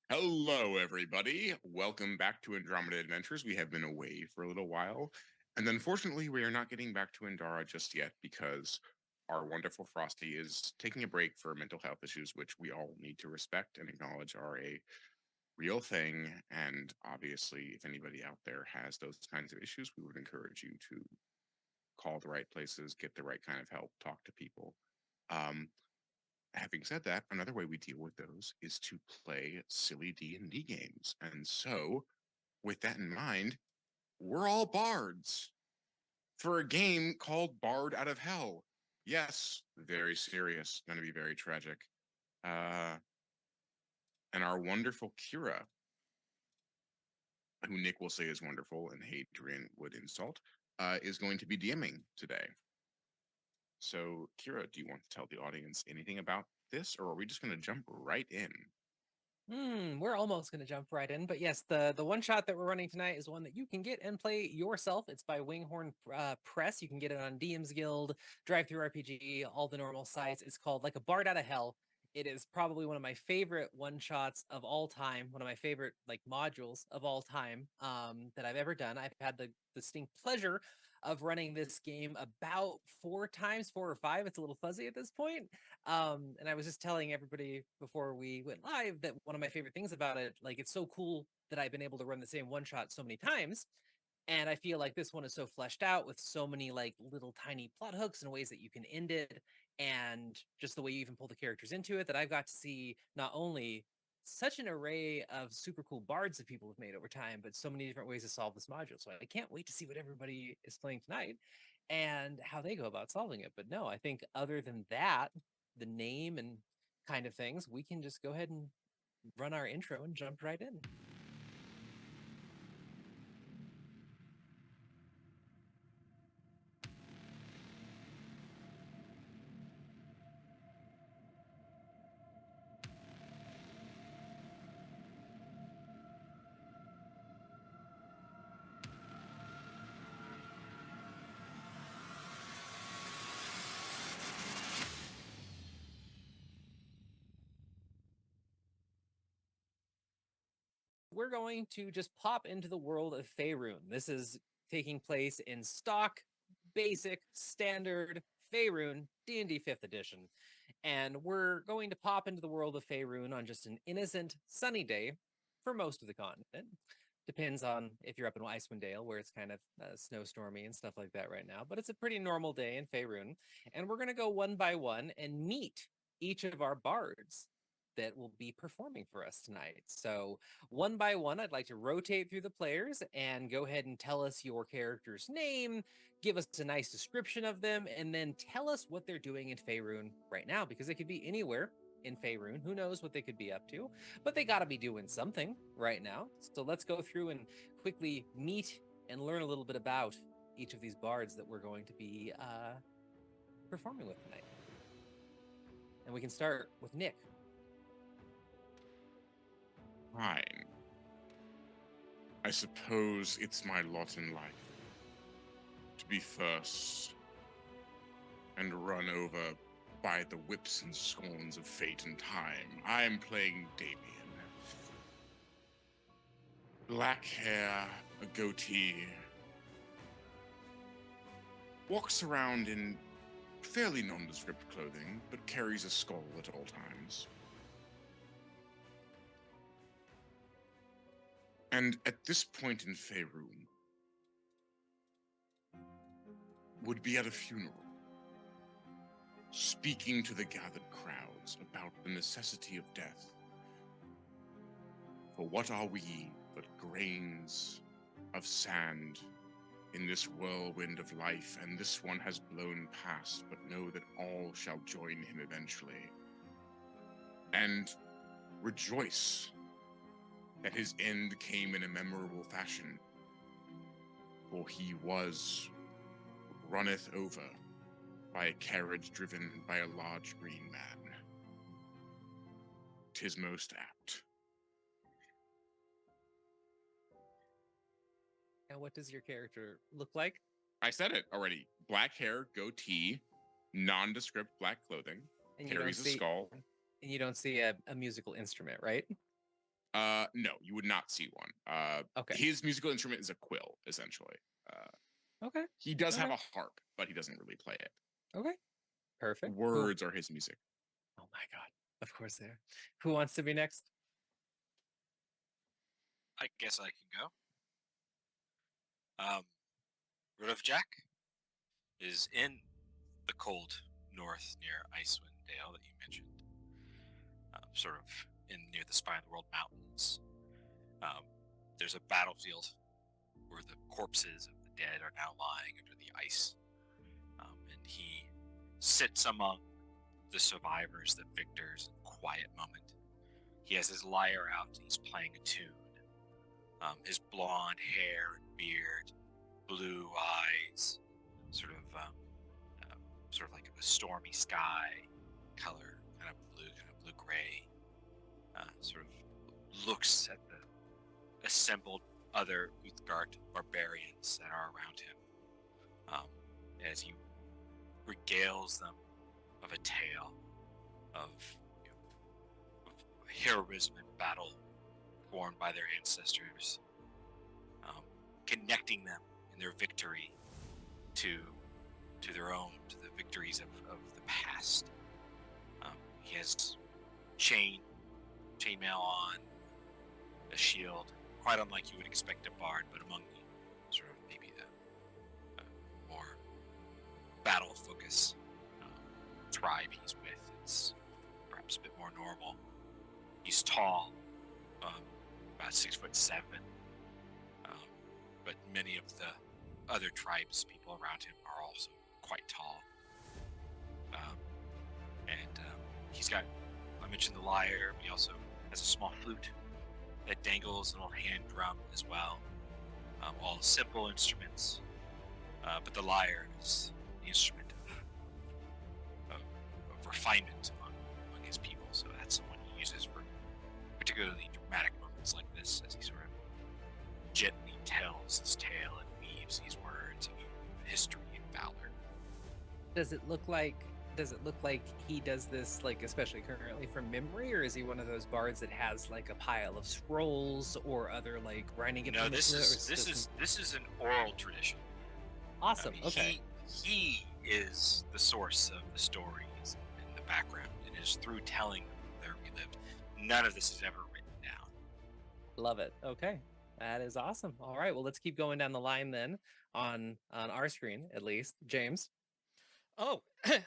Hello, everybody. Welcome back to Andromeda Adventures. We have been away for a little while, and unfortunately, we are not getting back to Indara just yet because our wonderful Frosty is taking a break for mental health issues, which we all need to respect and acknowledge are a real thing. And obviously, if anybody out there has those kinds of issues, we would encourage you to call the right places, get the right kind of help, talk to people. Um, Having said that, another way we deal with those is to play silly D&D games. And so, with that in mind, we're all bards for a game called Bard Out of Hell. Yes, very serious, going to be very tragic. And our wonderful Kira, who Nick will say is wonderful and Hadrian would insult, is going to be DMing today. So, Kira, do you want to tell the audience anything about this, or are we just going to jump right in? We're almost going to jump right in, but yes, the one shot that we're running tonight is one that you can get and play yourself. It's by Winghorn Press. You can get it on DM's Guild, Drive-Thru RPG, all the normal sites. It's called like a Bard Outta Hell. It is probably one of my favorite one shots of all time, one of my favorite like modules of all time that I've ever done. I've had the distinct pleasure of running this game about 4 times, 4 or 5. It's a little fuzzy at this point. And I was just telling everybody before we went live that one of my favorite things about it, like it's so cool that I've been able to run the same one shot so many times. And I feel like this one is so fleshed out with so many like little tiny plot hooks and ways that you can end it, and just the way you even pull the characters into it, that I've got to see not only such an array of super cool bards that people have made over time, but so many different ways to solve this module. So I can't wait to see what everybody is playing tonight and how they go about solving it. But no, I think other than that, the name and kind of things, we can just go ahead and run our intro and jump right in. We're going to just pop into the world of Faerun. This is taking place in stock, basic, standard Faerun D&D 5th edition. And we're going to pop into the world of Faerun on just an innocent, sunny day for most of the continent. Depends on if you're up in Icewind Dale, where it's kind of snowstormy and stuff like that right now. But it's a pretty normal day in Faerun. And we're going to go one by one and meet each of our bards that will be performing for us tonight. So one by one, I'd like to rotate through the players and go ahead and tell us your character's name, give us a nice description of them, and then tell us what they're doing in Faerun right now, because they could be anywhere in Faerun. Who knows what they could be up to, but they got to be doing something right now. So let's go through and quickly meet and learn a little bit about each of these bards that we're going to be performing with tonight. And we can start with Nick. Fine. I suppose it's my lot in life to be first and run over by the whips and scorns of fate and time. I am playing Damien. Black hair, a goatee, walks around in fairly nondescript clothing, but carries a skull at all times. And at this point in Faerun, would be at a funeral, speaking to the gathered crowds about the necessity of death. For what are we but grains of sand in this whirlwind of life, and this one has blown past, but know that all shall join him eventually. And rejoice that his end came in a memorable fashion, for he was runneth over by a carriage driven by a large green man. 'Tis most apt. And what does your character look like? I said it already. Black hair, goatee, nondescript black clothing, And carries a skull. and you don't see a musical instrument, right? No, you would not see one. Okay. His musical instrument is a quill, essentially. Okay. He does have Alright. a harp, but he doesn't really play it. Okay. Perfect. Cool. Words are his music. Oh my god. Of course they are. Who wants to be next? I guess I can go. Rudolph Jack is in the cold north near Icewind Dale that you mentioned, sort of near the Spine of the World Mountains. There's a battlefield where the corpses of the dead are now lying under the ice, and he sits among the survivors, the victors, in a quiet moment. He has his lyre out and he's playing a tune. His blonde hair and beard, blue eyes, sort of like a stormy sky color, kind of blue gray. Sort of looks at the assembled other Uthgard barbarians that are around him, as he regales them of a tale of heroism and battle born by their ancestors, connecting them in their victory to the victories of the past. He has chainmail on, a shield, quite unlike you would expect a bard, but among the sort of maybe the more battle focus tribe he's with, it's perhaps a bit more normal. He's tall, about 6'7", but many of the other tribes people around him are also quite tall. And he's got, I mentioned the lyre, but he also has a small flute that dangles, an old hand drum as well. All simple instruments, but the lyre is the instrument of refinement among his people. So that's the one he uses for particularly dramatic moments like this, as he sort of gently tells his tale and weaves these words of history and valor. Does it look like he does this, like, especially currently, from memory, or is he one of those bards that has like a pile of scrolls or other like writing No, implements? this is an oral tradition. Awesome. I mean, Okay. He is the source of the stories in the background. It is through telling them they're relived. None of this is ever written down. Love it. Okay. That is awesome. All right. Well, let's keep going down the line then on our screen, at least. James, Oh,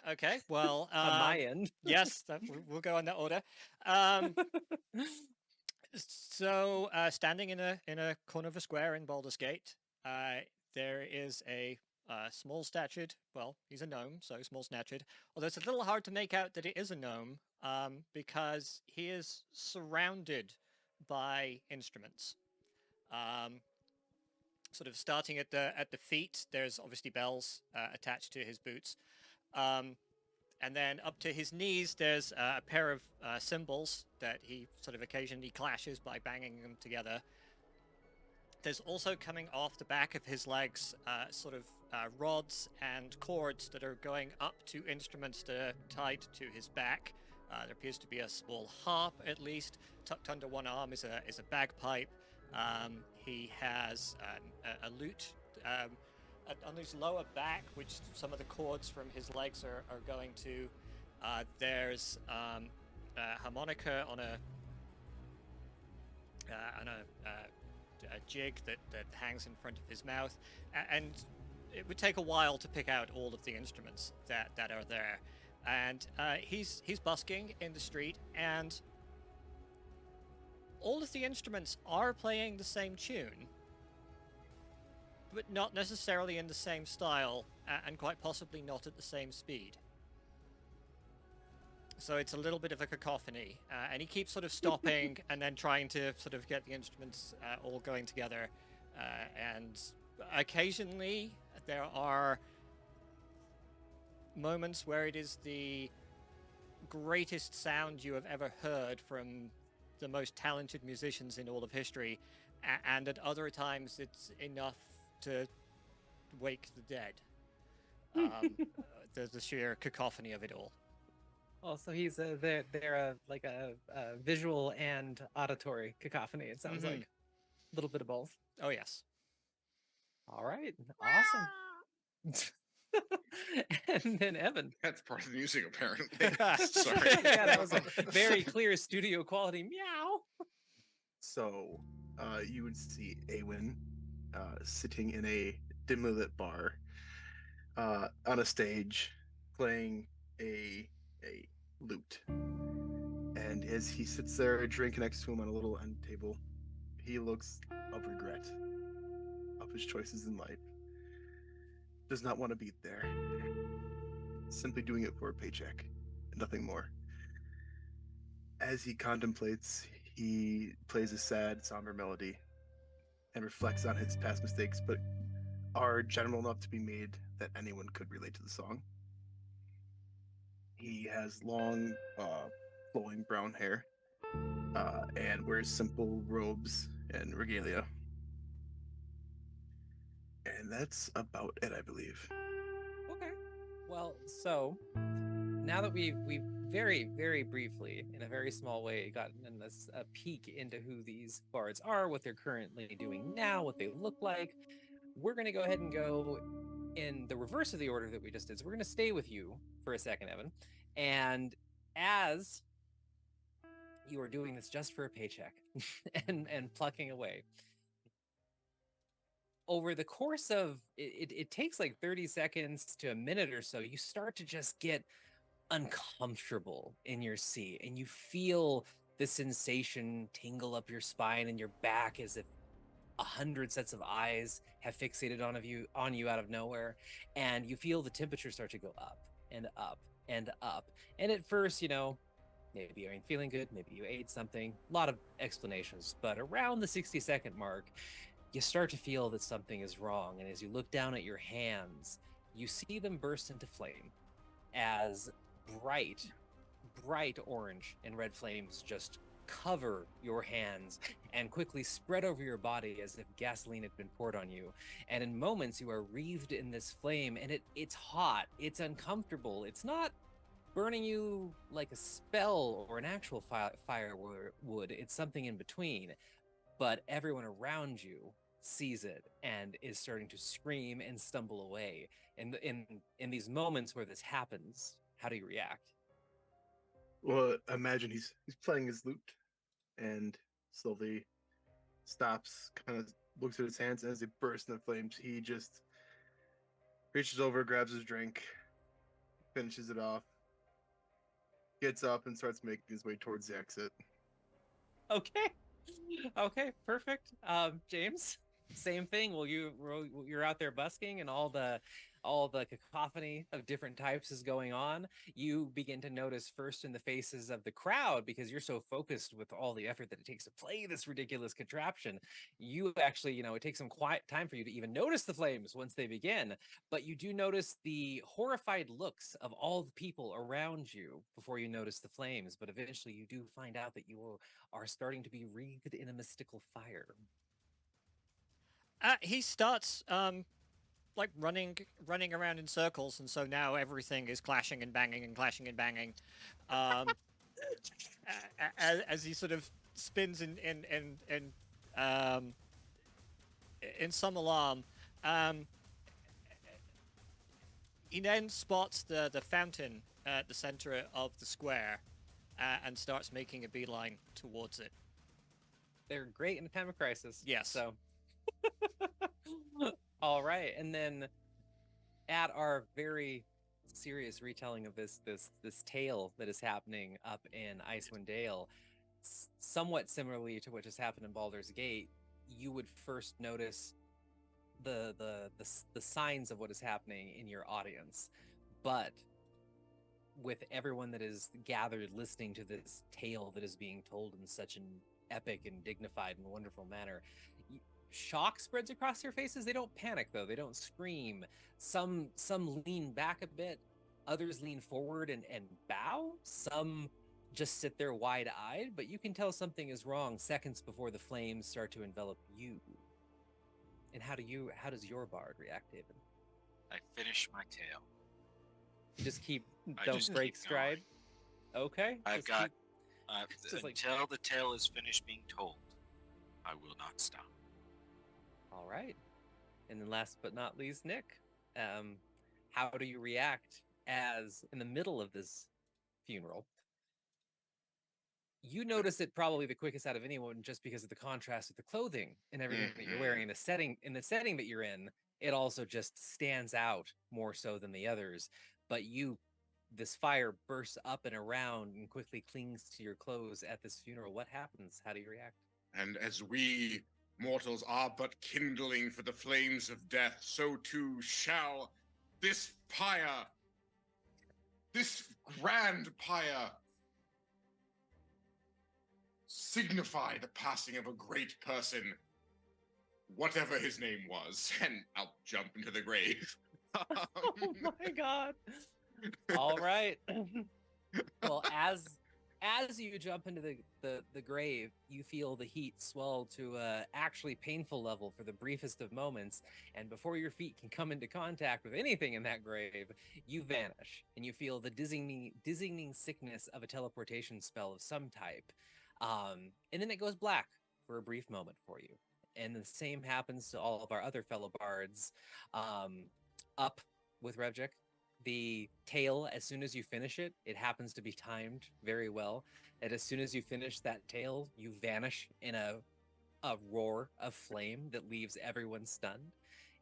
okay. Well, on my end. yes, we'll go in that order. Um, so, standing in a corner of a square in Baldur's Gate, there is a small-statured. Well, he's a gnome, so small-statured. Although it's a little hard to make out that it is a gnome, because he is surrounded by instruments. Sort of starting at the feet, there's obviously bells attached to his boots. And then up to his knees, there's a pair of cymbals that he sort of occasionally clashes by banging them together. There's also coming off the back of his legs sort of rods and cords that are going up to instruments that are tied to his back. There appears to be a small harp, at least. Tucked under one arm is a bagpipe. He has a lute on his lower back, which some of the cords from his legs are going to. There's a harmonica on a jig that hangs in front of his mouth, and it would take a while to pick out all of the instruments that are there. And he's busking in the street, and all of the instruments are playing the same tune, but not necessarily in the same style, and quite possibly not at the same speed. So it's a little bit of a cacophony, and he keeps sort of stopping and then trying to sort of get the instruments all going together. And occasionally there are moments where it is the greatest sound you have ever heard from the most talented musicians in all of history, and at other times it's enough to wake the dead. The sheer cacophony of it all. Also, he's they're like a visual and auditory cacophony. It sounds like a little bit of both. Oh yes. All right, awesome. And then Evan. That's part of the music, apparently. Sorry. Yeah, that was a very clear studio quality meow. So, you would see Awen sitting in a dimly lit bar on a stage playing a lute. And as he sits there, a drink next to him on a little end table, he looks of regret of his choices in life. Does not want to be there. Simply doing it for a paycheck, nothing more. As he contemplates, he plays a sad, somber melody and reflects on his past mistakes, but are general enough to be made that anyone could relate to the song. He has long, flowing brown hair and wears simple robes and regalia. And that's about it, I believe. Okay. Well, so now that we've very, very briefly, in a very small way, gotten a peek into who these bards are, what they're currently doing now, what they look like, we're going to go ahead and go in the reverse of the order that we just did. So we're going to stay with you for a second, Evan. And as you are doing this just for a paycheck and plucking away, over the course of it takes like 30 seconds to a minute or so, you start to just get uncomfortable in your seat, and you feel the sensation tingle up your spine and your back as if 100 sets of eyes have fixated on you out of nowhere, and you feel the temperature start to go up and up and up. And at first, maybe you ain't feeling good, maybe you ate something, a lot of explanations, but around the 60-second mark, you start to feel that something is wrong. And as you look down at your hands, you see them burst into flame as bright orange and red flames just cover your hands and quickly spread over your body as if gasoline had been poured on you. And in moments, you are wreathed in this flame, and it's hot, it's uncomfortable, it's not burning you like a spell or an actual fire would, it's something in between. But everyone around you sees it and is starting to scream and stumble away. And in these moments where this happens, how do you react? Well, imagine he's playing his lute and slowly stops, kind of looks at his hands, and as they burst into flames, he just reaches over, grabs his drink, finishes it off, gets up, and starts making his way towards the exit. Okay, perfect. James, same thing. Well, you're out there busking, and all the cacophony of different types is going on. You begin to notice first in the faces of the crowd, because you're so focused with all the effort that it takes to play this ridiculous contraption. You actually, it takes some quiet time for you to even notice the flames once they begin. But you do notice the horrified looks of all the people around you before you notice the flames. But eventually you do find out that you are starting to be wreathed in a mystical fire. He starts like running around in circles, and so now everything is clashing and banging and clashing and banging, as he sort of spins in some alarm. He then spots the fountain at the center of the square, and starts making a beeline towards it. They're great in a time of crisis. Yes. So. All right, and then at our very serious retelling of this tale that is happening up in Icewind Dale, somewhat similarly to what just happened in Baldur's Gate, you would first notice the signs of what is happening in your audience, but with everyone that is gathered listening to this tale that is being told in such an epic and dignified and wonderful manner, shock spreads across their faces. They don't panic, though. They don't scream. Some lean back a bit. Others lean forward and bow. Some just sit there wide-eyed, but you can tell something is wrong seconds before the flames start to envelop you. And how does your bard react, David? I finish my tale. You just keep, I don't just break keep stride. Okay. I've just got keep- just like- until the tale is finished being told, I will not stop. All right. And then last but not least, Nick, how do you react as in the middle of this funeral? You notice it probably the quickest out of anyone just because of the contrast with the clothing and everything that you're wearing in the setting that you're in. It also just stands out more so than the others. But this fire bursts up and around and quickly clings to your clothes at this funeral. What happens? How do you react? And as we mortals are but kindling for the flames of death, so too shall this pyre, this grand pyre, signify the passing of a great person, whatever his name was, and I'll jump into the grave. Oh my god. All right. Well, as you jump into the grave, you feel the heat swell to a actually painful level for the briefest of moments, and before your feet can come into contact with anything in that grave, you vanish, and you feel the dizzying sickness of a teleportation spell of some type. And then it goes black for a brief moment for you. And the same happens to all of our other fellow bards. Up with Revjik. The tail, as soon as you finish it, it happens to be timed very well. And as soon as you finish that tail, you vanish in a roar of flame that leaves everyone stunned.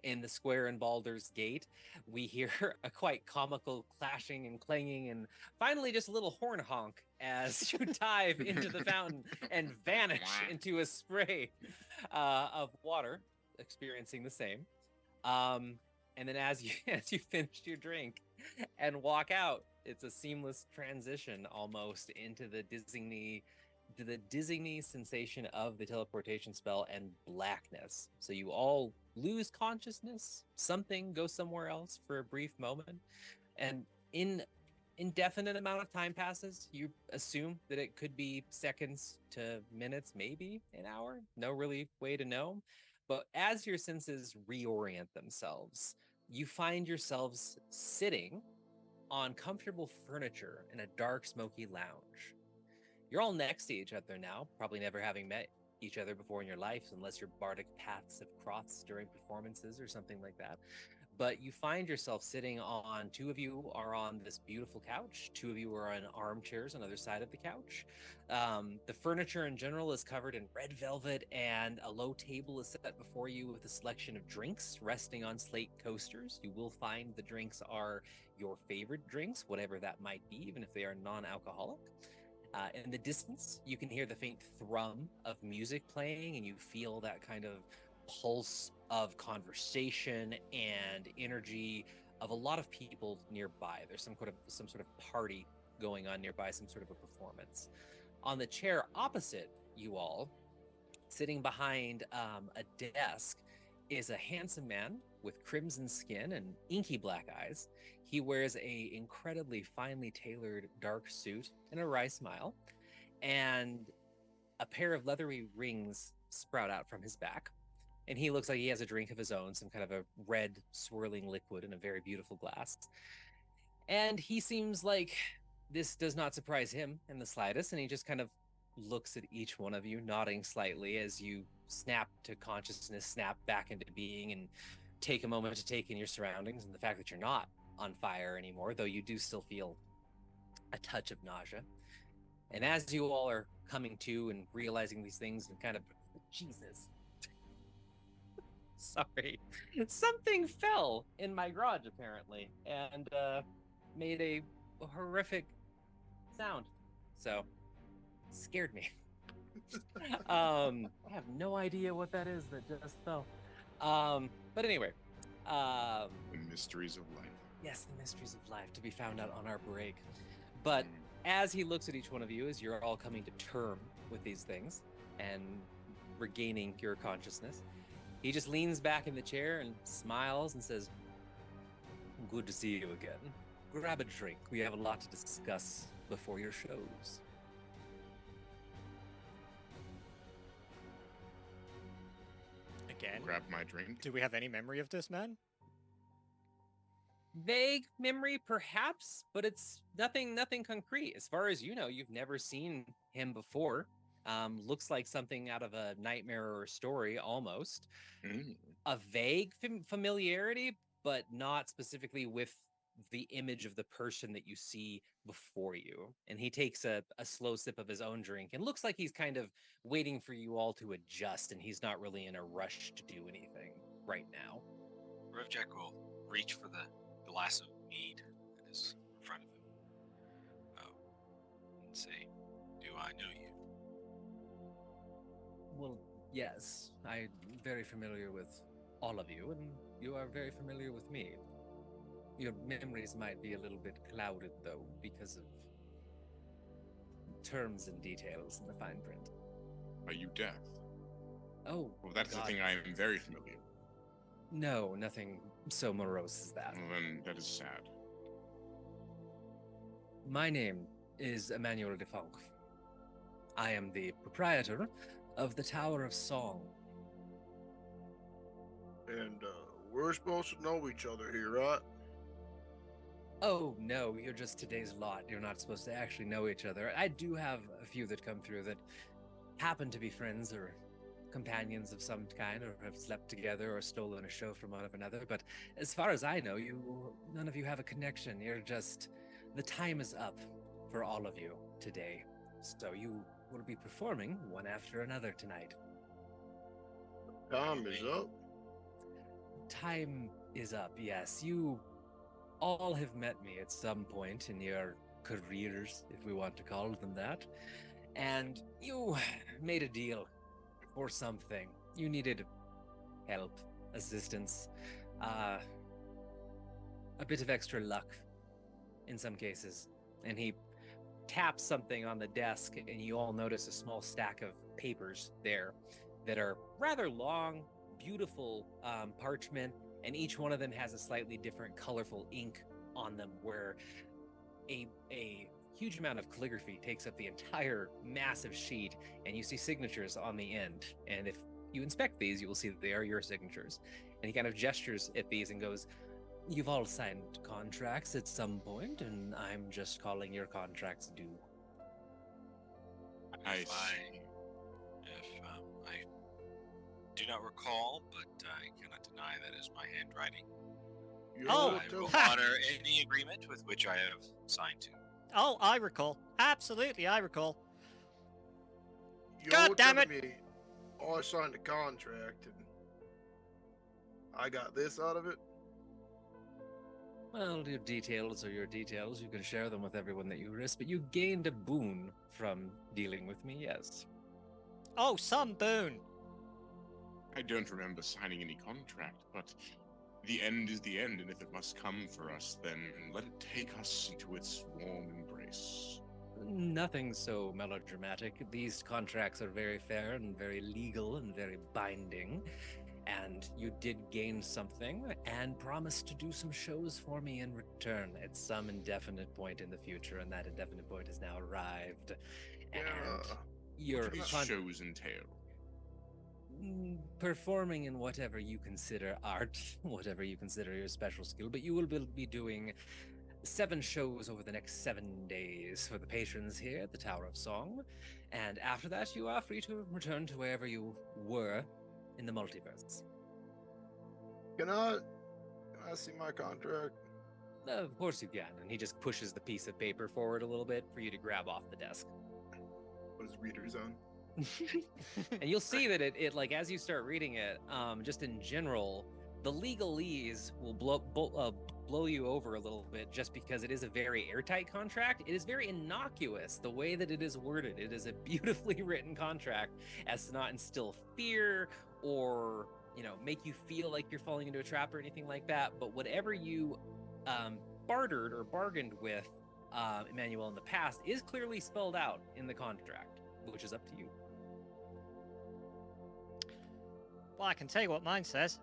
In the square in Baldur's Gate, we hear a quite comical clashing and clanging, and finally just a little horn honk as you dive into the fountain and vanish into a spray of water, experiencing the same. And then as you finish your drink and walk out, it's a seamless transition almost into the dizzying sensation of the teleportation spell and blackness. So you all lose consciousness, something goes somewhere else for a brief moment, and indefinite amount of time passes. You assume that it could be seconds to minutes, maybe an hour. No really way to know. But as your senses reorient themselves, you find yourselves sitting on comfortable furniture in a dark, smoky lounge. You're all next to each other now, probably never having met each other before in your life, unless your bardic paths have crossed during performances or something like that. But you find yourself sitting on, two of you are on this beautiful couch, two of you are on armchairs on the other side of the couch. The furniture in general is covered in red velvet, and a low table is set before you with a selection of drinks resting on slate coasters. You will find the drinks are your favorite drinks, whatever that might be, even if they are non-alcoholic. In the distance, you can hear the faint thrum of music playing, and you feel that kind of pulse of conversation and energy of a lot of people nearby. There's some sort of party going on nearby, some sort of a performance. On the chair opposite you all, sitting behind a desk, is a handsome man with crimson skin and inky black eyes. He wears a incredibly finely tailored dark suit and a wry smile, and a pair of leathery rings sprout out from his back. And he looks like he has a drink of his own, some kind of a red swirling liquid in a very beautiful glass. And he seems like this does not surprise him in the slightest, and he just kind of looks at each one of you, nodding slightly as you snap to consciousness, snap back into being, and take a moment to take in your surroundings and the fact that you're not on fire anymore, though you do still feel a touch of nausea. And as you all are coming to and realizing these things and kind of, Jesus, sorry, something fell in my garage apparently and made a horrific sound. So, scared me. I have no idea what that is that just fell. But anyway, The mysteries of life. yes, the mysteries of life to be found out on our break. But as he looks at each one of you, as you're all coming to term with these things and regaining your consciousness, he just leans back in the chair and smiles and says, "Good to see you again. Grab a drink. We have a lot to discuss before your shows." Again, Grab my drink. do we have any memory of this man? Vague memory, perhaps, but it's nothing concrete. As far as you know, you've never seen him before. Looks like something out of a nightmare or a story, almost. Mm. A vague familiarity, but not specifically with the image of the person that you see before you. And he takes a slow sip of his own drink and looks like he's kind of waiting for you all to adjust, and he's not really in a rush to do anything right now. Revjack will reach for the glass of mead that is in front of him. And say, "Do I know you?" Well, yes, I'm very familiar with all of you, and you are very familiar with me. Your memories might be a little bit clouded, though, because of terms and details in the fine print. Are you deaf? Oh, Well, that's God. the thing I am very familiar with. No, nothing so morose as that. Well, then that is sad. My name is Emmanuel Defonk. I am the proprietor of the Tower of Song. And we're supposed to know each other here, right? Oh, no, you're just today's lot. You're not supposed to actually know each other. I do have a few that come through that happen to be friends or companions of some kind, or have slept together or stolen a show from one of another. But as far as I know, none of you have a connection. You're just, the time is up for all of you today. So you will be performing one after another tonight. Time is up. Time is up, yes. You all have met me at some point in your careers, if we want to call them that. And you made a deal for something. You needed help, assistance, a bit of extra luck in some cases. And he taps something on the desk, and you all notice a small stack of papers there that are rather long, beautiful parchment, and each one of them has a slightly different colorful ink on them, where a huge amount of calligraphy takes up the entire massive sheet, and you see signatures on the end. And if you inspect these, you will see that they are your signatures. And he kind of gestures at these and goes, "You've all signed contracts at some point, and I'm just calling your contracts due." If I do not recall, but I cannot deny that is my handwriting. Oh, I will ha! honor any agreement with which I have signed to. Oh, I recall. Absolutely, I recall. You're God damn telling me I signed a contract and I got this out of it? Well, your details are your details. You can share them with everyone that you risk, but you gained a boon from dealing with me, yes. Oh, some boon. I don't remember signing any contract, but the end is the end, and if it must come for us, then let it take us into its warm embrace. Nothing so melodramatic. These contracts are very fair and very legal and very binding. And you did gain something and promised to do some shows for me in return at some indefinite point in the future, and that indefinite point has now arrived. And your What do these shows entail? performing in whatever you consider art, whatever you consider your special skill, but you will be doing 7 shows over the next 7 days for the patrons here at the Tower of Song. And after that, you are free to return to wherever you were in the multiverse. Can I see my contract? Of course you can. And he just pushes the piece of paper forward a little bit for you to grab off the desk. What is reader's on? And you'll see that it like, as you start reading it, just in general, the legalese will blow you over a little bit, just because it is a very airtight contract. It is very innocuous the way that it is worded. It is a beautifully written contract as to not instill fear or, make you feel like you're falling into a trap or anything like that. But whatever you bartered or bargained with Emmanuel in the past is clearly spelled out in the contract, which is up to you. Well, I can tell you what mine says.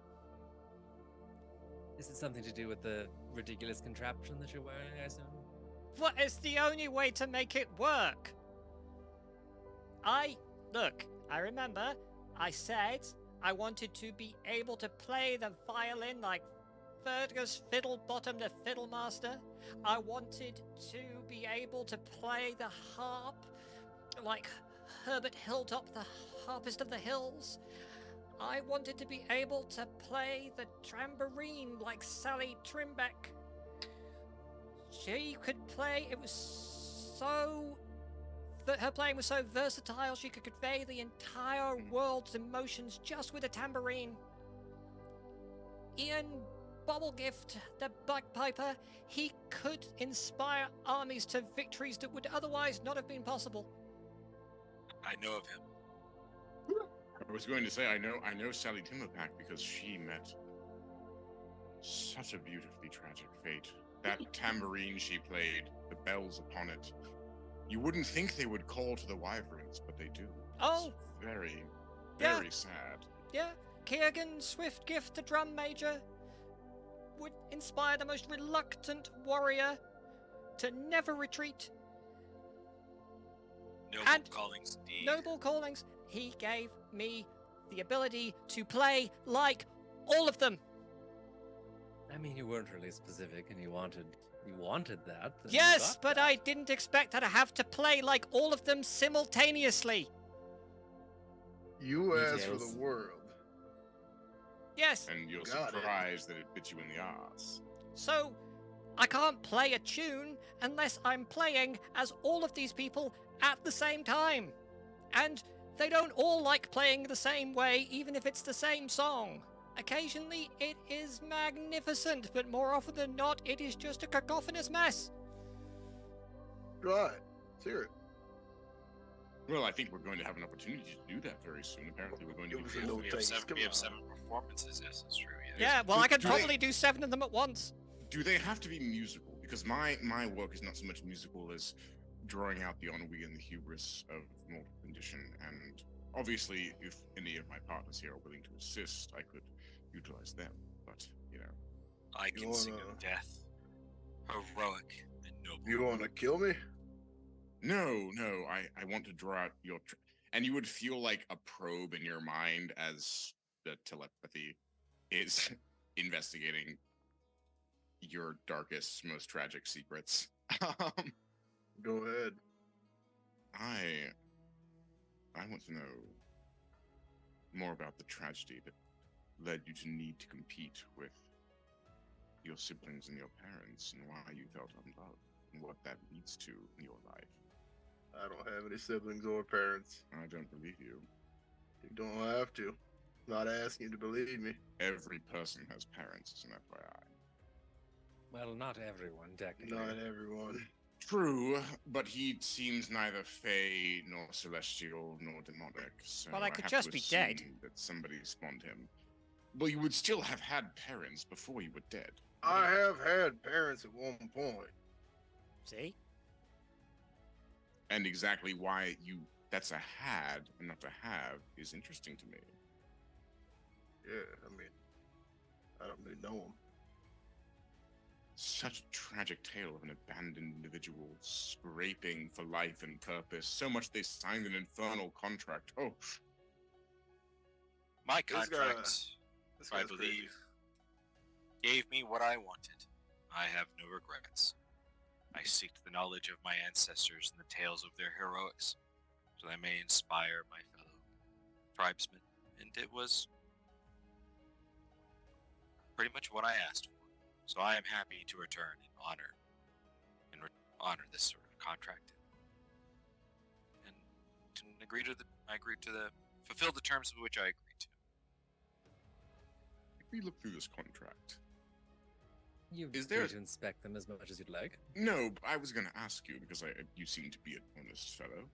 Is it something to do with the ridiculous contraption that you're wearing, I assume? What is the only way to make it work? I remember I said I wanted to be able to play the violin like Fergus Fiddlebottom, the fiddle master. I wanted to be able to play the harp like Herbert Hilltop, the harpist of the hills. I wanted to be able to play the tambourine like Sally Trimbeck. She could play, it was so... Her playing was so versatile, she could convey the entire world's emotions just with a tambourine. Ian Bobblegift, the bagpiper, he could inspire armies to victories that would otherwise not have been possible. I know of him. I was going to say I know Sally Timberpack because she met such a beautifully tragic fate. That tambourine she played, the bells upon it. You wouldn't think they would call to the wyverns, but they do. Oh, It's very, Yeah. very sad. yeah. Kiergan Swiftgift, the drum major, would inspire the most reluctant warrior to never retreat. Noble And callings indeed. Noble callings. He gave me the ability to play like all of them. I mean, you weren't really specific, and you wanted that. and you Yes, got but that. I didn't expect her to have to play like all of them simultaneously. You asked for Details. the world. Yes, And you're Got it. surprised that it bit you in the ass. so I can't play a tune unless I'm playing as all of these people at the same time. And they don't all like playing the same way, even if it's the same song. Occasionally it is magnificent, but more often than not, it is just a cacophonous mess. Right. Let's hear it. Well, I think we're going to have an opportunity to do that very soon. Apparently, we're going to be Give us a doing little We have taste. seven, Come we have on. 7 performances, yes, that's true. Yes. Yeah, well, Do- I could do they- probably do 7 of them at once. Do they have to be musical? Because my work is not so much musical as drawing out the ennui and the hubris of mortal condition. And obviously, if any of my partners here are willing to assist, I could utilize them. But I You can sing wanna- of death. Heroic and noble. You want to kill me? no, I want to draw out your. And you would feel like a probe in your mind as the telepathy is investigating your darkest, most tragic secrets. Go ahead. I want to know more about the tragedy that led you to need to compete with your siblings and your parents, and why you felt unloved, and what that leads to in your life. I don't have any siblings or parents. I don't believe you. You don't have to. Not asking you to believe me. Every person has parents, as an FYI. Well, not everyone, technically. Not everyone. True, but he seems neither fey nor celestial nor demonic. So Well, I could have just to be dead. assume that somebody spawned him. Well, you would still have had parents before you were dead. I have had parents at one point. See? And exactly why that's a had and not a have is interesting to me. Yeah, I mean, I don't really know them. Such a tragic tale of an abandoned individual scraping for life and purpose. So much they signed an infernal contract. Oh, My This guy- contract, This I guy's crazy. believe, gave me what I wanted. I have no regrets. I seek the knowledge of my ancestors and the tales of their heroics, so that I may inspire my fellow tribesmen. And it was pretty much what I asked for. So I am happy to return and honor this sort of contract, and to fulfill the terms of which I agreed to. if we look through this contract. You're Is free there- to inspect them as much as you'd like. No, I was going to ask you because you seem to be an honest fellow.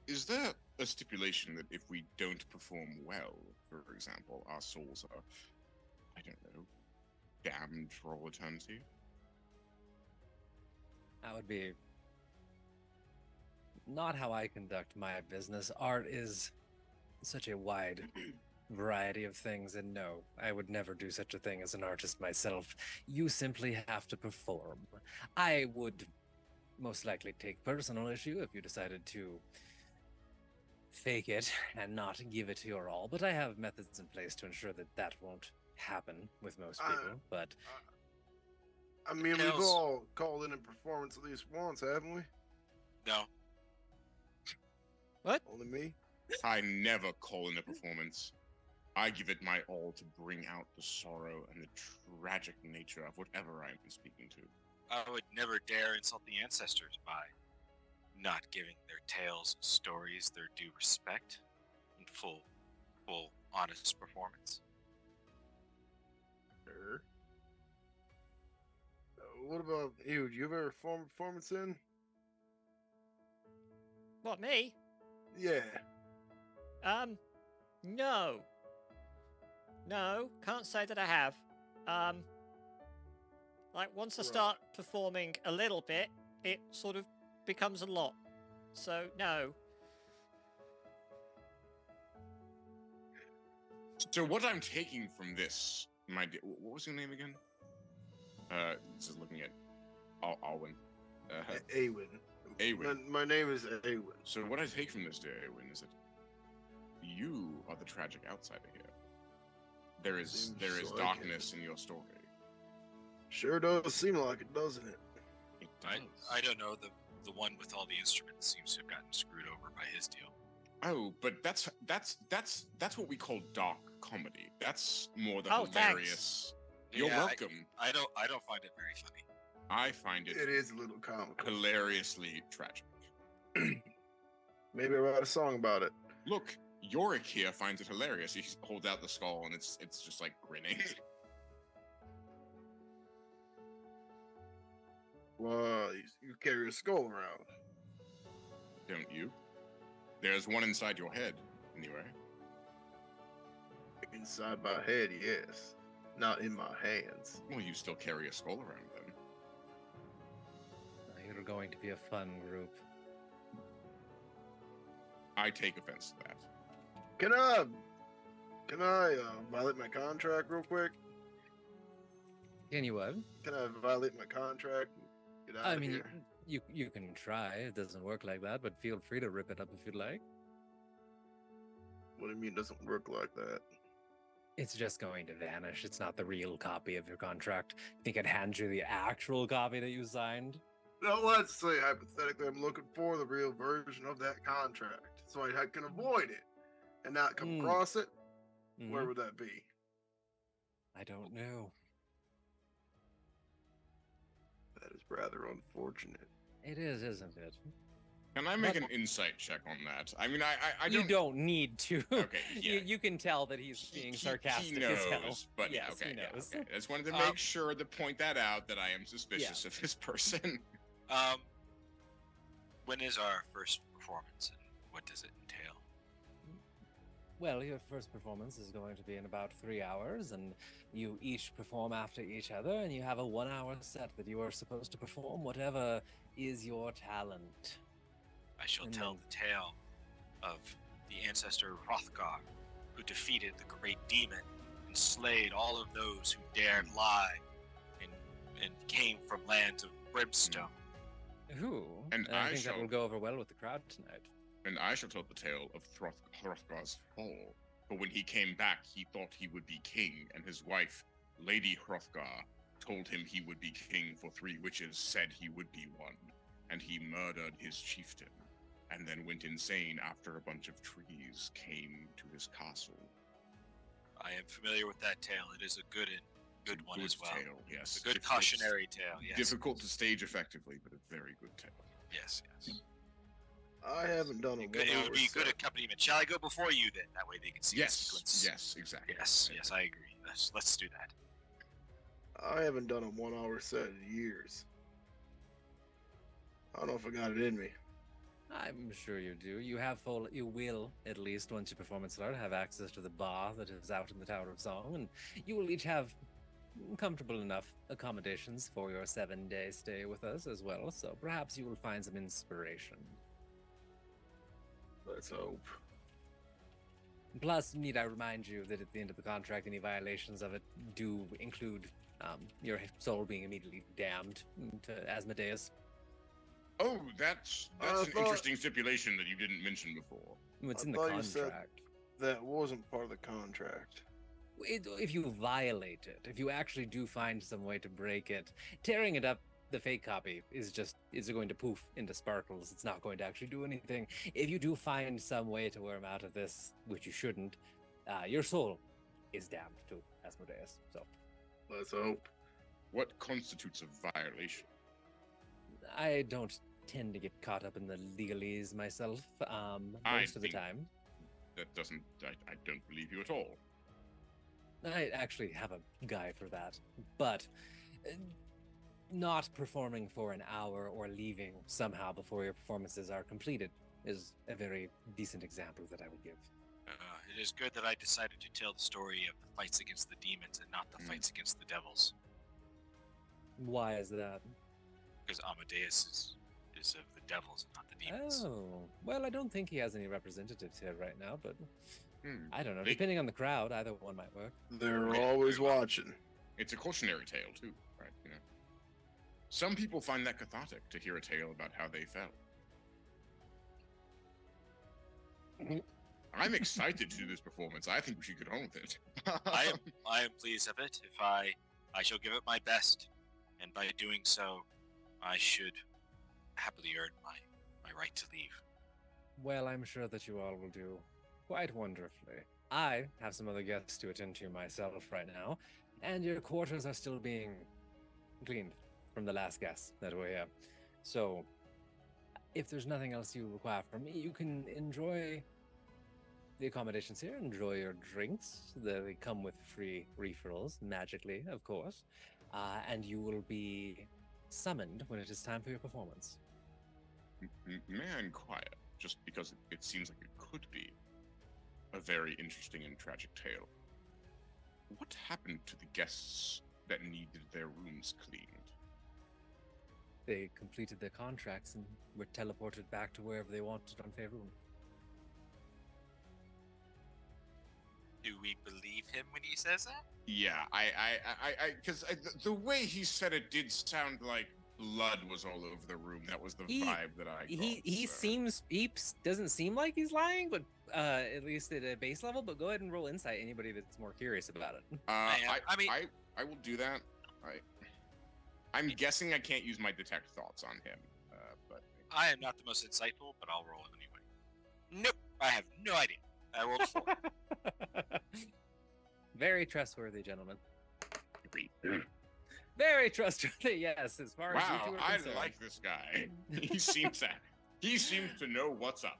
Is there a stipulation that if we don't perform well, for example, our souls are, I don't know, damned for all eternity? That would be not how I conduct my business. Art is such a wide variety of things, and no, I would never do such a thing as an artist myself. You simply have to perform. I would most likely take personal issue if you decided to fake it and not give it your all, but I have methods in place to ensure that that won't happen with most I- people, but I mean, we've Tails. all called in a performance at least once, haven't we? No. Only me? I never call in a performance. I give it my all to bring out the sorrow and the tragic nature of whatever I am speaking to. I would never dare insult the ancestors by not giving their tales and stories their due respect and full, honest performance. Sure. What about you? Do you ever perform a performance in? What, me? Yeah. No. No, can't say that I have. Like once I Right. start performing a little bit, it sort of becomes a lot. So no. So what I'm taking from this, what was your name again? This is looking at Alwyn. Awen. Awen. My name is Awen. So what I take from this, dear Awen, is that you are the tragic outsider here. There is Seems like darkness in your story. Sure does seem like it, doesn't it? It does. I don't know. The one with all the instruments seems to have gotten screwed over by his deal. Oh, but that's what we call dark comedy. That's more the Oh, thanks. hilarious. You're Yeah, welcome. I don't find it very funny. I find it It is a little comical. hilariously tragic. Maybe I write a song about it. Look, Yorick here finds it hilarious. He holds out the skull and it's just like grinning. Well, you carry a skull around. Don't you? There's one inside your head, anyway. Inside my head, yes. Not in my hands. Well, you still carry a skull around then. you're going to be a fun group. I take offense to that. Can I violate my contract real quick? Can you what? Can I violate my contract and get out I of mean, here? you can try. It doesn't work like that, but feel free to rip it up if you'd like. What do you mean it doesn't work like that? It's just going to vanish. It's not the real copy of your contract. You think I'd hand you the actual copy that you signed? No, let's say hypothetically I'm looking for the real version of that contract so I can avoid it and not come Mm. across it. Mhm. Where would that be? I don't know. That is rather unfortunate. It is, isn't it? Can I make But- an insight check on that? I mean, I You don't need to. Okay, yeah. You can tell that he's He- being he- sarcastic he as hell. knows, but yeah, Yes, okay, he yeah, knows. okay. I just wanted to Um, make sure to point that out that I am suspicious of this person. When is our first performance and what does it entail? Well, your first performance is going to be in about 3 hours, and you each perform after each other, and you have a 1-hour set that you are supposed to perform whatever is your talent. I shall And tell then- the tale of the ancestor Hrothgar, who defeated the great demon and slayed all of those who dared lie and came from lands of brimstone. Ooh, And I I think that will shall- go over well with the crowd tonight. And I shall tell the tale of Hrothgar's fall. For when he came back, he thought he would be king, and his wife, Lady Hrothgar, told him he would be king, for 3 witches said he would be one. And he murdered his chieftain, and then went insane after a bunch of trees came to his castle. I am familiar with that tale. It is a good one Good as well. tale, yes. A good It's cautionary tale. Yes. difficult to stage effectively, but a very good tale. Yes. Yes. I haven't done a It would be a good set. accompaniment. Shall I go before you then? That way they can see the Yes, sequence. yes, exactly. Yes, I agree. Let's do that. I haven't done a 1-hour set in years. I don't know if I got it in me. I'm sure you do. You will, at least once your performance starts, have access to the bar that is out in the Tower of Song, and you will each have comfortable enough accommodations for your 7-day stay with us as well, so perhaps you will find some inspiration. Let's hope. Plus, need I remind you that at the end of the contract, any violations of it do include your soul being immediately damned to Asmodeus. Oh, that's I an thought- interesting stipulation that you didn't mention before. It's I in the thought you said- contract. That wasn't part of the contract. if you violate it, if you actually do find some way to break it, tearing it up, the fake copy is going to poof into sparkles. It's not going to actually do anything. If you do find some way to worm out of this, which you shouldn't, your soul is damned to Asmodeus. So Let's hope. What constitutes a violation? I don't tend to get caught up in the legalese myself, I most of the think- time. That doesn't. I don't believe you at all. I actually have a guy for that, but not performing for an hour or leaving somehow before your performances are completed is a very decent example that I would give. It is good that I decided to tell the story of the fights against the demons and not the fights against the devils, Why is that? because Amadeus is of the devils and not the demons. Oh, well, I don't think he has any representatives here right now, but I don't know. They- Depending on the crowd, either one might work. They're Right, always very well. watching. It's a cautionary tale too, right? You know, some people find that cathartic to hear a tale about how they fell. I'm excited to do this performance. I think we should get on with it. I am pleased of it. If I shall give it my best, and by doing so, I should happily earn my right to leave. Well, I'm sure that you all will do quite wonderfully. I have some other guests to attend to myself right now, and your quarters are still being cleaned from the last guests that were here. So, if there's nothing else you require from me, you can enjoy the accommodations here, enjoy your drinks. They come with free refills, magically, of course, and you will be summoned when it is time for your performance. May I inquire, just because it seems like it could be a very interesting and tragic tale. What happened to the guests that needed their rooms cleaned? They completed their contracts and were teleported back to wherever they wanted on Faerun. Do we believe him when he says that? Yeah, because the way he said it did sound like blood was all over the room. That was the He- vibe that I got. He so. seems doesn't seem like he's lying, but at least at a base level. But go ahead and roll insight. Anybody that's more curious about it. I will do that. I'm guessing I can't use my detect thoughts on him, but I am not the most insightful, but I'll roll anyway. Nope, I have no idea. I rolled a 4. Very trustworthy, gentlemen. agreed. Very trustworthy. Yes, as far as you Wow, two are I concerned. like this guy. He seems to know what's up.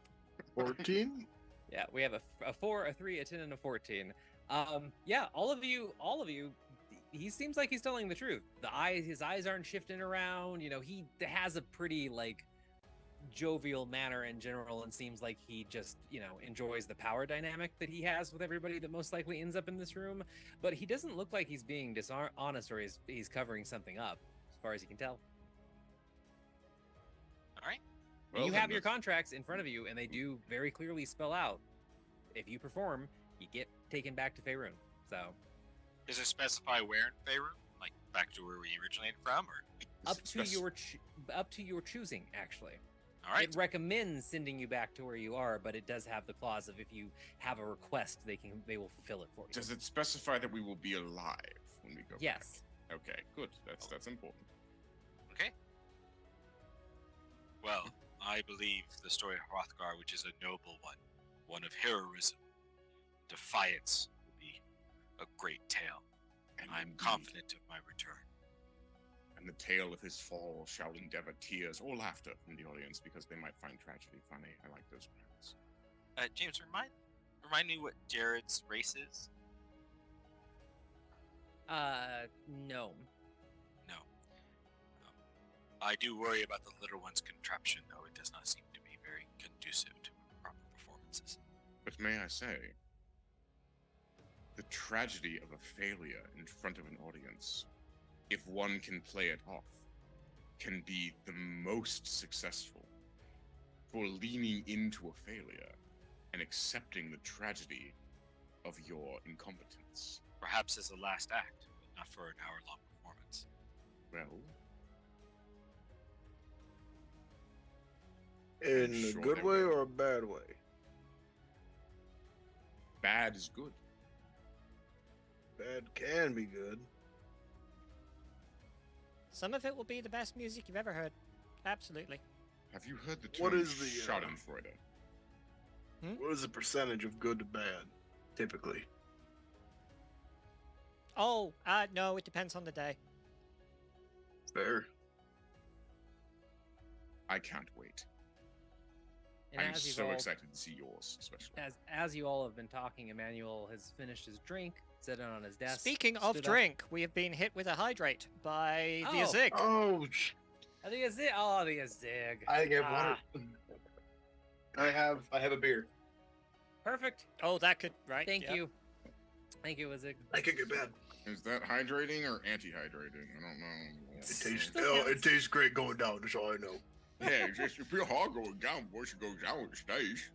14? Yeah, we have a 4, a 3, a 10, and a 14. Yeah, all of you. He seems like he's telling the truth. His eyes aren't shifting around. You know, he has a pretty jovial manner in general, and seems like he just enjoys the power dynamic that he has with everybody that most likely ends up in this room. But he doesn't look like he's being dishonest, or he's covering something up, as far as you can tell. All right. Well, You then have your let's- contracts in front of you, and they do very clearly spell out, if you perform, you get taken back to Faerun. So Does it specify where in Faerun? Like back to where we originated from, or? up to Spec- your choosing, actually. All right. It recommends sending you back to where you are, but it does have the clause of if you have a request, they will fulfill it for you. Does it specify that we will be alive when we go? Yes. Back? Okay, good. That's important. Okay. Well, I believe the story of Hrothgar, which is a noble one of heroism, defiance, will be a great tale. And I'm indeed, confident of my return. And the tale of his fall shall endeavor tears or laughter from the audience, because they might find tragedy funny. I like those words. James, remind me what Jared's race is. No. No. I do worry about the little one's contraption, though. It does not seem to be very conducive to proper performances. But may I say, the tragedy of a failure in front of an audience, if one can play it off, can be the most successful for leaning into a failure and accepting the tragedy of your incompetence. Perhaps as a last act, but not for an hour-long performance. Well, In a Sure good they way will. or a bad way? bad is good. Bad can be good. Some of it will be the best music you've ever heard. Absolutely. Have you heard the term What is the, Schadenfreude? What is the percentage of good to bad, typically? Oh, no, it depends on the day. Fair. I can't wait. And I'm as you've so all- excited to see yours, especially. As you all have been talking, Emmanuel has finished his drink, set it on his desk. Speaking of stood up. drink, we have been hit with a hydrate by the Oh. Azig. Oh, The Azig. Oh, the Azig. I get Ah, water. I have a beer. Perfect. Oh, that could, right? Thank yeah. you. Thank you, Azig. I could get bad. Is that hydrating or anti-hydrating? I don't know. It tastes. Still Oh, counts. it tastes great going down. That's all I know. Yeah, it's just if you're hard going down, boys, it goes down, it stays.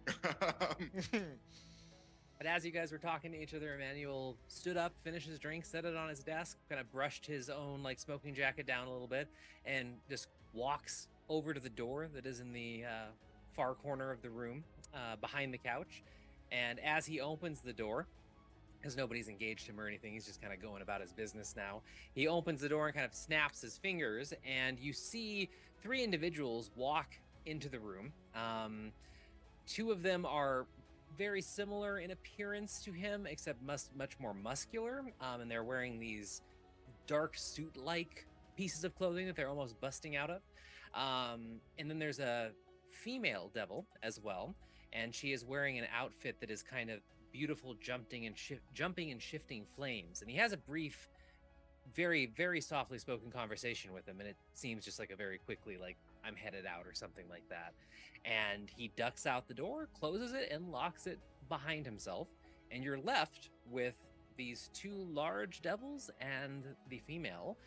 But as you guys were talking to each other, Emmanuel stood up, finished his drink, set it on his desk, kind of brushed his own like smoking jacket down a little bit, and just walks over to the door that is in the far corner of the room behind the couch. And as he opens the door, because nobody's engaged him or anything, he's just kind of going about his business now. He opens the door and kind of snaps his fingers, and you see 3 individuals walk into the room. 2 of them are very similar in appearance to him, except much more muscular, and they're wearing these dark suit-like pieces of clothing that they're almost busting out of. And then there's a female devil as well, and she is wearing an outfit that is kind of beautiful, jumping and shifting flames. And he has a brief, very, very softly spoken conversation with him, and it seems just like a very quickly, like, I'm headed out or something like that. And he ducks out the door, closes it, and locks it behind himself. And you're left with these 2 large devils and the female,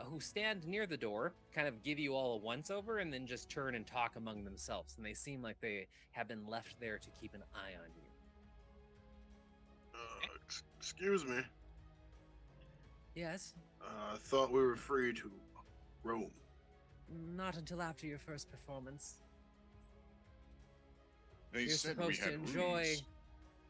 who stand near the door, kind of give you all a once-over, and then just turn and talk among themselves. And they seem like they have been left there to keep an eye on you. Excuse me. Yes? I thought we were free to roam. Not until after your first performance. They You're said we supposed to had enjoy. rooms.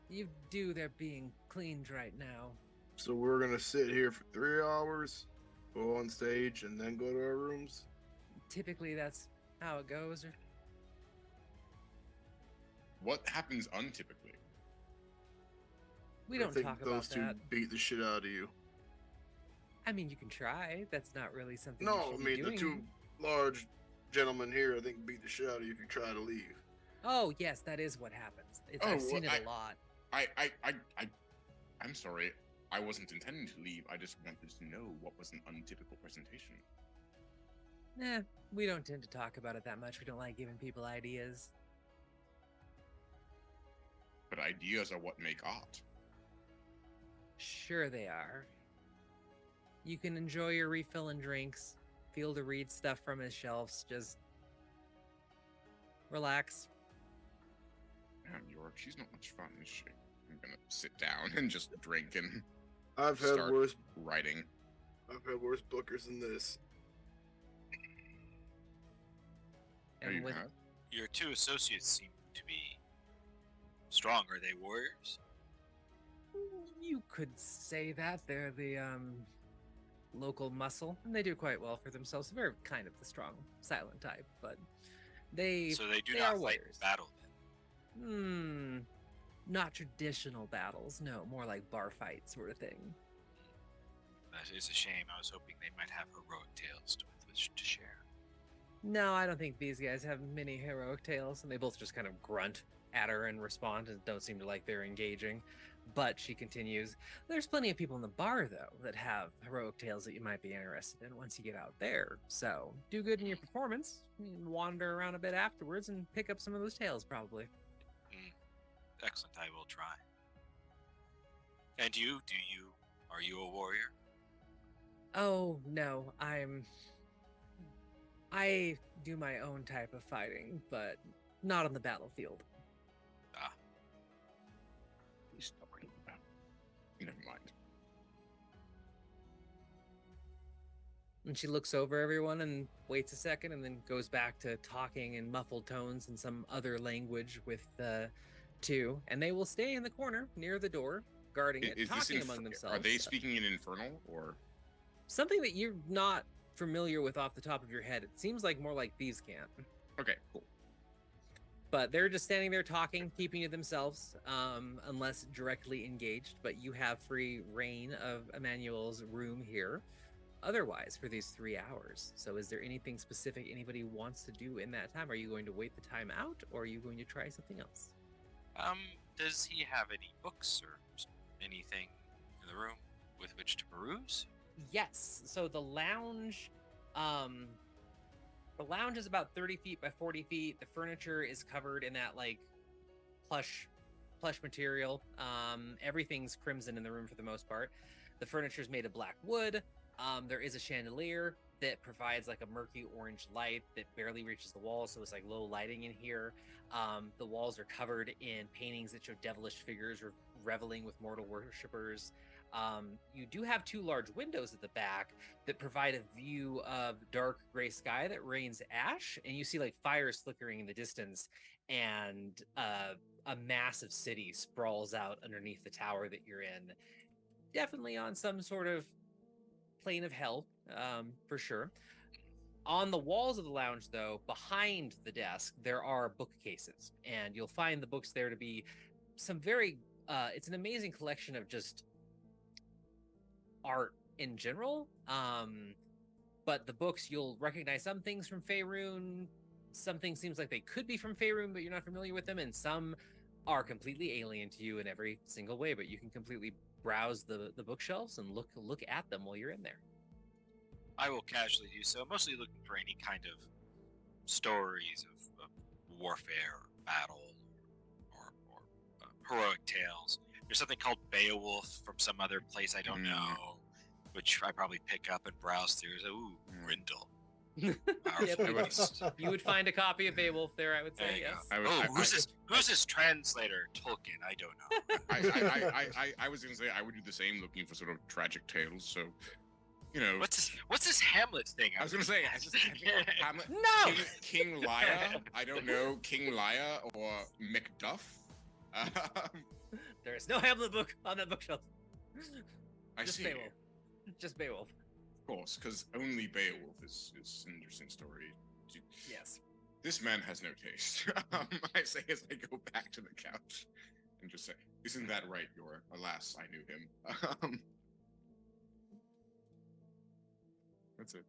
You do. They're being cleaned right now. So we're gonna sit here for 3 hours, go on stage, and then go to our rooms. Typically, that's how it goes. Or What happens untypically? we I don't think talk those about 2 that. beat the shit out of you. I mean, you can try. That's not really something. No, you I should be mean the doing. 2 large gentlemen here, I think, beat the shit out of you if you try to leave. Oh yes, that is what happens. Oh, I've seen well, it a lot. I'm sorry. I wasn't intending to leave. I just wanted to know what was an untypical presentation. We don't tend to talk about it that much. We don't like giving people ideas. But ideas are what make art. Sure they are. You can enjoy your refill and drinks, feel to read stuff from his shelves, just relax. Man, York, she's not much fun, is she? I'm gonna sit down and just drink and I've had Start. worse. writing. I've had worse bookers than this. Oh, And you with have? Your 2 associates seem to be strong. Are they warriors? you could say that they're the local muscle, and they do quite well for themselves. They're kind of the strong, silent type, but they So they do they not are fight warriors. battle then. Not traditional battles. No, more like bar fight sort of thing. That is a shame. I was hoping they might have heroic tales with which to share. No, I don't think these guys have many heroic tales, and they both just kind of grunt at her and respond and don't seem to like they're engaging. But she continues, there's plenty of people in the bar, though, that have heroic tales that you might be interested in once you get out there. So do good in your performance, and wander around a bit afterwards, and pick up some of those tales, probably. Excellent, I will try. And you, are you a warrior? Oh, no, I do my own type of fighting, but not on the battlefield. Please stop bringing it back. Never mind. And she looks over everyone and waits a second and then goes back to talking in muffled tones in some other language with the 2. And they will stay in the corner near the door, guarding it, Is this talking among themselves. Are they speaking in Infernal or? Something that you're not familiar with off the top of your head. It seems like more like thieves' camp. Okay, cool. But they're just standing there talking, keeping to themselves, unless directly engaged. But you have free reign of Emmanuel's room here otherwise for these 3 hours. So is there anything specific anybody wants to do in that time? Are you going to wait the time out, or are you going to try something else? Does he have any books or anything in the room with which to peruse? Yes. So the lounge is about 30 feet by 40 feet. The furniture is covered in that like plush material. Everything's crimson in the room for the most part. The furniture is made of black wood. There is a chandelier that provides like a murky orange light that barely reaches the wall, so it's like low lighting in here. The walls are covered in paintings that show devilish figures reveling with mortal worshippers. You do have 2 large windows at the back that provide a view of dark gray sky that rains ash, and you see like fires flickering in the distance, and a massive city sprawls out underneath the tower that you're in. Definitely on some sort of plane of hell, for sure. On the walls of the lounge, though, behind the desk, there are bookcases, and you'll find the books there to be some very, it's an amazing collection of just art in general. But the books, you'll recognize some things from Faerun, some things seems like they could be from Faerun, but you're not familiar with them, and some are completely alien to you in every single way, but you can completely browse the bookshelves and look at them while you're in there. I will casually do so, mostly looking for any kind of stories of warfare, or battle, or heroic tales. There's something called Beowulf from some other place I don't know, which I probably pick up and browse through. So, ooh, Grendel. You would find a copy of Beowulf there, I would say. Yes. Who's this translator? Tolkien. I don't know. I was gonna say I would do the same, looking for sort of tragic tales. So, you know, what's this Hamlet thing? I was gonna say Hamlet. No, King Lear. I don't know, King Lear or Macduff. There is no Hamlet book on that bookshelf. I Just see. Beowulf. Just Beowulf. Of course, because only Beowulf is an interesting story. Yes. This man has no taste. I say as I go back to the couch and just say, "Isn't that right, Yor? Alas, I knew him." That's it.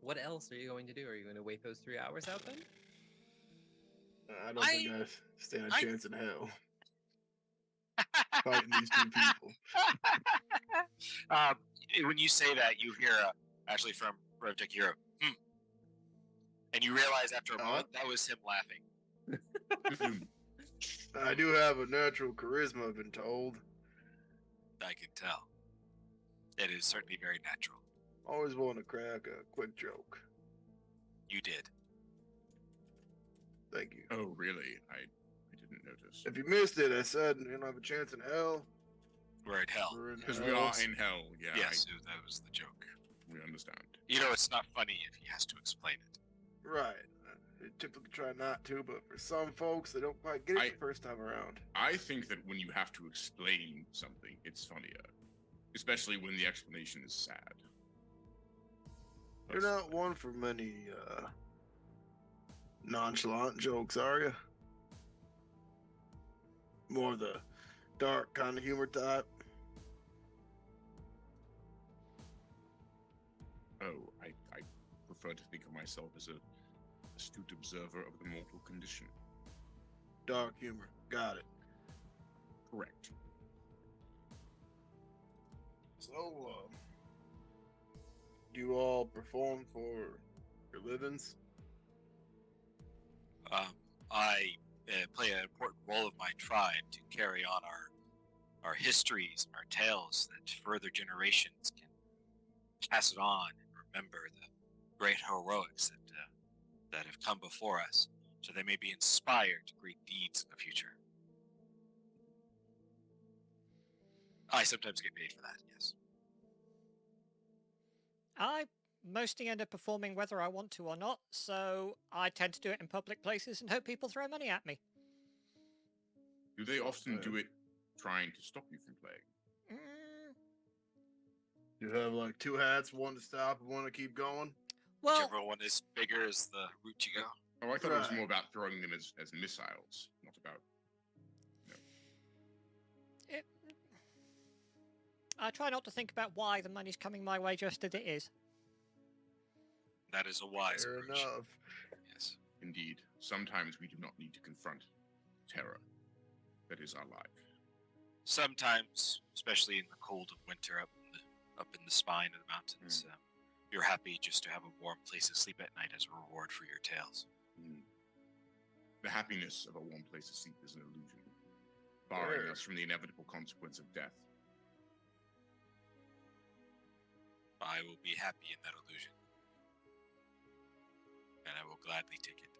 What else are you going to do? Are you going to wait those 3 hours out then? I don't think I stand a chance in hell fighting these 2 people. When you say that, you hear actually from Revtech, you hear and you realize after a moment that was him laughing. I do have a natural charisma, I've been told. I can tell. It is certainly very natural. Always want to crack a quick joke. You did. Thank you. Oh, really? I didn't notice. If you missed it, I said you don't have a chance in hell. We're in hell. Because we are in hell. Yeah. Yes, that was the joke. We understand. You know, it's not funny if he has to explain it. Right. I typically try not to, but for some folks, they don't quite get it the first time around. I think that when you have to explain something, it's funnier. Especially when the explanation is sad. You're not one for many nonchalant jokes, are you? More the dark kind of humor type. Oh, I prefer to think of myself as an astute observer of the mortal condition. Dark humor. Got it. Correct. So, do you all perform for your livings? I play an important role of my tribe to carry on our histories and our tales, that further generations can pass it on and remember the great heroics that have come before us, so they may be inspired to great deeds in the future. I sometimes get paid for that, yes. I mostly end up performing whether I want to or not, so I tend to do it in public places and hope people throw money at me. Do they often do it trying to stop you from playing. You have like two hats, one to stop and one to keep going. Well, Whichever one is bigger is the route you go. Oh, I thought it was Right. more about throwing them as missiles, not about. I try not to think about why the money's coming my way just as it is. That is a wise Fair approach. enough. Yes. Indeed, sometimes we do not need to confront terror. That is our life. Sometimes, especially in the cold of winter up in the spine of the mountains, you're happy just to have a warm place to sleep at night as a reward for your tales. The happiness of a warm place to sleep is an illusion, barring Sure. us from the inevitable consequence of death. I will be happy in that illusion. And I will gladly take it,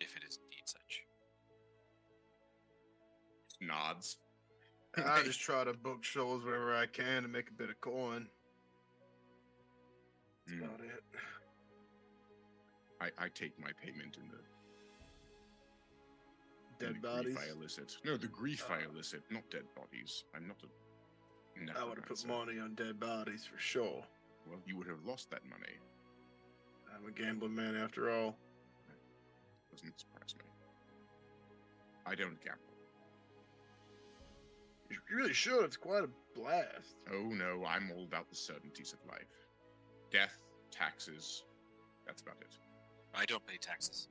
if it is indeed such. Nods. I just try to book shows wherever I can to make a bit of coin. That's Mm. about it. I take my payment in the Dead grief bodies. I elicit. No, the grief I elicit, not dead bodies. I'm not a I would have put necromancer. money on dead bodies for sure. Well, you would have lost that money. I'm a gambling man after all. Doesn't surprise me. I don't gamble. You really should. It's quite a blast. Oh no, I'm all about the certainties of life. Death, taxes, that's about it. I don't pay taxes.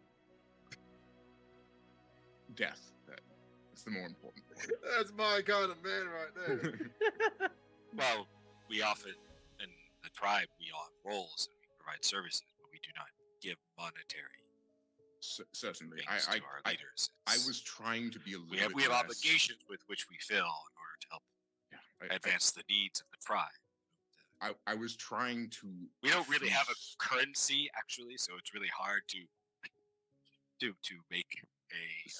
Death, that's the more important one. That's my kind of man right there. Well, we often, in the tribe, we all have roles and we provide services, but we do not give monetary Certainly. things to our leaders. I It's- was trying to be a little we have bit less- obligations with which we fill in order to help Yeah, advance the needs of the tribe. I was trying to. We don't really have a feast- currency actually, so it's really hard to make a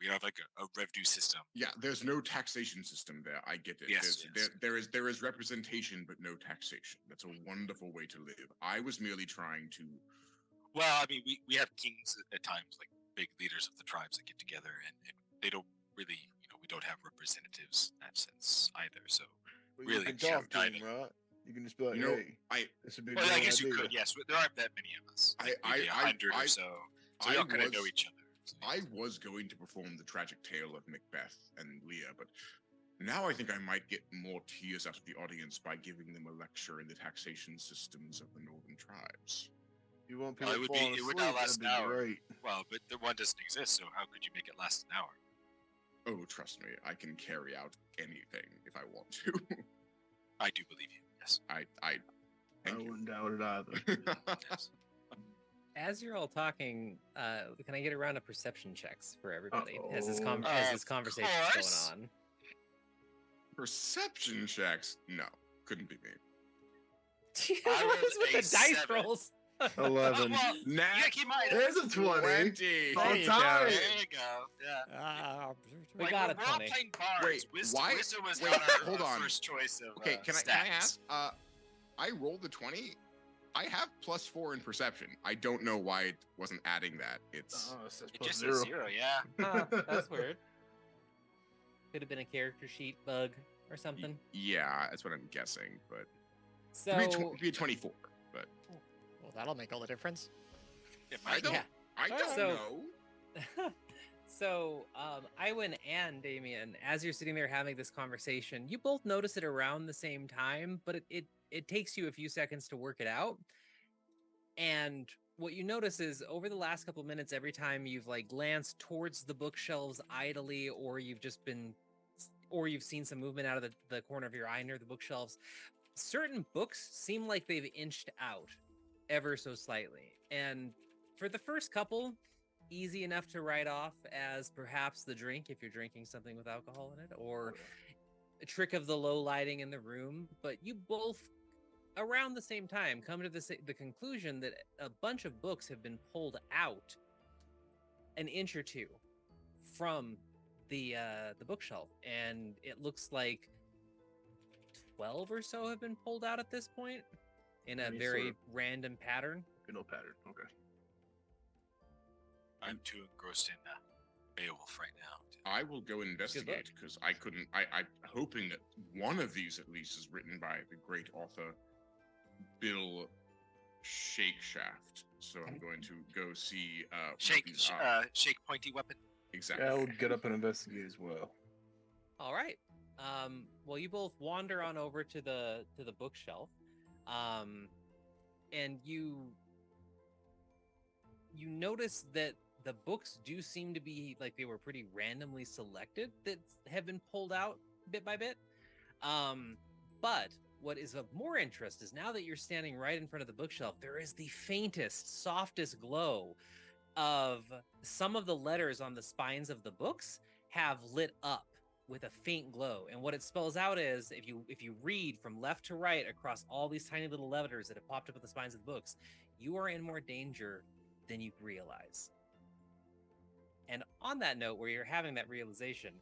we have like a revenue system. Yeah, there's no taxation system there. I get it. Yes, yes. There is representation, but no taxation. That's a wonderful way to live. I was merely trying to. Well, I mean, we have kings at times, like big leaders of the tribes that get together, and they don't really, we don't have representatives in that sense either. So, Well, Really, you can yeah, talk to him, diving. right? You can just be like, You know, hey, this would be a well, good I guess you idea. could. Yes, there aren't that many of us. I- Maybe I- 100 I- or so. So we I all kind of know was- each other. So, I was going to perform the tragic tale of Macbeth and Lear, but now I think I might get more tears out of the audience by giving them a lecture in the taxation systems of the northern tribes. You want Well, people it would be- falling it would asleep, not last that'd an be hour. great. well, but the one doesn't exist, so how could you make it last an hour? Oh, trust me, I can carry out anything if I want to. I do believe you. Yes. I I thank you. wouldn't doubt it either. Yes. As you're all talking, can I get a round of perception checks for everybody as this Uh-oh. as this Of conversation's course. going on? Perception checks? No, couldn't be me. I What is rolled with a the dice 7. rolls? 11. Well, Nah, you gotta keep in mind. There's a 20. 20. All There you go. time. There you go. Yeah. We Like, got a we're all 20. playing bards. Wait, why- Wisdom was wait, not our hold on. first choice of Okay, can I stats. ask? I rolled the 20. I have +4 in perception. I don't know why it wasn't adding that. It's Oh, it says It plus just zero. says 0, yeah. Huh, that's weird. Could have been a character sheet bug or something. yeah, that's what I'm guessing. But So it'd be a 24. But Well, that'll make all the difference. It I might don't. yeah. I don't So- know. So, Iwin and Damien, as you're sitting there having this conversation, you both notice it around the same time, but it takes you a few seconds to work it out. And what you notice is over the last couple minutes, every time you've like glanced towards the bookshelves idly, or you've seen some movement out of the corner of your eye near the bookshelves, certain books seem like they've inched out ever so slightly. And for the first couple, easy enough to write off as perhaps the drink if you're drinking something with alcohol in it, or a trick of the low lighting in the room. But you both, around the same time, come to the conclusion that a bunch of books have been pulled out an inch or two from the bookshelf, and it looks like 12 or so have been pulled out at this point in a Any very sort of- random pattern. No pattern. Okay. I'm too engrossed in Beowulf right now to I will go investigate because I couldn't. I'm hoping that one of these at least is written by the great author Bill Shakeshaft. So I'm going to go see. What Shake, these are. shake pointy weapon. Exactly. Yeah, I would get up and investigate as well. All right. Well, you both wander on over to the bookshelf, and you notice that the books do seem to be like they were pretty randomly selected that have been pulled out bit by bit. But what is of more interest is now that you're standing right in front of the bookshelf, there is the faintest, softest glow of some of the letters on the spines of the books have lit up with a faint glow. And what it spells out is if you read from left to right across all these tiny little letters that have popped up at the spines of the books, you are in more danger than you realize. And on that note, where you're having that realization,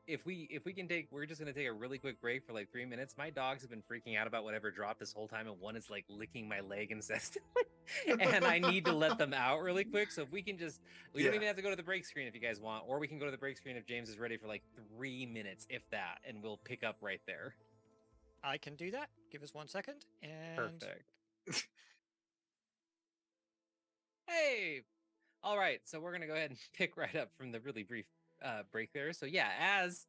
if we can take, we're just going to take a really quick break for like 3 minutes. My dogs have been freaking out about whatever dropped this whole time, and one is like licking my leg incessantly, and I need to let them out really quick. So if we can just, we don't Yeah. even have to go to the break screen if you guys want, or we can go to the break screen if James is ready for like 3 minutes, if that, and we'll pick up right there. I can do that. Give us 1 second. And Perfect. Hey, all right. So we're gonna go ahead and pick right up from the really brief break there. So yeah, as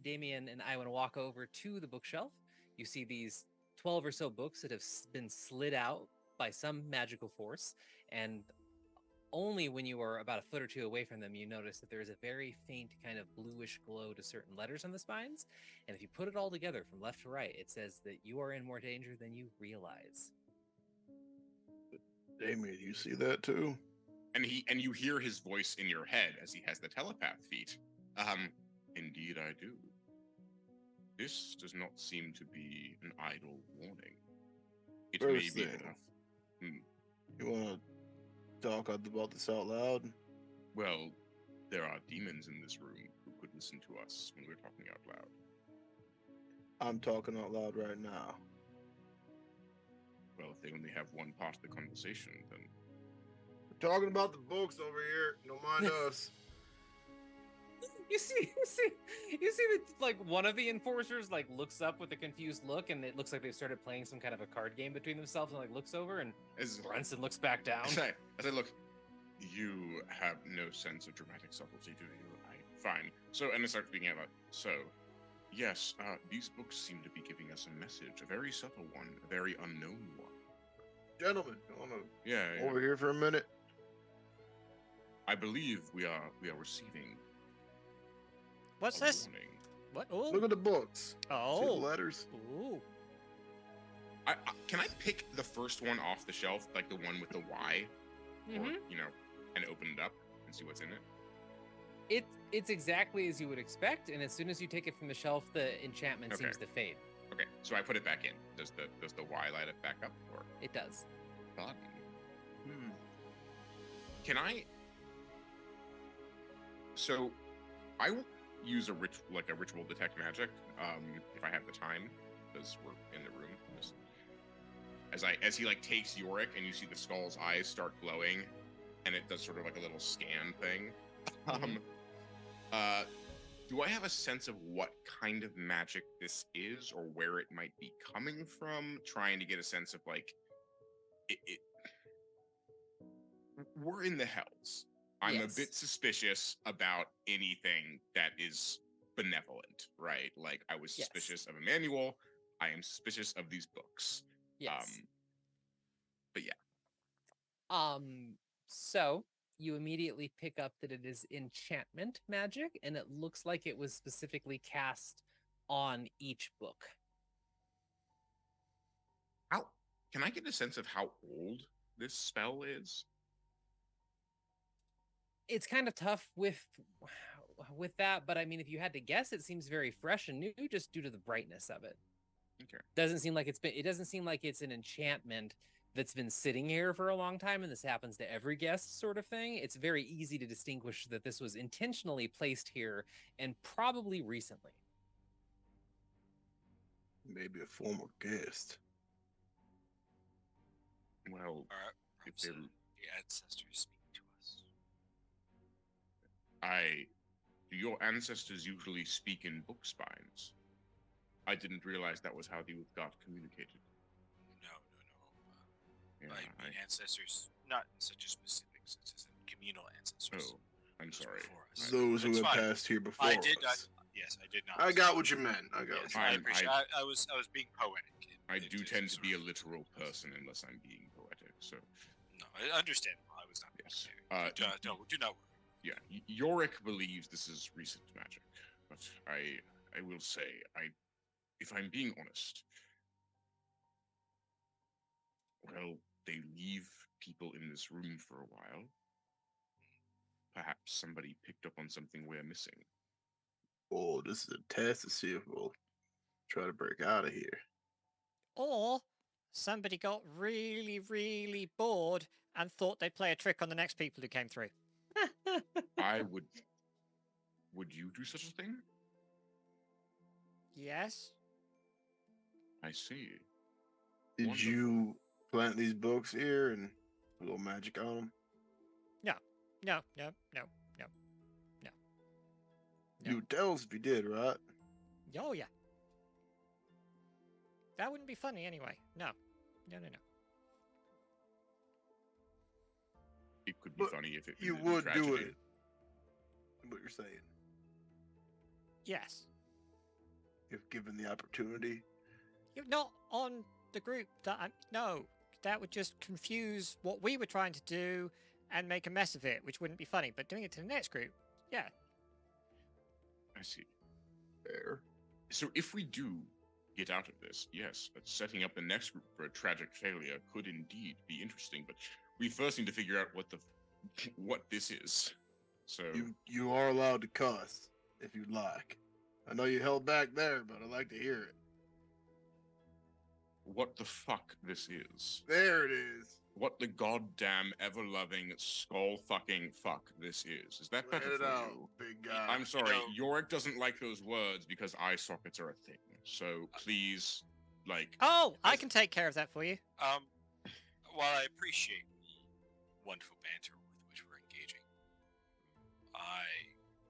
Damien and I want to walk over to the bookshelf, you see these 12 or so books that have been slid out by some magical force, and only when you are about a foot or two away from them, you notice that there is a very faint kind of bluish glow to certain letters on the spines. And if you put it all together from left to right, it says that you are in more danger than you realize. Damien, you see that too? And you hear his voice in your head as he has the telepath feat. Indeed I do. This does not seem to be an idle warning. It may First be thing. enough. You want to talk about this out loud? Well, there are demons in this room who could listen to us when we're talking out loud. I'm talking out loud right now. Well, if they only have one part of the conversation, then We're talking about the books over here. Don't mind us. You see that like one of the enforcers like looks up with a confused look, and it looks like they've started playing some kind of a card game between themselves, and like looks over and as grunts and looks back down. as I look, you have no sense of dramatic subtlety, do you? Fine. So, and I start speaking about. So, yes, these books seem to be giving us a message, a very subtle one, a very unknown one. Gentlemen, you want to Yeah. over here for a minute? I believe we are receiving. what's a this? warning. What? Oh. Look at the books. See the Oh. letters. Ooh. Can I pick the first one off the shelf, like the one with the Y, or Mhm. and open it up and see what's in it? It's exactly as you would expect, and as soon as you take it from the shelf, the enchantment Okay. seems to fade. Okay, so I put it back in. Does the Y light it back up, or It does. God? Can I? So, I will use a ritual detect magic, if I have the time, because we're in the room. Just, as he like takes Yorick, and you see the skull's eyes start glowing, and it does sort of like a little scan thing. Do I have a sense of what kind of magic this is, or where it might be coming from? Trying to get a sense of like, we're in the hells. I'm Yes. a bit suspicious about anything that is benevolent, right? Like, I was Yes. suspicious of Emmanuel. I am suspicious of these books. Yes. But yeah. So you immediately pick up that it is enchantment magic, and it looks like it was specifically cast on each book. How can I get a sense of how old this spell is? It's kind of tough with that, but I mean, if you had to guess, it seems very fresh and new just due to the brightness of it. Okay. Doesn't seem like it doesn't seem like it's an enchantment that's been sitting here for a long time, and this happens to every guest sort of thing. It's very easy to distinguish that this was intentionally placed here, and probably recently. Maybe a former guest. Well, Or if perhaps they the ancestors speak to us. I Do your ancestors usually speak in book spines? I didn't realize that was how the got communicated. No. Yeah, I mean ancestors, not in such a specific sense as in communal ancestors. Oh, I'm Those sorry. before us. Those who It's have fine. passed here before I did not. us. Yes, I did not. I got what you meant. I got Yes, what you I I'm- appreciate. I was being poetic. I do tend to sort be a of- literal person unless I'm being poetic. So No, I understand. I was not. yes. Do not worry. Yeah, Yorick believes this is recent magic, but I will say, if I'm being honest, well, they leave people in this room for a while. Perhaps somebody picked up on something we're missing. Oh, this is a test to see if we'll try to break out of here. Or somebody got really, really bored and thought they'd play a trick on the next people who came through. I would. Would you do such a thing? Yes. I see. Did Wonderful. you plant these books here and a little magic on them? No. No. You would tell us if you did, right? Oh, yeah. That wouldn't be funny anyway. No. It could be But funny if it You ended in would do tragedy. it. What you're saying, Yes. if given the opportunity. You're not on the group that I'm... No. That would just confuse what we were trying to do and make a mess of it, which wouldn't be funny. But doing it to the next group, yeah. I see. Fair. So if we do get out of this, yes, but setting up the next group for a tragic failure could indeed be interesting. But we first need to figure out what this is. So You are allowed to cuss if you'd like. I know you held back there, but I'd like to hear it. what the fuck this is? There it is. What the goddamn ever-loving skull-fucking fuck this is? Is that Let better it for out, you? big guy. I'm sorry, know- Yorick doesn't like those words because eye sockets are a thing. So please, like, Oh, I As- can take care of that for you. While I appreciate the wonderful banter with which we're engaging, I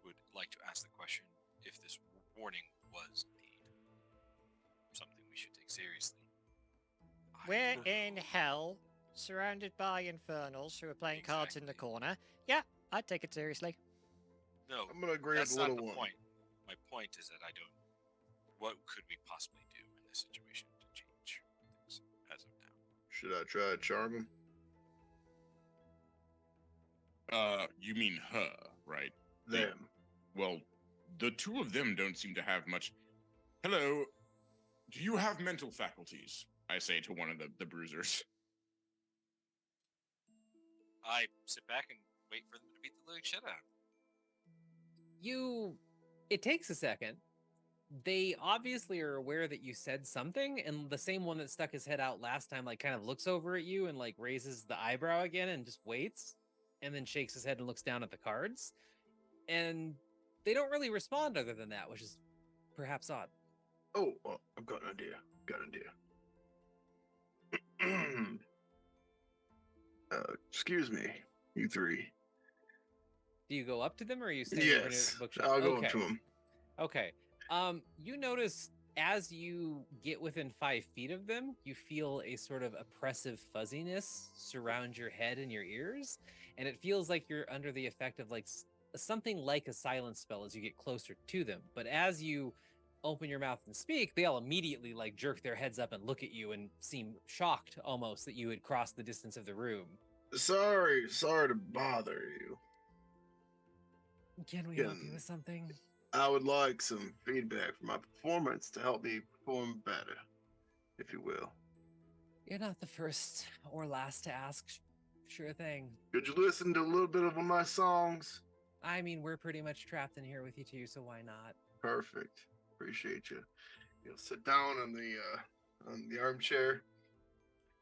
would like to ask the question if this warning was indeed something we should take seriously. I We're don't in know. hell, surrounded by infernals who are playing cards in the Exactly. corner. Yeah, I'd take it seriously. No, I'm gonna agree with that's the not little the one. point. My point is that I don't. What could we possibly do in this situation to change things as of now? Should I try to charm him? you mean her, right? Them. Well, the two of them don't seem to have much. Hello, do you have mental faculties? I say to one of the bruisers. I sit back and wait for them to beat the living shit out. It takes a second. They obviously are aware that you said something, and the same one that stuck his head out last time, like, kind of looks over at you and like raises the eyebrow again and just waits, and then shakes his head and looks down at the cards. And they don't really respond other than that, which is perhaps odd. Oh, well, I've got an idea. Excuse me, you three. Do you go up to them, or are you staying over near Yes, the bookshop? I'll go Okay. up to him. Okay. You notice as you get within 5 feet of them, you feel a sort of oppressive fuzziness surround your head and your ears, and it feels like you're under the effect of like something like a silence spell as you get closer to them. But as you open your mouth and speak, they all immediately like jerk their heads up and look at you and seem shocked almost that you had crossed the distance of the room. Sorry to bother you. Can we help you Can- with something? I would like some feedback for my performance to help me perform better, if you will. You're not the first or last to ask. Sure thing. Could you listen to a little bit of my songs? I mean, we're pretty much trapped in here with you too, so why not? Perfect. Appreciate you. He'll sit down on the armchair,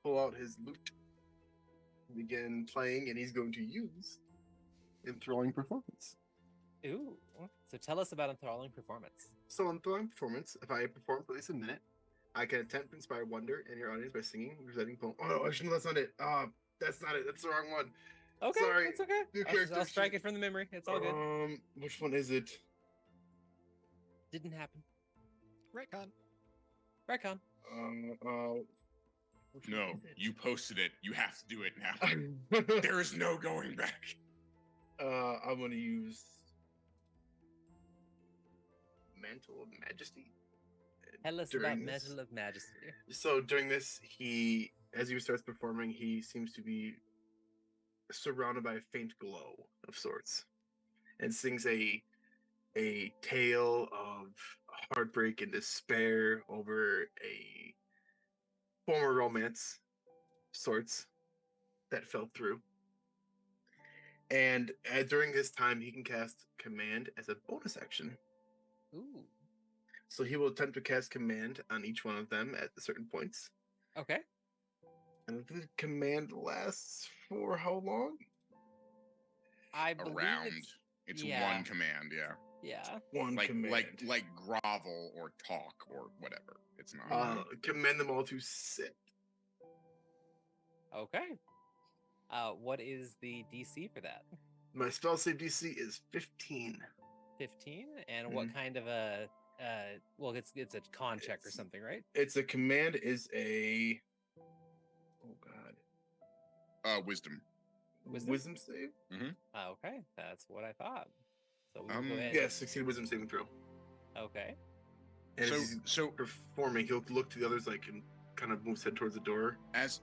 pull out his lute, begin playing, and he's going to use enthralling performance. Ooh. So tell us about enthralling performance. So enthralling performance, if I perform for at least a minute, I can attempt to inspire wonder in your audience by singing, reciting poem. Oh no, I shouldn't. That's not it. That's not it. That's the wrong one. Okay, Sorry, it's okay. new I'll character strike sheet. it from the memory. It's all good. Which one is it? Didn't happen. Retcon. Retcon. Which No, one is it? you posted it. You have to do it now. There is no going back. I'm gonna use Mantle of Majesty. Tell us During about this- Mantle of Majesty. So during this, as he starts performing, he seems to be surrounded by a faint glow of sorts, and sings a tale of heartbreak and despair over a former romance sorts that fell through. And during this time, he can cast Command as a bonus action. Ooh. So he will attempt to cast Command on each one of them at certain points. Okay. And the Command lasts for how long? I believe Around. it's It's yeah. one command, yeah. Yeah. One Like command. like grovel or talk or whatever. It's not. Command them all to sit. Okay. What is the DC for that? My spell save DC is 15. 15. And what kind of a well, it's a con check or It's- something, right? It's a command is a oh god. Wisdom. Wisdom save? Okay, that's what I thought. So we will go Um, ahead. Yes, succeed wisdom saving throw. Okay. And So as he's so performing, he'll look to the others like and kind of move his head towards the door. as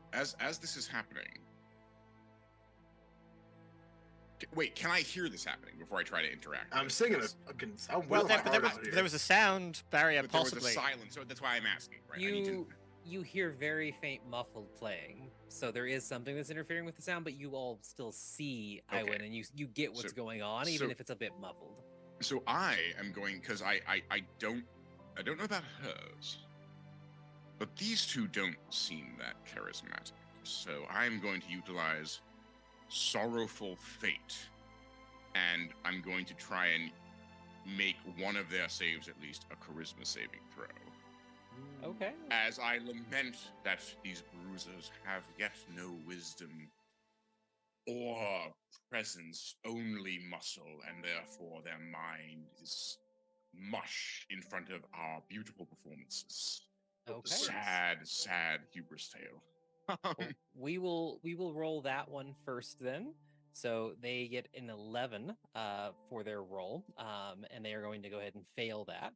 this is happening. Wait, can I hear this happening before I try to interact? I'm with singing this? a fucking sound Well, really there, hard out here. there was a sound barrier, But there was possibly. a silence, so that's why I'm asking, right? I need to- You hear very faint muffled playing, so there is something that's interfering with the sound, but you all still see Okay. Iwin, and you get what's So- going on, even so- if it's a bit muffled. So I am going because I don't know about hers, but these two don't seem that charismatic. So I'm going to utilize Sorrowful Fate, and I'm going to try and make one of their saves at least a charisma saving throw. Okay. As I lament that these bruisers have yet no wisdom or presence, only muscle, and therefore their mind is mush in front of our beautiful performances. Okay. Sad, sad hubris tale. Well, we will roll that one first then. So they get an 11 for their roll, and they are going to go ahead and fail that.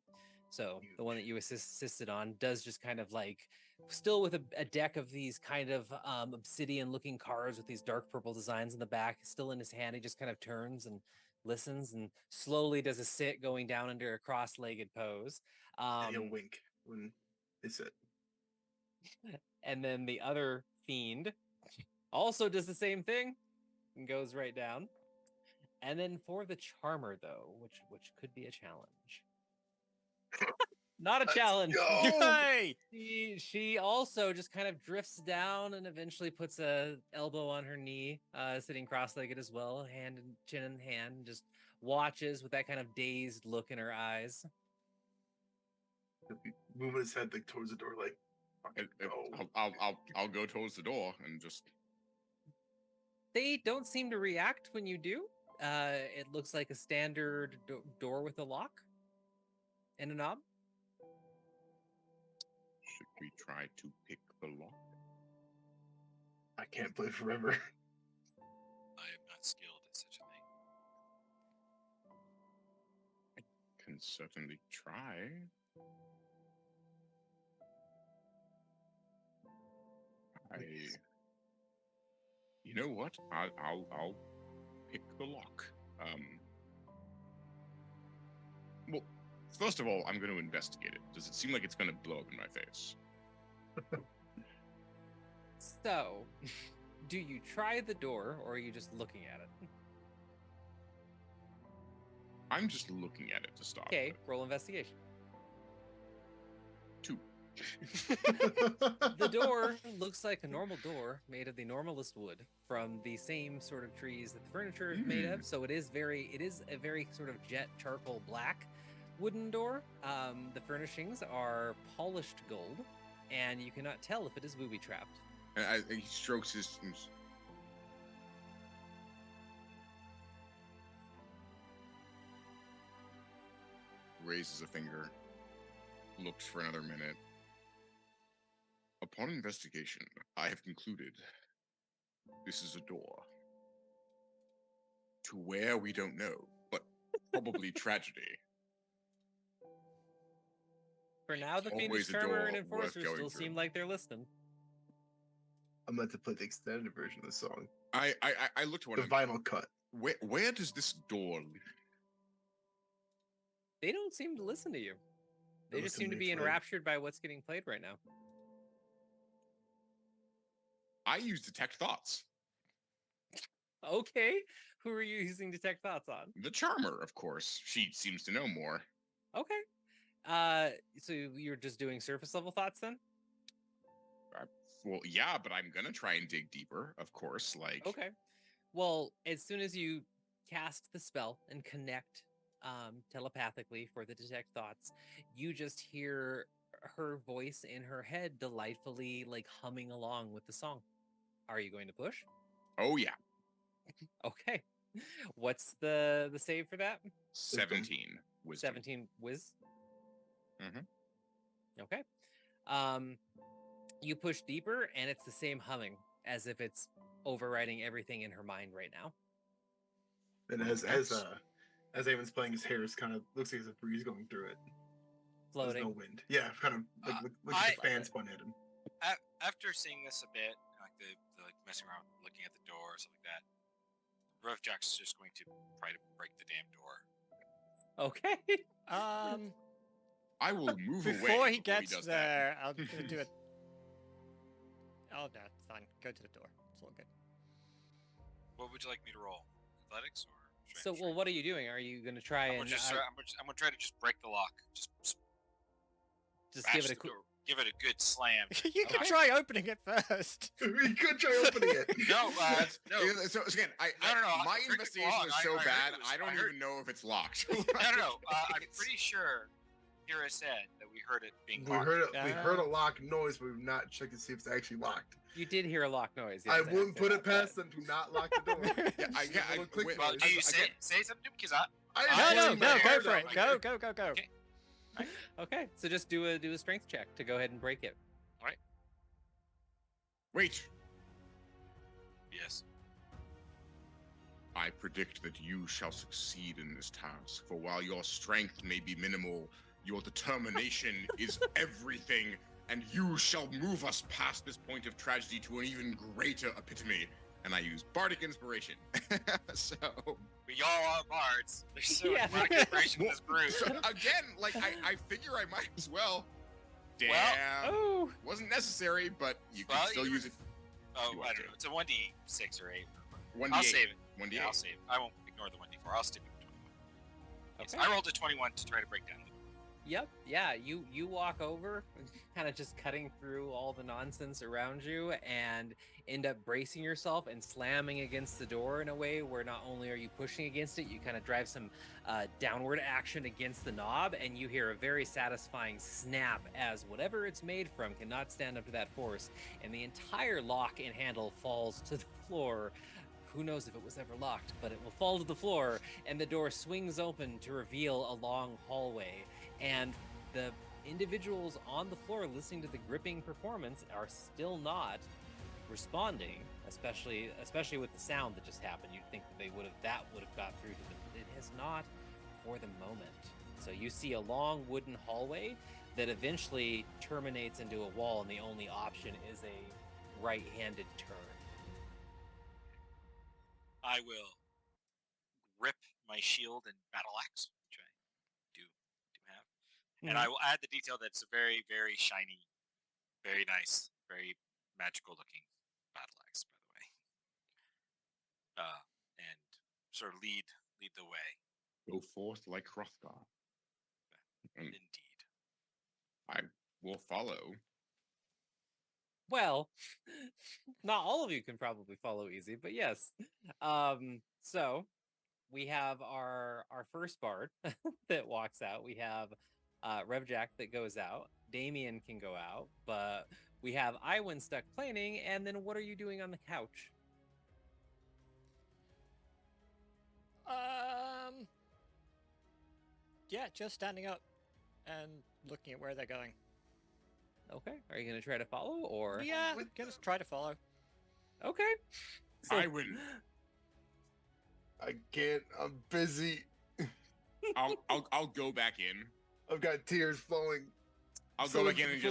So the one that you assisted on does just kind of like, still with a deck of these kind of obsidian-looking cards with these dark purple designs in the back, still in his hand. He just kind of turns and listens and slowly does a sit, going down under a cross-legged pose. And he'll wink when they sit. And then the other fiend also does the same thing and goes right down. And then for the charmer, though, which could be a challenge. Not a challenge. Yay! She also just kind of drifts down and eventually puts a elbow on her knee, sitting cross-legged as well, hand and chin in hand, and just watches with that kind of dazed look in her eyes. He'll be moving his head like towards the door, like fucking go. I'll go towards the door and just They don't seem to react when you do. It looks like a standard door with a lock and a knob. should we try to pick the lock? I can't play forever. I am not skilled at such a thing. Can certainly try. You know what? I'll pick the lock. Well, first of all, I'm going to investigate it. Does it seem like it's going to blow up in my face? So, do you try the door or are you just looking at it? I'm just looking at it to start. Okay, with. roll investigation. 2. The door looks like a normal door made of the normalest wood from the same sort of trees that the furniture is made of. So it is a very sort of jet charcoal black wooden door. The furnishings are polished gold, and you cannot tell if it is booby trapped. And he strokes his. raises a finger, looks for another minute. Upon investigation, I have concluded this is a door. To where we don't know, but probably tragedy. For now, the Always fiendish a charmer door and worth enforcer going still through. seem like they're listening. I'm about to play the extended version of the song. I looked at one The of them. vinyl cut. Where does this door lead? They don't seem to listen to you. They They just listen seem to to me be play. enraptured by what's getting played right now. I use detect thoughts. Okay, who are you using detect thoughts on? The charmer, of course. She seems to know more. Okay. So you're just doing surface level thoughts then? Well, yeah, but I'm gonna try and dig deeper, of course. Like, Okay. Well, as soon as you cast the spell and connect telepathically for the detect thoughts, you just hear her voice in her head delightfully like humming along with the song. Are you going to push? oh yeah, Okay. What's the save for that? 17 wisdom. 17 whiz. Mhm. Okay. You push deeper and it's the same humming as if it's overriding everything in her mind right now. And Well, as that's- Eamon's playing, his hair is kind of looks like there's a breeze going through it. There's Floating. no wind. Yeah, kind of like I- a fan spun at him. After seeing this a bit, like the like messing around, looking at the door or something like that, Roughjack's just going to try to break the damn door. Okay. I will move away Before he gets does there, I'm gonna do it. Oh no, it's fine. Go to the door. It's all good. What would you like me to roll? Athletics or strength? So, well, what are you doing? Are you going to try I'm and gonna try to just break the lock. Just just bash give it a the quick? door, give it a good slam. You can Okay. try opening it first. We could try opening it. No, no. So again, No, my I heard the investigation lock. was I so heard bad, it was- I don't I heard- even know if it's locked. No. I'm pretty sure Kira said that we heard it being We locked. heard a lock noise, but we've not checked to see if it's actually locked. You did hear a lock noise. I yes, wouldn't have put said it that, past them to not lock the door. Yeah, I- Just a little click wait, Well, noise. do you again- say something? Because I No, I- go I- for it. I- Go, go, go, go. Okay. but- Okay, so just do a strength check to go ahead and break it. Wait, Yes. I predict that you shall succeed in this task, for while your strength may be minimal, your determination is everything, and you shall move us past this point of tragedy to an even greater epitome. And I use bardic inspiration. So, We all are bards. There's so Yeah. much bardic inspiration in this group. so again, like I figure I might as well. Damn, Oh, wasn't necessary, but you can Well, still you- use it. Oh, You I want don't to. know. It's a 1d6 or 8. 1d8. I'll save it. 1d8. Yeah, I'll save it. I won't ignore the 1d4. I'll stick with 21. Yes, okay. I rolled a 21 to try to break down the door. Yep. Yeah. You walk over, kind of just cutting through all the nonsense around you, and end up bracing yourself and slamming against the door in a way where not only are you pushing against it, you kind of drive some downward action against the knob, and you hear a very satisfying snap as whatever it's made from cannot stand up to that force, and the entire lock and handle falls to the floor. Who knows if it was ever locked, but it will fall to the floor, and the door swings open to reveal a long hallway. And the individuals on the floor listening to the gripping performance are still not responding, especially with the sound that just happened. You'd think that would have got through to them, but it has not for the moment. So you see a long wooden hallway that eventually terminates into a wall, and the only option is a right-handed turn. I will grip my shield and battle axe, which I do have. And I will add the detail that it's a very, very shiny, very nice, very magical looking battle axe, by the way. And sort of lead the way. Go forth like Hrothgar. And Indeed. I will follow. Well, not all of you can probably follow easy, but yes. So we have our first bard that walks out. We have Revjack that goes out. Damien can go out, but we have Iwin stuck planning. And then what are you doing on the couch? Yeah, just standing up and looking at where they're going. Okay. Are you gonna try to follow or? Yeah, with gonna try to follow. Okay. I win. I can't. I'm busy. I'll go back in. I've got tears flowing. I'll So go is back in the and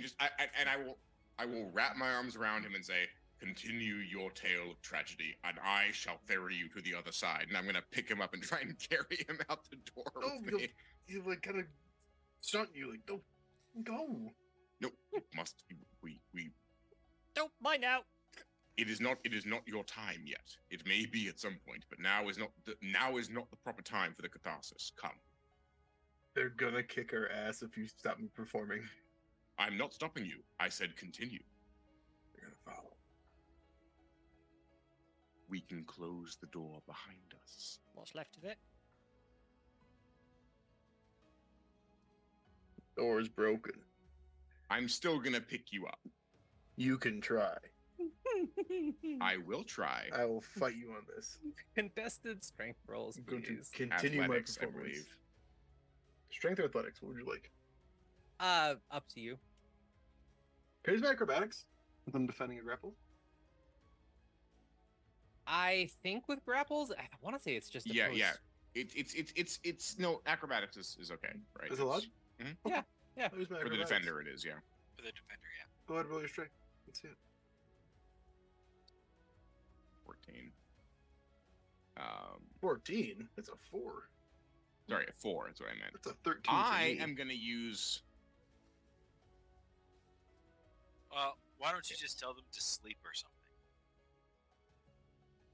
just performance. I will wrap my arms around him and say, "Continue your tale of tragedy, and I shall ferry you to the other side." And I'm gonna pick him up and try and carry him out the door. No, with you'll, me. he'll like kind of stunt you, like, don't go. No, it must. We. Don't mind now. It is not your time yet. It may be at some point, but now is not the proper time for the catharsis. Come. They're gonna kick our ass if you stop me performing. I'm not stopping you. I said continue. They're gonna follow. We can close the door behind us. What's left of it? Door is broken. I'm still gonna pick you up. You can try. I will try. I will fight you on this. Contested strength rolls, I'm going to please. continue Athletics, my I performance. believe. Strength or athletics? What would you like? Up to you. Charisma acrobatics. With them defending a grapple. I think with grapples, I want to say it's just Yeah. opposed- It's no acrobatics is okay, right? Is it allowed? Mhm. Yeah. Charisma For the acrobatics. defender, it is. Yeah. For the defender, yeah. Go ahead, roll your strength. Let's see it. 14. 14. That's a 4. Sorry, a 4. That's what I meant. That's a 13. I for me. am gonna use. Well, why don't you just tell them to sleep or something?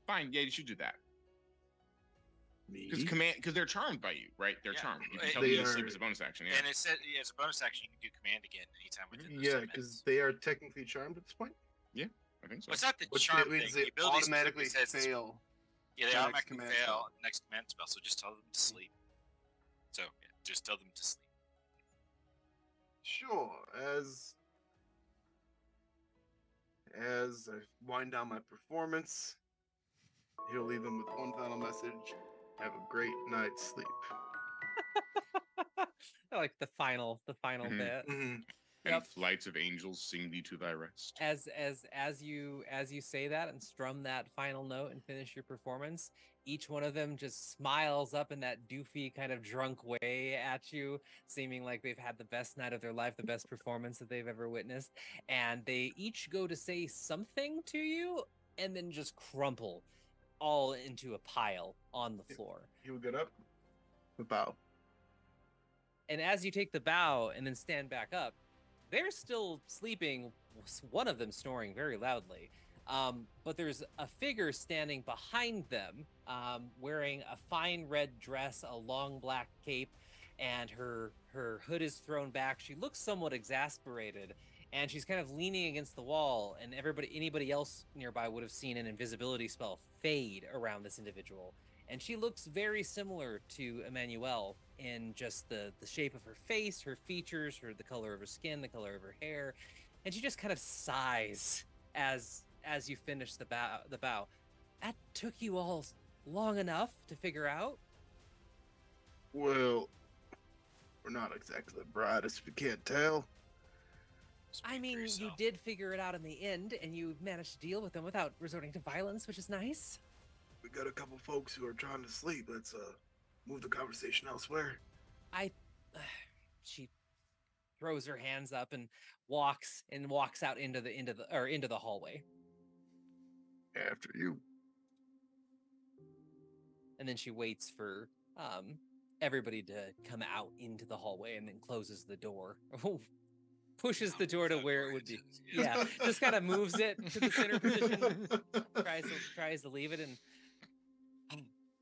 Fine. Yeah, you should do that. Me. Because they're charmed by you, right? They're Yeah, charmed. You can they tell them to are- sleep as a bonus action. Yeah. And it said as a bonus action, you can do command again anytime within those Yeah, 10 because minutes. they are technically charmed at this point. I think so. Well, it's not the Which charm means thing. they The ability automatically specifically says fail. Yeah, they the next automatically command fail spell. the next command spell, so just tell them to sleep. So, yeah, just tell them to sleep. Sure. As I wind down my performance, he'll leave them with one final message. Have a great night's sleep. I like the final Mhm. bit. Mhm. And Yep. flights of angels sing thee to thy rest. As you say that and strum that final note and finish your performance, each one of them just smiles up in that doofy kind of drunk way at you, seeming like they've had the best night of their life, the best performance that they've ever witnessed, and they each go to say something to you and then just crumple all into a pile on the floor. He will get up, bow. And as you take the bow and then stand back up, they're still sleeping, one of them snoring very loudly. But there's a figure standing behind them, wearing a fine red dress, a long black cape, and her hood is thrown back. She looks somewhat exasperated, and she's kind of leaning against the wall, and anybody else nearby would have seen an invisibility spell fade around this individual. And she looks very similar to Emmanuel in just the shape of her face, her features, the color of her skin, the color of her hair, and she just kind of sighs as you finish the bow. That took you all long enough to figure out? Well, we're not exactly the brightest, if you can't tell. Speak I for mean, you yourself. did figure it out in the end, and you managed to deal with them without resorting to violence, which is nice. We got a couple folks who are trying to sleep. Let's move the conversation elsewhere. She throws her hands up and walks out into the hallway. After you. And then she waits for everybody to come out into the hallway and then closes the door. Pushes the door to where it would be. Yeah, just kind of moves it to the center position. Tries to leave it, and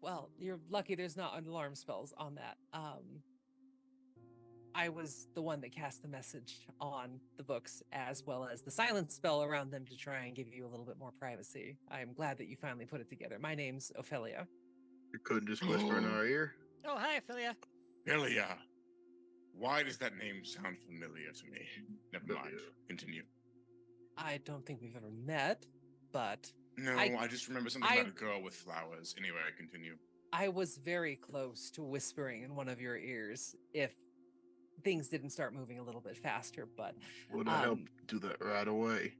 well, you're lucky there's not alarm spells on that. I was the one that cast the message on the books, as well as the silence spell around them to try and give you a little bit more privacy. I am glad that you finally put it together. My name's Ophelia. You couldn't just whisper in our ear. Oh, hi, Ophelia. Elia. Why does that name sound familiar to me? Never mind. Familiar. Continue. I don't think we've ever met, but No, I- I just remember something I- about a girl with flowers. Anyway, continue. I was very close to whispering in one of your ears if things didn't start moving a little bit faster, but Would have helped do that right away.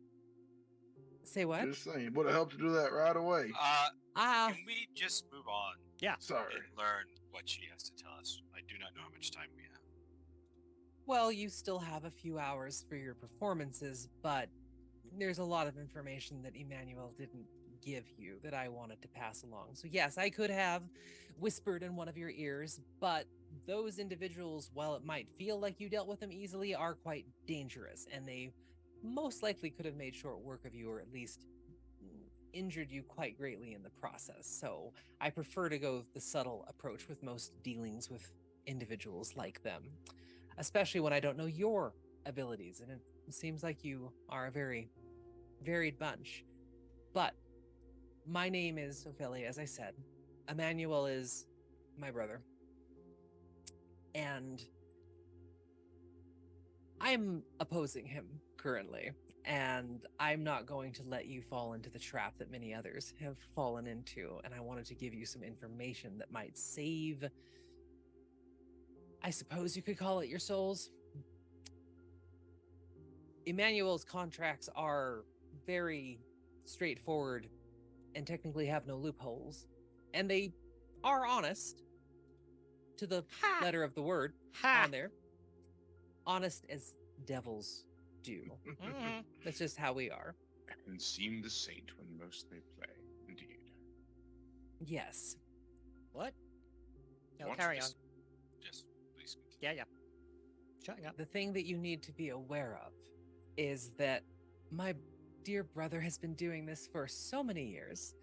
say what? Just saying, would have helped to do that right away. Can we just move on Sorry. and learn what she has to tell us? I do not know how much time we have. Well, you still have a few hours for your performances, but there's a lot of information that Emmanuel didn't give you that I wanted to pass along. So yes, I could have whispered in one of your ears, but those individuals, while it might feel like you dealt with them easily, are quite dangerous, and they most likely could have made short work of you, or at least injured you quite greatly in the process. So I prefer to go the subtle approach with most dealings with individuals like them, especially when I don't know your abilities, and it seems like you are a very varied bunch. But my name is Ophelia, as I said. Emmanuel is my brother. And I'm opposing him currently. And I'm not going to let you fall into the trap that many others have fallen into. And I wanted to give you some information that might save, I suppose you could call it, your souls. Emmanuel's contracts are very straightforward and technically have no loopholes. And they are honest to the letter of the word on there. Honest as devils do. That's just how we are. And seem the saint when most they play, indeed. Yes. What? No, What? carry on. Just please continue. Yeah. Shutting up. The thing that you need to be aware of is that my dear brother has been doing this for so many years,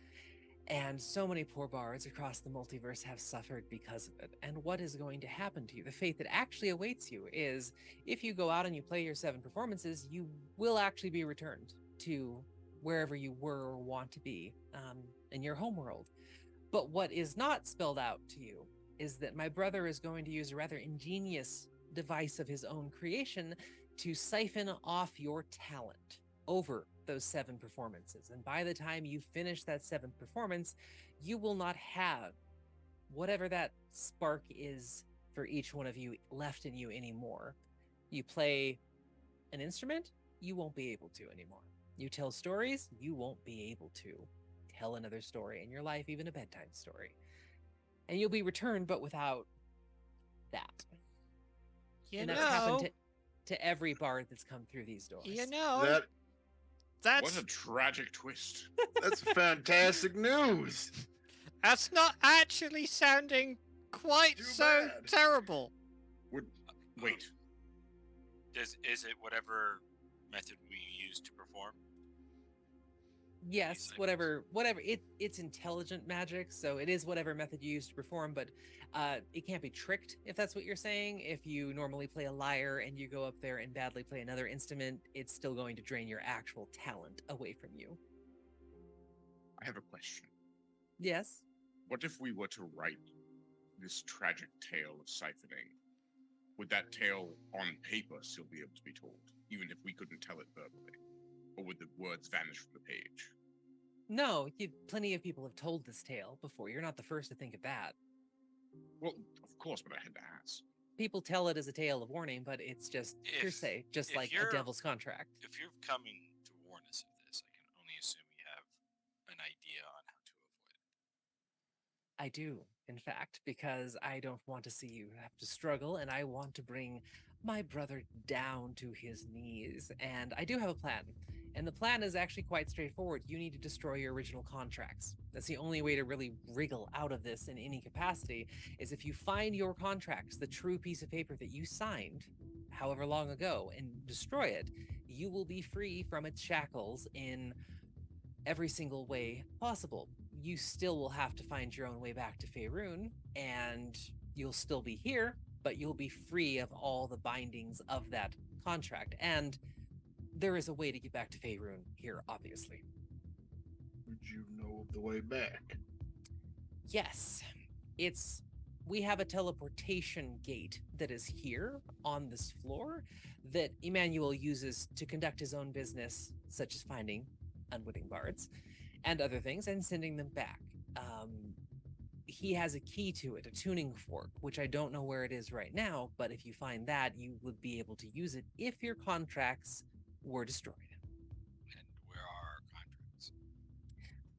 and so many poor bards across the multiverse have suffered because of it. And what is going to happen to you? The fate that actually awaits you is, if you go out and you play your 7 performances, you will actually be returned to wherever you were or want to be in your homeworld. But what is not spelled out to you is that my brother is going to use a rather ingenious device of his own creation to siphon off your talent over those 7 performances. And by the time you finish that 7th performance, you will not have whatever that spark is for each one of you left in you anymore. You play an instrument, you won't be able to anymore. You tell stories, you won't be able to tell another story in your life, even a bedtime story. And you'll be returned, but without that. You That's happened to every bard that's come through these doors. That's What a tragic twist. That's fantastic news. that's not actually sounding quite Too so bad. terrible. Wait. Is it whatever method we use to perform? Yes, whatever it's intelligent magic, so it is whatever method you use to perform, but it can't be tricked, if that's what you're saying. If you normally play a lyre and you go up there and badly play another instrument, it's still going to drain your actual talent away from you. I have a question. Yes. What if we were to write this tragic tale of siphoning? Would that tale on paper still be able to be told, even if we couldn't tell it verbally? Or would the words vanish from the page? No, plenty of people have told this tale before. You're not the first to think of that. Well, of course, but I had to ask. People tell it as a tale of warning, but it's just hearsay, just if like a you're- devil's contract. If you're coming to warn us of this, I can only assume you have an idea on how to avoid it. I do, in fact, because I don't want to see you have to struggle, and I want to bring my brother down to his knees. And I do have a plan. And the plan is actually quite straightforward. You need to destroy your original contracts. That's the only way to really wriggle out of this in any capacity, is if you find your contracts, the true piece of paper that you signed however long ago, and destroy it, you will be free from its shackles in every single way possible. You still will have to find your own way back to Faerun, and you'll still be here, but you'll be free of all the bindings of that contract. And there is a way to get back to Faerun here, obviously. Would you know of the way back? Yes, we have a teleportation gate that is here on this floor that Emmanuel uses to conduct his own business, such as finding unwitting bards and other things, and sending them back. he has a key to it, a tuning fork, which I don't know where it is right now, but if you find that, you would be able to use it if your contracts were destroyed. And where are our contracts?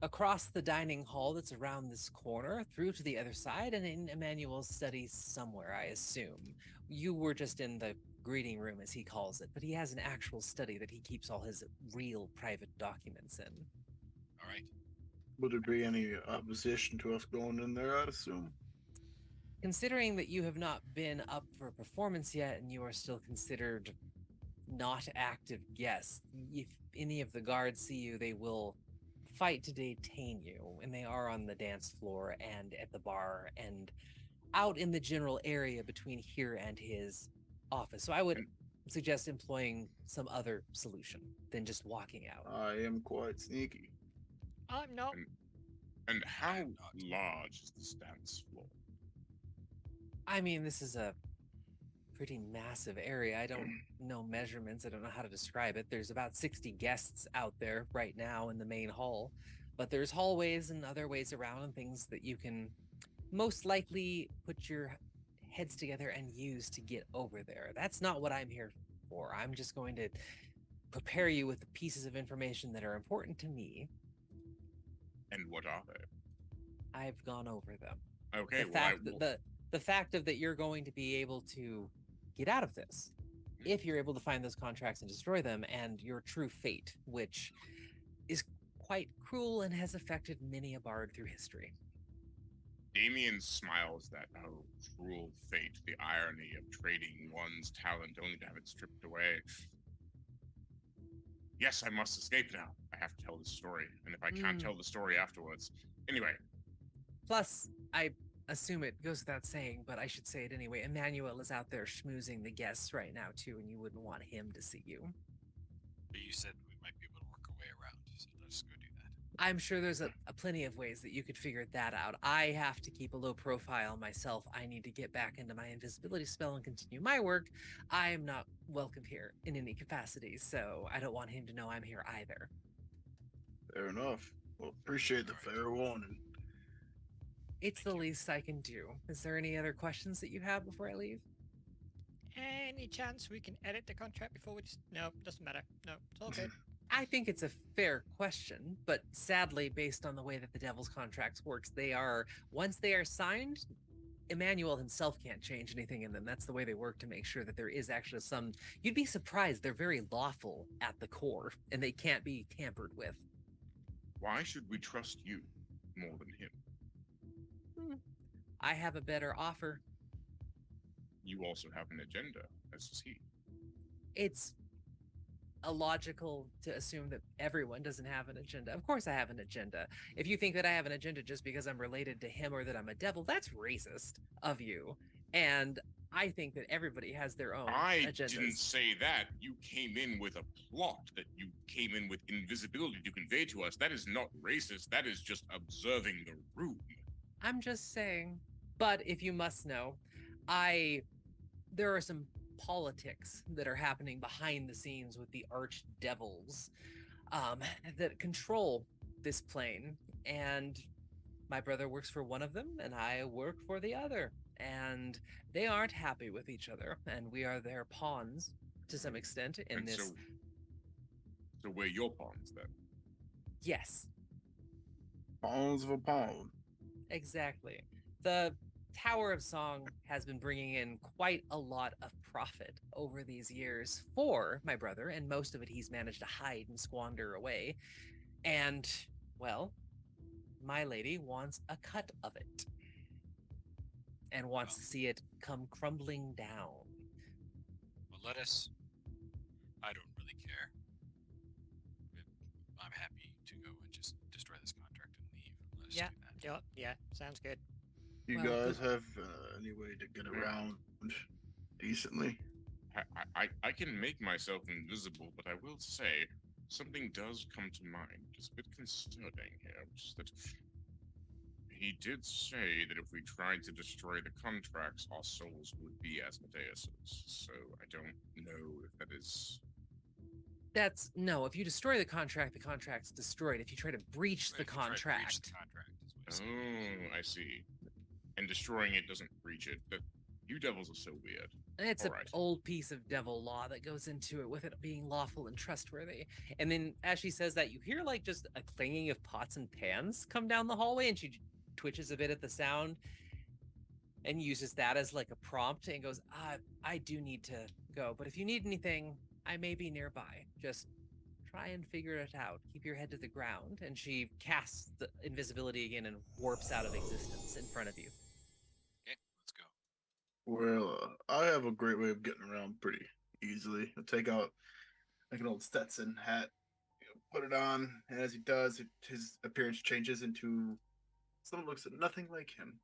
Across the dining hall that's around this corner, through to the other side, and in Emmanuel's study somewhere, I assume. You were just in the greeting room, as he calls it, but he has an actual study that he keeps all his real private documents in. All right. Would there be any opposition to us going in there, I'd assume? Considering that you have not been up for a performance yet and you are still considered not active guests, if any of the guards see you, they will fight to detain you, and they are on the dance floor and at the bar and out in the general area between here and his office. So I would suggest employing some other solution than just walking out. I am quite sneaky. I'm not. And how I'm not. large is this dance floor? I mean, this is a pretty massive area. I don't know measurements. I don't know how to describe it. There's about 60 guests out there right now in the main hall, but there's hallways and other ways around and things that you can most likely put your heads together and use to get over there. That's not what I'm here for. I'm just going to prepare you with the pieces of information that are important to me. And what are they? I've gone over them. Okay, the well, fact that the fact of that you're going to be able to get out of this if you're able to find those contracts and destroy them, and your true fate, which is quite cruel and has affected many a bard through history. Damien smiles that, oh, cruel fate, the irony of trading one's talent only to have it stripped away. Yes, I must escape now. I have to tell the story, and if I can't tell the story afterwards... Anyway. Plus, I assume it goes without saying, but I should say it anyway, Emmanuel is out there schmoozing the guests right now, too, and you wouldn't want him to see you. But you said we might be able to work our way around, so let's go do that. I'm sure there's a plenty of ways that you could figure that out. I have to keep a low profile myself. I need to get back into my invisibility spell and continue my work. I'm not welcome here in any capacity, so I don't want him to know I'm here either. Fair enough. Well, appreciate the fair warning. It's the least I can do. Is there any other questions that you have before I leave? Any chance we can edit the contract before we just... No, doesn't matter. No, it's all good. I think it's a fair question, but sadly, based on the way that the Devil's contracts works, they are, once they are signed, Emmanuel himself can't change anything in them. That's the way they work, to make sure that there is actually some... You'd be surprised, they're very lawful at the core, and they can't be tampered with. Why should we trust you more than him? I have a better offer. You also have an agenda, as does he. It's illogical to assume that everyone doesn't have an agenda. Of course I have an agenda. If you think that I have an agenda just because I'm related to him or that I'm a devil, that's racist of you. And I think that everybody has their own agendas. Didn't say that. You came in with a plot, that you came in with invisibility to convey to us. That is not racist. That is just observing the room. I'm just saying. But if you must know, there are some politics that are happening behind the scenes with the archdevils that control this plane, and my brother works for one of them and I work for the other, and they aren't happy with each other, and we are their pawns to some extent in And this. So we're your pawns then. Yes, Pawns of a pawn. exactly. The Tower of Song has been bringing in quite a lot of profit over these years for my brother, and most of it he's managed to hide and squander away. And, well, my lady wants a cut of it and wants to see it come crumbling down. Well, let us... I don't really care. I'm happy to go and just destroy this contract and leave. Let us do that. Yeah, sounds good. You Well, guys have any way to get around decently? I can make myself invisible, but I will say something does come to mind. It's a bit concerning here, which is that he did say that if we tried to destroy the contracts, our souls would be Asmodeus's. So I don't know if that is... No, if you destroy the contract's destroyed. If you try to breach the If you try to breach contract, the contract is what he's saying. Oh, I see. and destroying it doesn't breach it. But you devils are so weird. And it's an Alright. old piece of devil law that goes into it with it being lawful and trustworthy. And then as she says that, you hear like just a clanging of pots and pans come down the hallway, and she twitches a bit at the sound and uses that as like a prompt and goes, I do need to go, but if you need anything, I may be nearby. Just try and figure it out. Keep your head to the ground. And she casts the invisibility again and warps out of existence in front of you. Okay, let's go. Well, I have a great way of getting around pretty easily. I'll take out like an old Stetson hat, put it on, and as he does, his appearance changes into someone looks nothing like him.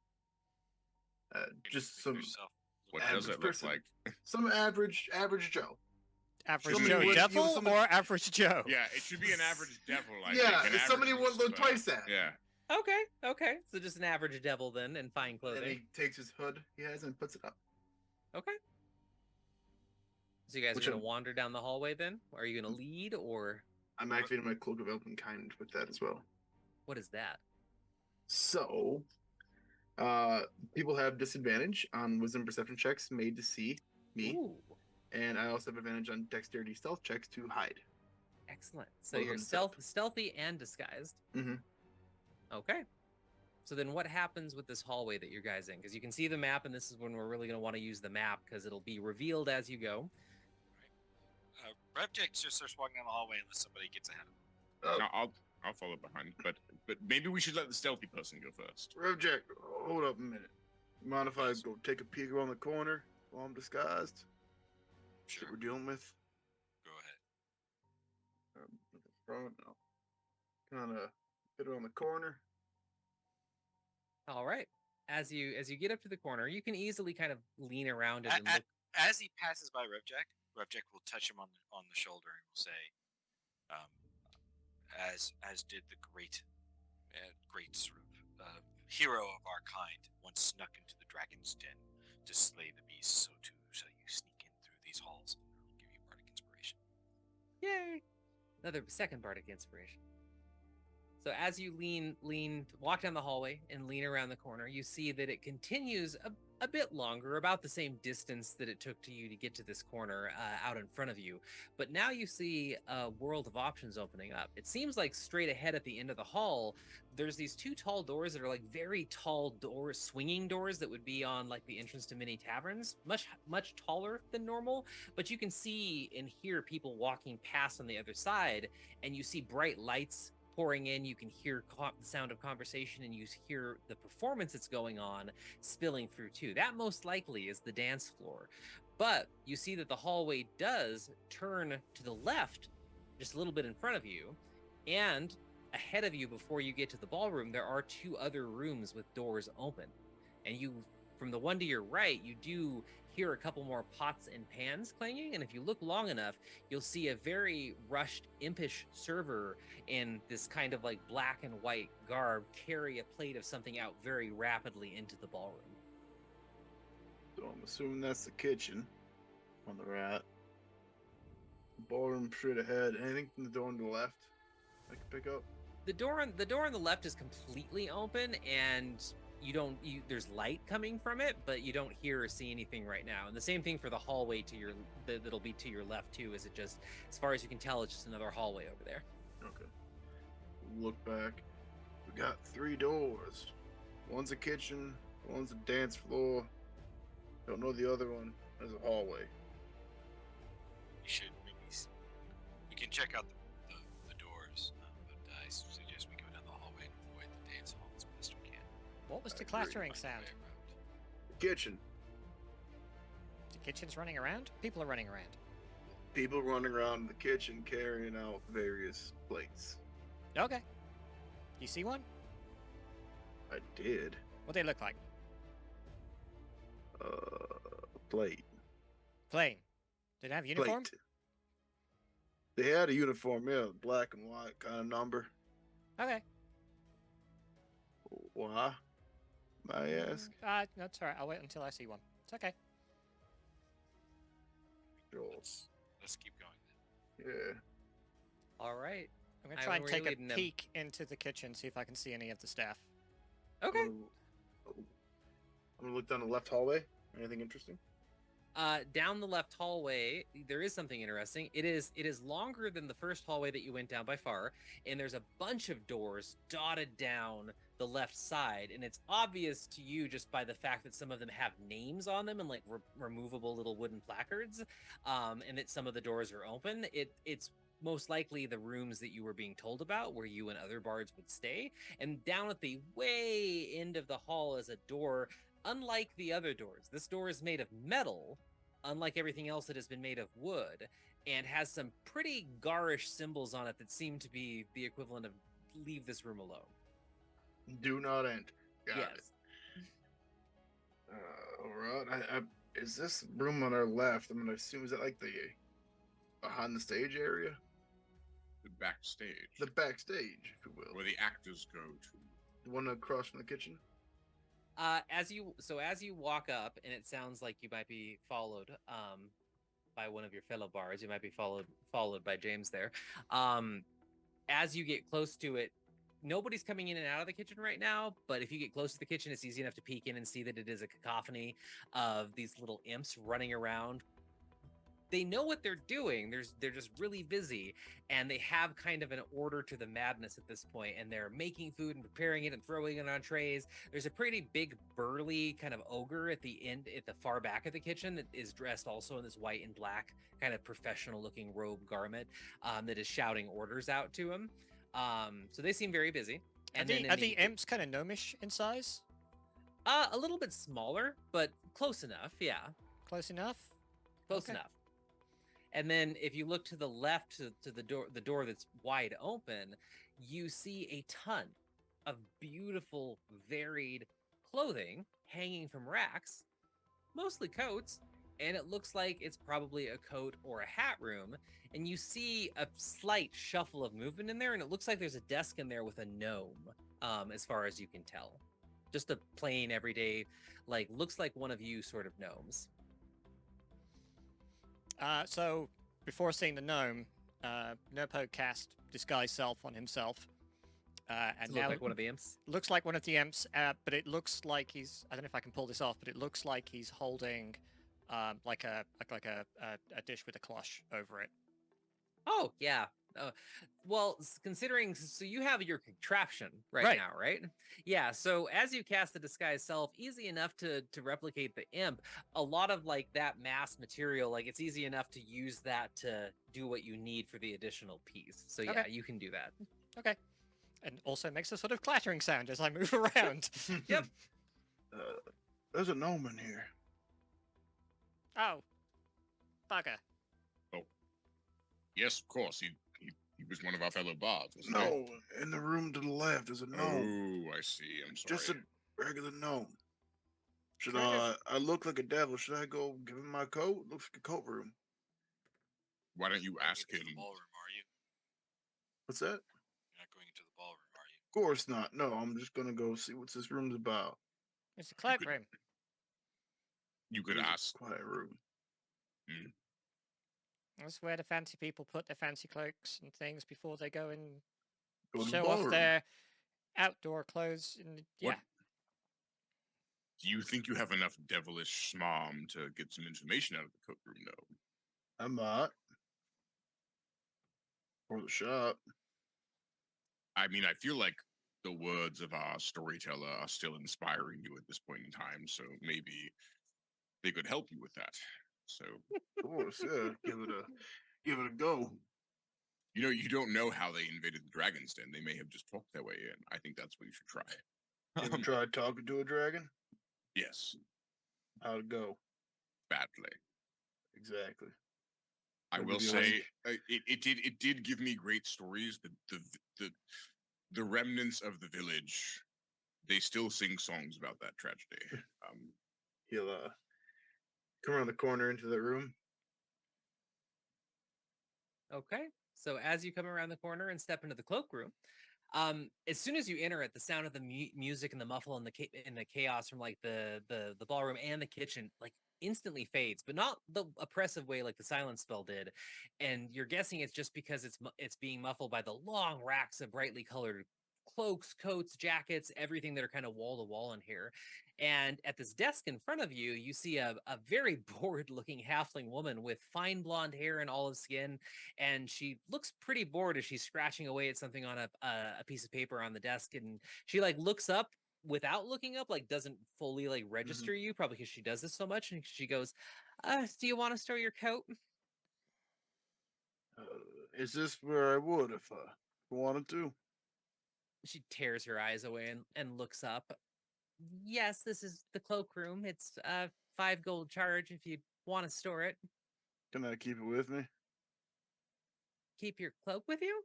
Just Make some yourself What look does average it look person. like? Some average Joe. Average Somebody Joe would- Devil somebody- or Average Joe? Yeah, it should be an average devil. I Yeah, think. An somebody average wouldn't look spell. twice at. Yeah. Okay. So just an average devil then in fine And clothing. he takes his hood he has and puts it up. Okay. So you guys Which are gonna I'm- wander down the hallway then? Are you gonna lead, or I'm activating my Cloak of Elvenkind with that as well. what is that? So, people have disadvantage on wisdom perception checks made to see me, Ooh, and I also have advantage on dexterity stealth checks to hide. excellent. So Both you're of them stealthy and disguised. Mhm. Okay. So then what happens with this hallway that you're guys in? Because you can see the map, and this is when we're really gonna want to use the map because it'll be revealed as you go. Revjek just starts walking down the hallway unless somebody gets ahead of him. Oh, No, I'll follow behind, but maybe we should let the stealthy person go first. Revjack, hold up a minute. Mind if I go take a peek around the corner while I'm disguised? See Sure, what we're dealing with? go ahead. At the front, no. Kind of get around the corner. All right. As you get up to the corner, you can easily kind of lean around it and A- look. As he passes by Revjek, Revjek will touch him on the shoulder and will say, as did the great sort of hero of our kind once snuck into the dragon's den to slay the beast, so too shall you sneak in through these halls. I'll give you bardic inspiration. Yay! Another second bardic inspiration. So as you walk down the hallway and lean around the corner, you see that it continues a bit longer, about the same distance that it took to you to get to this corner out in front of you. But now you see a world of options opening up. It seems like straight ahead at the end of the hall, there's these two tall doors that are like very tall doors, swinging doors that would be on like the entrance to many taverns, much taller than normal. But you can see and hear people walking past on the other side, and you see bright lights pouring in. You can hear the sound of conversation, and you hear the performance that's going on spilling through too. That most likely is the dance floor. But you see that the hallway does turn to the left just a little bit in front of you, and ahead of you before you get to the ballroom, there are two other rooms with doors open. And you, from the one to your right, you do hear a couple more pots and pans clanging, and if you look long enough, you'll see a very rushed, impish server in this kind of like black and white garb carry a plate of something out very rapidly into the ballroom. So I'm assuming that's the kitchen on the right. Ballroom straight ahead. Anything from the door on the left I can pick up? The door on the left is completely open, and there's light coming from it, but you don't hear or see anything right now. And the same thing for the hallway that'll be to your left too. Is it just, as far as you can tell, it's just another hallway over there. Okay. Look back. We got 3 doors. One's a kitchen, one's a dance floor. Don't know the other one. There's a hallway. You should maybe. We can check out the doors, but I suggest we go down the hallway and avoid the dance hall as best we can. What was I the agree. clattering Find a sound? way around. The kitchen. The kitchen's running around? People are running around. People running around the kitchen carrying out various plates. Okay. You see one? I did. What they look like? Plate. Plain. Did it have uniform? Plate. They had a uniform, yeah, black and white kind of number. Okay. Why? May I ask? That's alright. I'll wait until I see one. It's okay. Sure. Let's keep going then. Yeah. All right. I'm gonna try and Ivan, where are you take leading a them? peek into the kitchen, see if I can see any of the staff. Okay. Oh. I'm gonna look down the left hallway. Anything interesting? Down the left hallway, there is something interesting. It is longer than the first hallway that you went down by far, and there's a bunch of doors dotted down the left side, and it's obvious to you just by the fact that some of them have names on them and like removable little wooden placards, and that some of the doors are open. It's most likely the rooms that you were being told about where you and other bards would stay. And down at the way end of the hall is a door. Unlike the other doors, this door is made of metal, unlike everything else that has been made of wood, and has some pretty garish symbols on it that seem to be the equivalent of leave this room alone. Do not enter. Got it. Yes. All right. Is this room on our left? I'm gonna assume is that like the behind the stage area, The backstage. the backstage, if you will, where the actors go to. the one across from the kitchen. As you walk up, and it sounds like you might be followed by one of your fellow bards. You might be followed by James there. As you get close to it, nobody's coming in and out of the kitchen right now, but if you get close to the kitchen, it's easy enough to peek in and see that it is a cacophony of these little imps running around. They know what they're doing. They're just really busy, and they have kind of an order to the madness at this point, and they're making food and preparing it and throwing it on trays. There's a pretty big burly kind of ogre at the end, at the far back of the kitchen, that is dressed also in this white and black kind of professional looking robe garment, that is shouting orders out to him. So they seem very busy. Are the imps kind of gnomish in size? A little bit smaller, but close enough. Yeah, Close enough? close Okay. enough. And then if you look to the left to the door that's wide open, you see a ton of beautiful, varied clothing hanging from racks, mostly coats, and it looks like it's probably a coat or a hat room. And you see a slight shuffle of movement in there, and it looks like there's a desk in there with a gnome, as far as you can tell. Just a plain, everyday, like, looks like one of you sort of gnomes. So before seeing the gnome, Nerpo cast disguise self on himself, and Does it look now like one of the imps? looks like one of the imps. But it looks like I don't know if I can pull this off, but it looks like he's holding like a dish with a cloche over it. Oh, yeah. Well, considering, so you have your contraption right Right. now, right? Yeah, so as you cast the disguise self, easy enough to replicate the imp. A lot of like that mass material, like it's easy enough to use that to do what you need for the additional piece. So yeah, Okay. you can do that. Okay. And also makes a sort of clattering sound as I move around. Yep. There's a gnome in here. Oh. Bugger. Yes, of course. He was one of our fellow bards. Wasn't No, in the room to the left, there's a he? gnome. Oh, I see. I'm sorry. Just a regular gnome. Should Kind I look like a devil? Should I go give him my coat? Looks like a coat room. Why don't you ask Going him? into the ballroom, are you? What's that? You're not going into the ballroom, are you? Of course not. No, I'm just gonna go see what this room's about. It's a cloak could- room. You could It is a ask. quiet room. That's where the fancy people put their fancy cloaks and things before they go and Go to the show off ballroom. their outdoor clothes. And yeah. What- Do you think you have enough devilish smarm to get some information out of the coat room, though? I might. Or the shop. I mean, I feel like the words of our storyteller are still inspiring you at this point in time, so maybe they could help you with that. So, Of course, yeah. Give it a go. you don't know how they invaded the Dragon's Den. They may have just talked their way in. I think that's what you should try. Ever tried talking to a dragon? Yes, How'd it go? badly. Exactly. I I'll will give you a say it did give me great stories. The remnants of the village, they still sing songs about that tragedy. He'll come around the corner into the room. Okay. So as you come around the corner and step into the cloakroom, as soon as you enter it, the sound of the music and the muffle and the chaos from like the ballroom and the kitchen like instantly fades, but not the oppressive way like the silence spell did. And you're guessing it's just because it's being muffled by the long racks of brightly colored cloaks, coats, jackets, everything that are kind of wall to wall in here. And at this desk in front of you, you see a very bored looking halfling woman with fine blonde hair and olive skin. And she looks pretty bored as she's scratching away at something on a piece of paper on the desk. And she like looks up without looking up, like doesn't fully like register you, probably because she does this so much. And she goes, do you want to store your coat? Is this where I would if I wanted to? She tears her eyes away and looks up. Yes, this is the cloakroom. It's 5 gold charge if you want to store it. Can I keep it with me? Keep your cloak with you?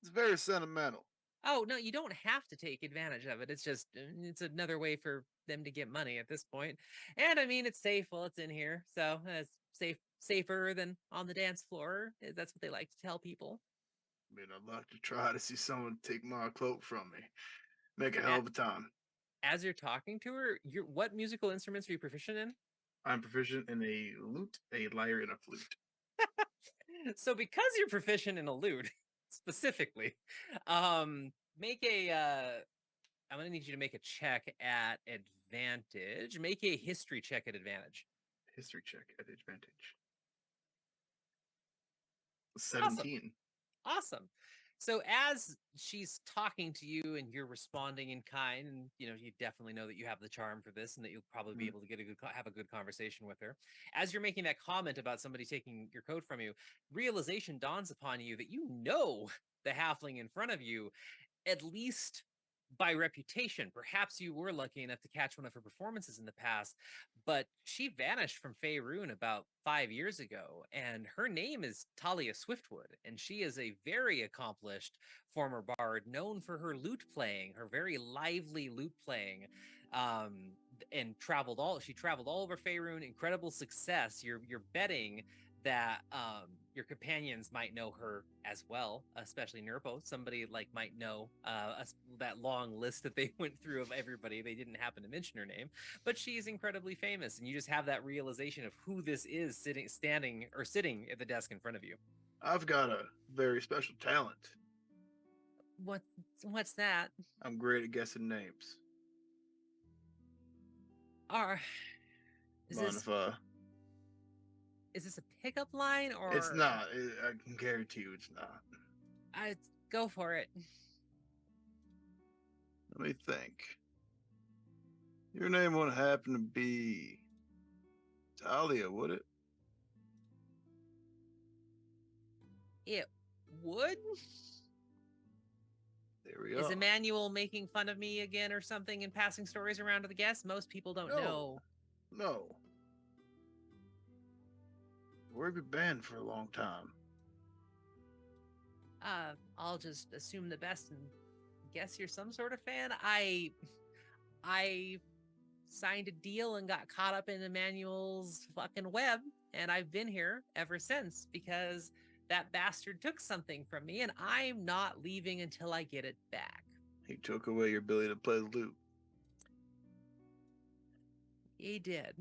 It's very sentimental. Oh, no, you don't have to take advantage of it. It's just, it's another way for them to get money at this point. And I mean, it's safe while it's in here. So it's safer than on the dance floor. That's what they like to tell people. I mean, I'd like to try to see someone take my cloak from me. Make a hell of a time. As you're talking to her, what musical instruments are you proficient in? I'm proficient in a lute, a lyre, and a flute. So because you're proficient in a lute, specifically, make a I'm gonna need you to make a check at advantage. Make a history check at advantage. History check at advantage. 17. Awesome. So as she's talking to you and you're responding in kind, and you definitely know that you have the charm for this, and that you'll probably be able to get have a good conversation with her. As you're making that comment about somebody taking your coat from you, realization dawns upon you that you know the halfling in front of you, at least by reputation. Perhaps you were lucky enough to catch one of her performances in the past, but she vanished from Faerun about 5 years ago, and her name is Talia Swiftwood, and she is a very accomplished former bard known for her lute playing, her very lively lute playing, and traveled all over Faerun. Incredible success. You're betting that your companions might know her as well, especially Nurpo. Somebody might know that long list that they went through of everybody. They didn't happen to mention her name, but she's incredibly famous, and you just have that realization of who this is sitting at the desk in front of you. I've got a very special talent. What's that? I'm great at guessing names. Is this a pickup line or? It's not. I can guarantee you it's not. Go for it. Let me think. Your name wouldn't happen to be Talia, would it? It would? There we go. Is Emmanuel making fun of me again or something and passing stories around to the guests? Most people don't know. No. Where have you been for a long time? I'll just assume the best and guess you're some sort of fan. I signed a deal and got caught up in Emmanuel's fucking web, and I've been here ever since because that bastard took something from me, and I'm not leaving until I get it back. He took away your ability to play the lute. He did.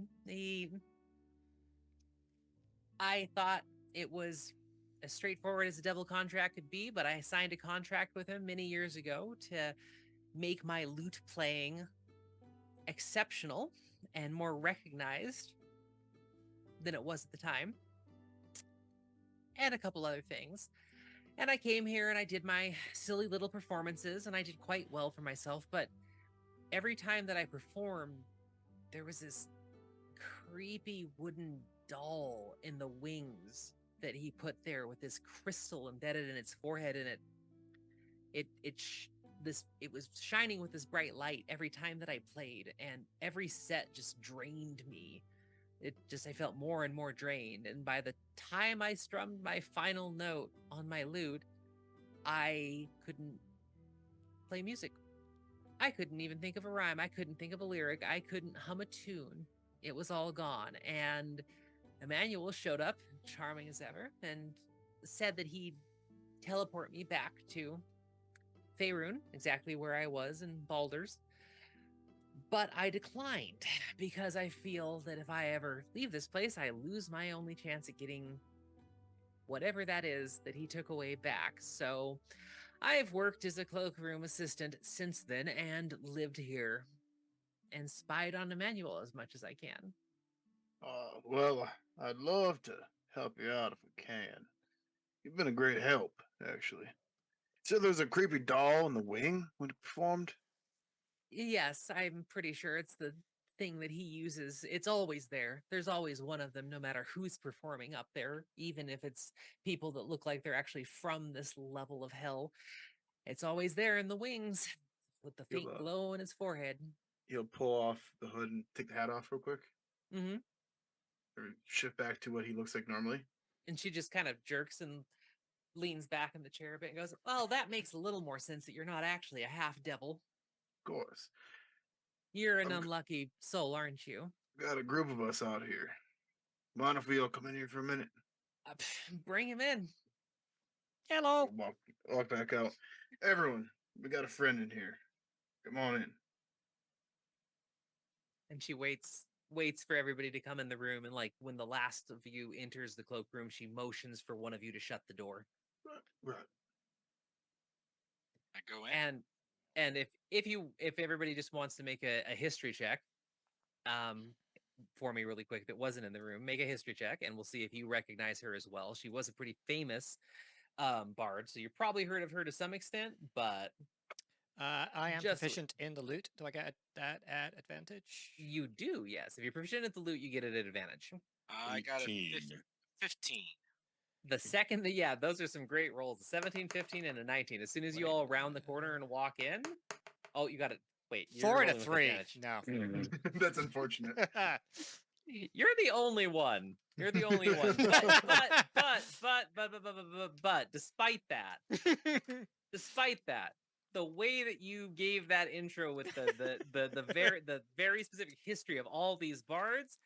I thought it was as straightforward as a devil contract could be, but I signed a contract with him many years ago to make my lute playing exceptional and more recognized than it was at the time, and a couple other things. And I came here and I did my silly little performances, and I did quite well for myself, but every time that I performed, there was this creepy wooden doll in the wings that he put there with this crystal embedded in its forehead, and it was shining with this bright light every time that I played, and every set just drained me. I felt more and more drained, and by the time I strummed my final note on my lute, I couldn't play music. I couldn't even think of a rhyme. I couldn't think of a lyric. I couldn't hum a tune. It was all gone. And Emmanuel showed up, charming as ever, and said that he'd teleport me back to Faerun, exactly where I was in Baldur's. But I declined because I feel that if I ever leave this place, I lose my only chance at getting whatever that is that he took away back. So I've worked as a cloakroom assistant since then and lived here and spied on Emmanuel as much as I can. Well, I'd love to help you out if we can. You've been a great help, actually. So there's a creepy doll in the wing when you performed? Yes, I'm pretty sure it's the thing that he uses. It's always there. There's always one of them, no matter who's performing up there, even if it's people that look like they're actually from this level of hell. It's always there in the wings with the faint You'll, glow on his forehead. He'll pull off the hood and take the hat off real quick, Hmm. or shift back to what he looks like normally. And she just kind of jerks and leans back in the chair a bit and goes, "Well, that makes a little more sense that you're not actually a half devil. Of course. You're an I'm- unlucky soul, aren't you?" Got a group of us out here. Mind if we all come in here for a minute? Bring him in. Hello. Walk back out. Everyone, we got a friend in here. Come on in. And she waits for everybody to come in the room, and like when the last of you enters the cloakroom, she motions for one of you to shut the door. Right. I go in. And if everybody just wants to make a history check for me really quick that wasn't in the room, make a history check and we'll see if you recognize her as well. She was a pretty famous bard, so you've probably heard of her to some extent, but I am Just- proficient in the loot. Do I get that at advantage? you do, yes. If you're proficient at the loot, you get it at advantage. I got a 18. 15. The second that, yeah, those are some great rolls. A 17, 15, and a 19. As soon as you all round the corner and walk in, oh, you got it. Wait, you're 4 and a rolling with 3. advantage. No. That's unfortunate. You're the only one. You're the only one. But despite that, the way that you gave that intro with the very specific history of all these bards,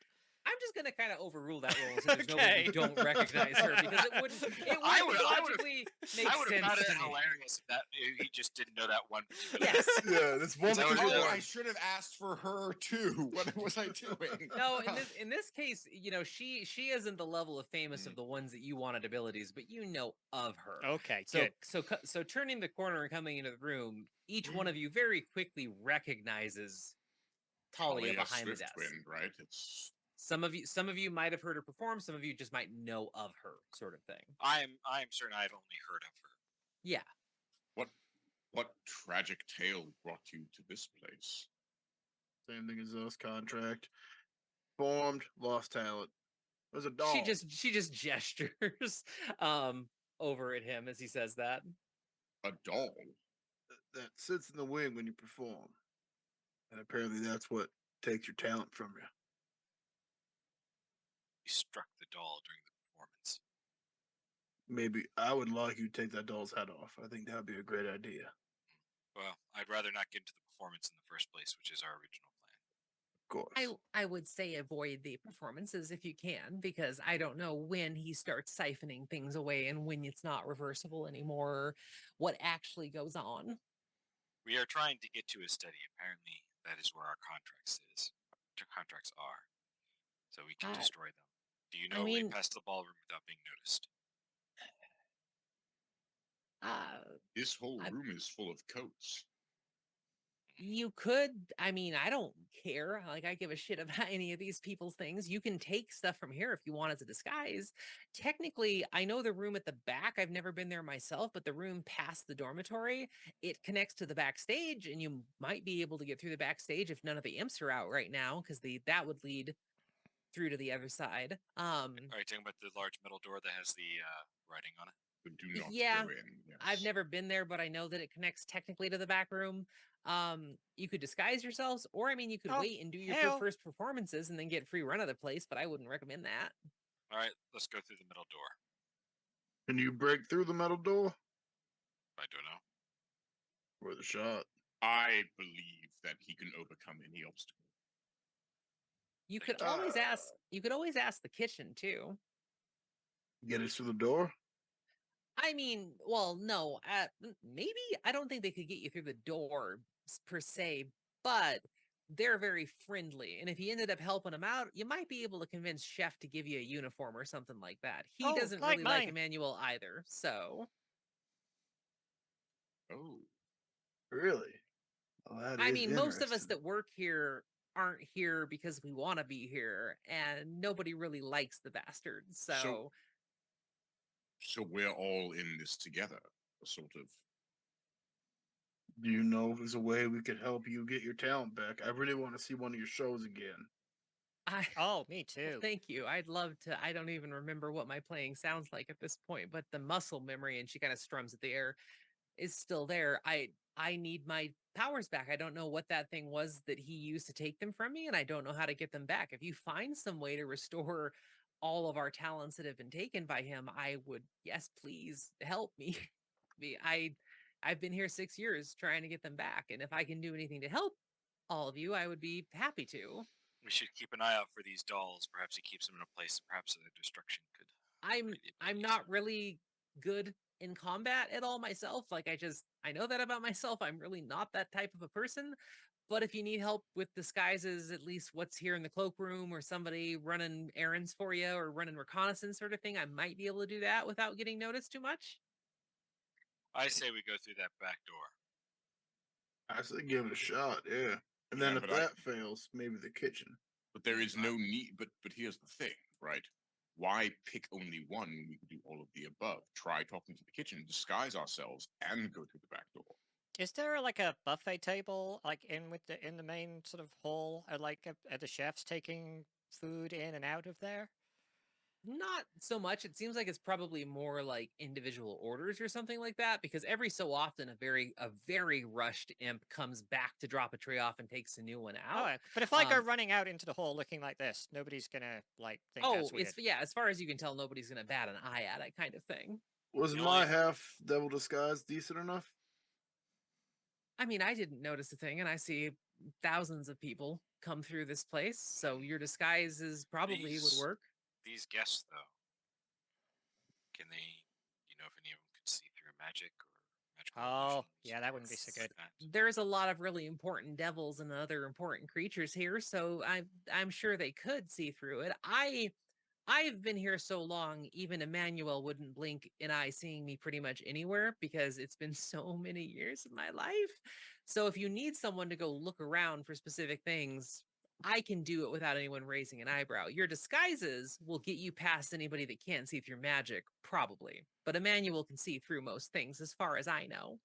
I'm just gonna kind of overrule that rule so there's no way Okay. you don't recognize her, because it wouldn't I would've- logically make I would have sense found it to me. hilarious if he just didn't know that one. particular Yes. Yeah, that's one That was particular good. Oh, one. I should have asked for her too. What was I doing? No, in this case, she isn't the level of famous of the ones that you wanted abilities, but you know of her. Okay, So good. so turning the corner and coming into the room, each one of you very quickly recognizes Talia behind the desk. Swiftwind, right? It's Some of you might have heard her perform. Some of you just might know of her, sort of thing. I am certain I've only heard of her. Yeah. what tragic tale brought you to this place? Same thing as us. Contract. Formed. Lost talent. There's a doll. She just gestures over at him as he says that. A doll. that sits in the wing when you perform. And apparently that's what takes your talent from you. You struck the doll during the performance. Maybe I would like you to take that doll's head off. I think that would be a great idea. Well, I'd rather not get into the performance in the first place, which is our original plan. Of course. I would say avoid the performances if you can, because I don't know when he starts siphoning things away and when it's not reversible anymore, or what actually goes on. We are trying to get to a study. Apparently, that is where our contracts are. So we can Uh, destroy them. Do you I know a way mean- past the ballroom without being noticed? This whole I- room is full of coats. You could, I mean, I don't care. Like, I give a shit about any of these people's things. You can take stuff from here if you want as a disguise. Technically, I know the room at the back. I've never been there myself, but the room past the dormitory, it connects to the backstage, and you might be able to get through the backstage if none of the imps are out right now, because that would lead through to the other side. Are you talking about the large metal door that has the writing on it? The do not Yeah, go in. I've yes. never been there, but I know that it connects technically to the back room. You could disguise yourselves, or I mean, you could Oh, wait and do your hell. first performances and then get free run of the place, but I wouldn't recommend that. All right, let's go through the middle door. Can you break through the metal door? I don't know. Worth a shot. I believe that he can overcome any obstacle. You could always ask the kitchen too. Get us through the door? I mean, well, no, maybe I don't think they could get you through the door per se, but they're very friendly. And if you ended up helping them out, you might be able to convince Chef to give you a uniform or something like that. He Oh, doesn't like really like mine. Emmanuel either, so Oh, Really? Well, that I is mean, most of us interesting. that work here aren't here because we want to be here, and nobody really likes the bastards. So so we're all in this together, sort of. Do you know if there's a way we could help you get your talent back? I really want to see one of your shows again. I Oh, me well, too. thank you. I'd love to. I don't even remember what my playing sounds like at this point, but the muscle memory, and she kind of strums at the air, is still there. I need my powers back. I don't know what that thing was that he used to take them from me, and I don't know how to get them back. If you find some way to restore all of our talents that have been taken by him, I would, yes, please help me. I've been here 6 years trying to get them back, and if I can do anything to help all of you, I would be happy to. We should keep an eye out for these dolls. Perhaps he keeps them in a place that perhaps their destruction could. I'm create the I'm abilities. not really good in combat at all myself. Like I know that about myself. I'm really not that type of a person. But if you need help with disguises, at least what's here in the cloakroom or somebody running errands for you or running reconnaissance sort of thing, I might be able to do that without getting noticed too much. I say we go through that back door. I say give it a shot, yeah. And Yeah, then if but I- that fails, maybe the kitchen. But there is no need. But here's the thing, right? Why pick only one when we can do all of the above? Try talking to the kitchen, disguise ourselves, and go through the back door. Is there like a buffet table like in the main sort of hall? Are the chefs taking food in and out of there? Not so much. It seems like it's probably more like individual orders or something like that, because every so often a very rushed imp comes back to drop a tray off and takes a new one Oh, out. but if I go Um, running out into the hall looking like this, nobody's gonna like think Oh, that's weird. it's yeah, as far as you can tell, nobody's gonna bat an eye at it, kind of thing. Was The my only- half devil disguise decent enough? I mean, I didn't notice a thing, and I see thousands of people come through this place, so your disguises probably would These- work. These guests, though, can they? You know, if any of them could see through magic or magical Oh, illusions yeah, that or wouldn't be so things good. like that? There's a lot of really important devils and other important creatures here, so I'm sure they could see through it. I've been here so long, even Emmanuel wouldn't blink an eye seeing me pretty much anywhere because it's been so many years of my life. So if you need someone to go look around for specific things, I can do it without anyone raising an eyebrow. Your disguises will get you past anybody that can't see through magic, probably. But Emmanuel can see through most things, as far as I know.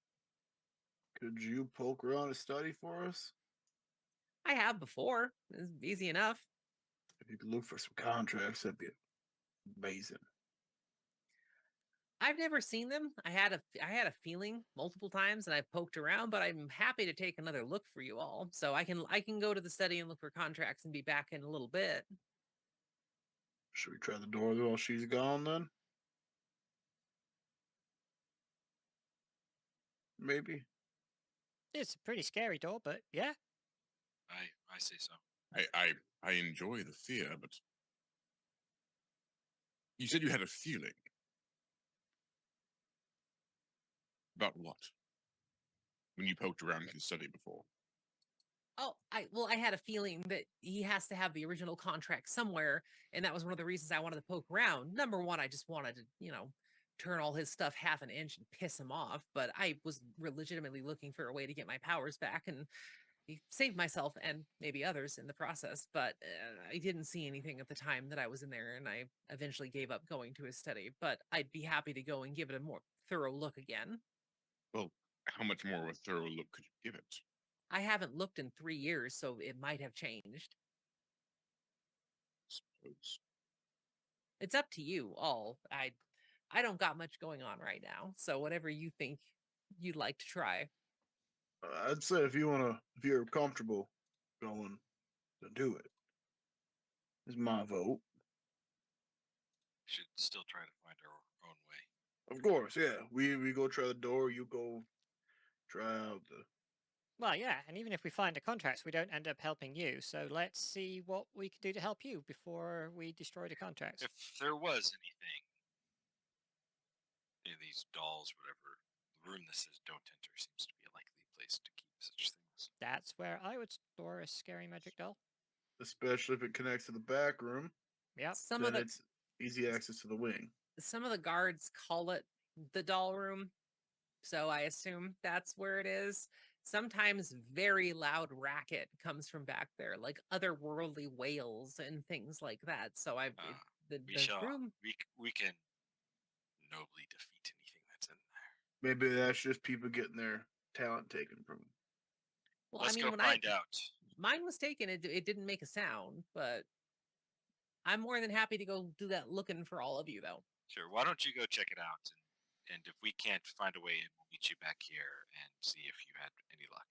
Could you poke around a study for us? I have before. It's easy enough. If you could look for some contracts, that'd be amazing. I've never seen them. I had a feeling multiple times, and I poked around. But I'm happy to take another look for you all. So I can go to the study and look for contracts and be back in a little bit. Should we try the door while she's gone then? Maybe. It's a pretty scary door, but yeah. I say so. I enjoy the fear, but you said you had a feeling. About what? When you poked around his study before. Oh, I had a feeling that he has to have the original contract somewhere, and that was one of the reasons I wanted to poke around. Number one, I just wanted to, turn all his stuff half an inch and piss him off. But I was legitimately looking for a way to get my powers back, and he saved myself and maybe others in the process. But I didn't see anything at the time that I was in there, and I eventually gave up going to his study. But I'd be happy to go and give it a more thorough look again. Well, how much more of a thorough look could you give it? I haven't looked in 3 years, so it might have changed. Suppose. It's up to you all. I don't got much going on right now, so whatever you think you'd like to try. I'd say if you're comfortable going, then do it. Is my vote. Should still try to find our own way. Of course, yeah. We go try the door. You go try out the. Well, yeah, and even if we find the contracts, we don't end up helping you. So let's see what we can do to help you before we destroy the contracts. If there was anything, any of these dolls, whatever, the room that says "Don't enter" seems to be a likely place to keep such things. That's where I would store a scary magic doll. Especially if it connects to the back room, Yep. then it's easy access to the wing. Some of the guards call it the doll room. So I assume that's where it is. Sometimes very loud racket comes from back there, like otherworldly wails and things like that. So the room. We can nobly defeat anything that's in there. Maybe that's just people getting their talent taken from them. Well, Let's I mean, go when find out. mine was taken, it didn't make a sound, but I'm more than happy to go do that looking for all of you, though. Sure. Why don't you go check it out, and if we can't find a way in, we'll meet you back here and see if you had any luck.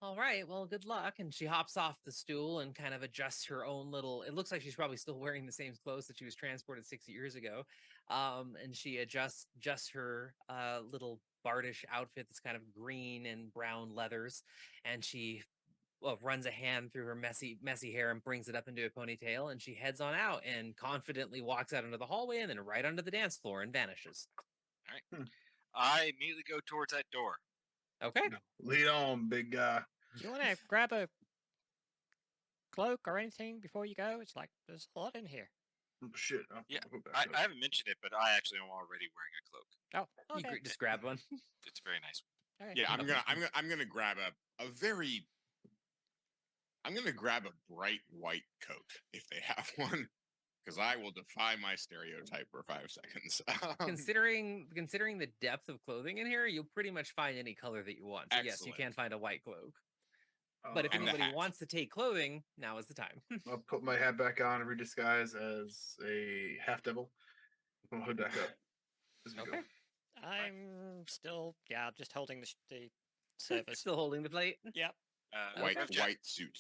All right, well, good luck. And she hops off the stool and kind of adjusts her own little. It looks like she's probably still wearing the same clothes that she was transported 6 years ago. And she adjusts her little bardish outfit that's kind of green and brown leathers, and she runs a hand through her messy hair and brings it up into a ponytail, and she heads on out and confidently walks out into the hallway and then right onto the dance floor and vanishes. All right. I immediately go towards that door. Okay. Lead on, big guy. Do you want to grab a cloak or anything before you go? It's like there's a lot in here. Oh, shit. Yeah, I'll go back up. I haven't mentioned it, but I actually am already wearing a cloak. Oh, You okay. just grab one. It's a very nice. All right. Yeah, I'm gonna grab I'm gonna grab a bright white coat if they have one, because I will defy my stereotype for 5 seconds. Considering the depth of clothing in here, you'll pretty much find any color that you want. So yes, you Excellent. can find a white cloak. But if And the anybody hat. wants to take clothing, now is the time. I'll put my hat back on and redisguise as a half devil. I'll hood back up. As we go. Okay. I'm still, just holding the service. Still holding the plate. Yep. white Revjack, white suit.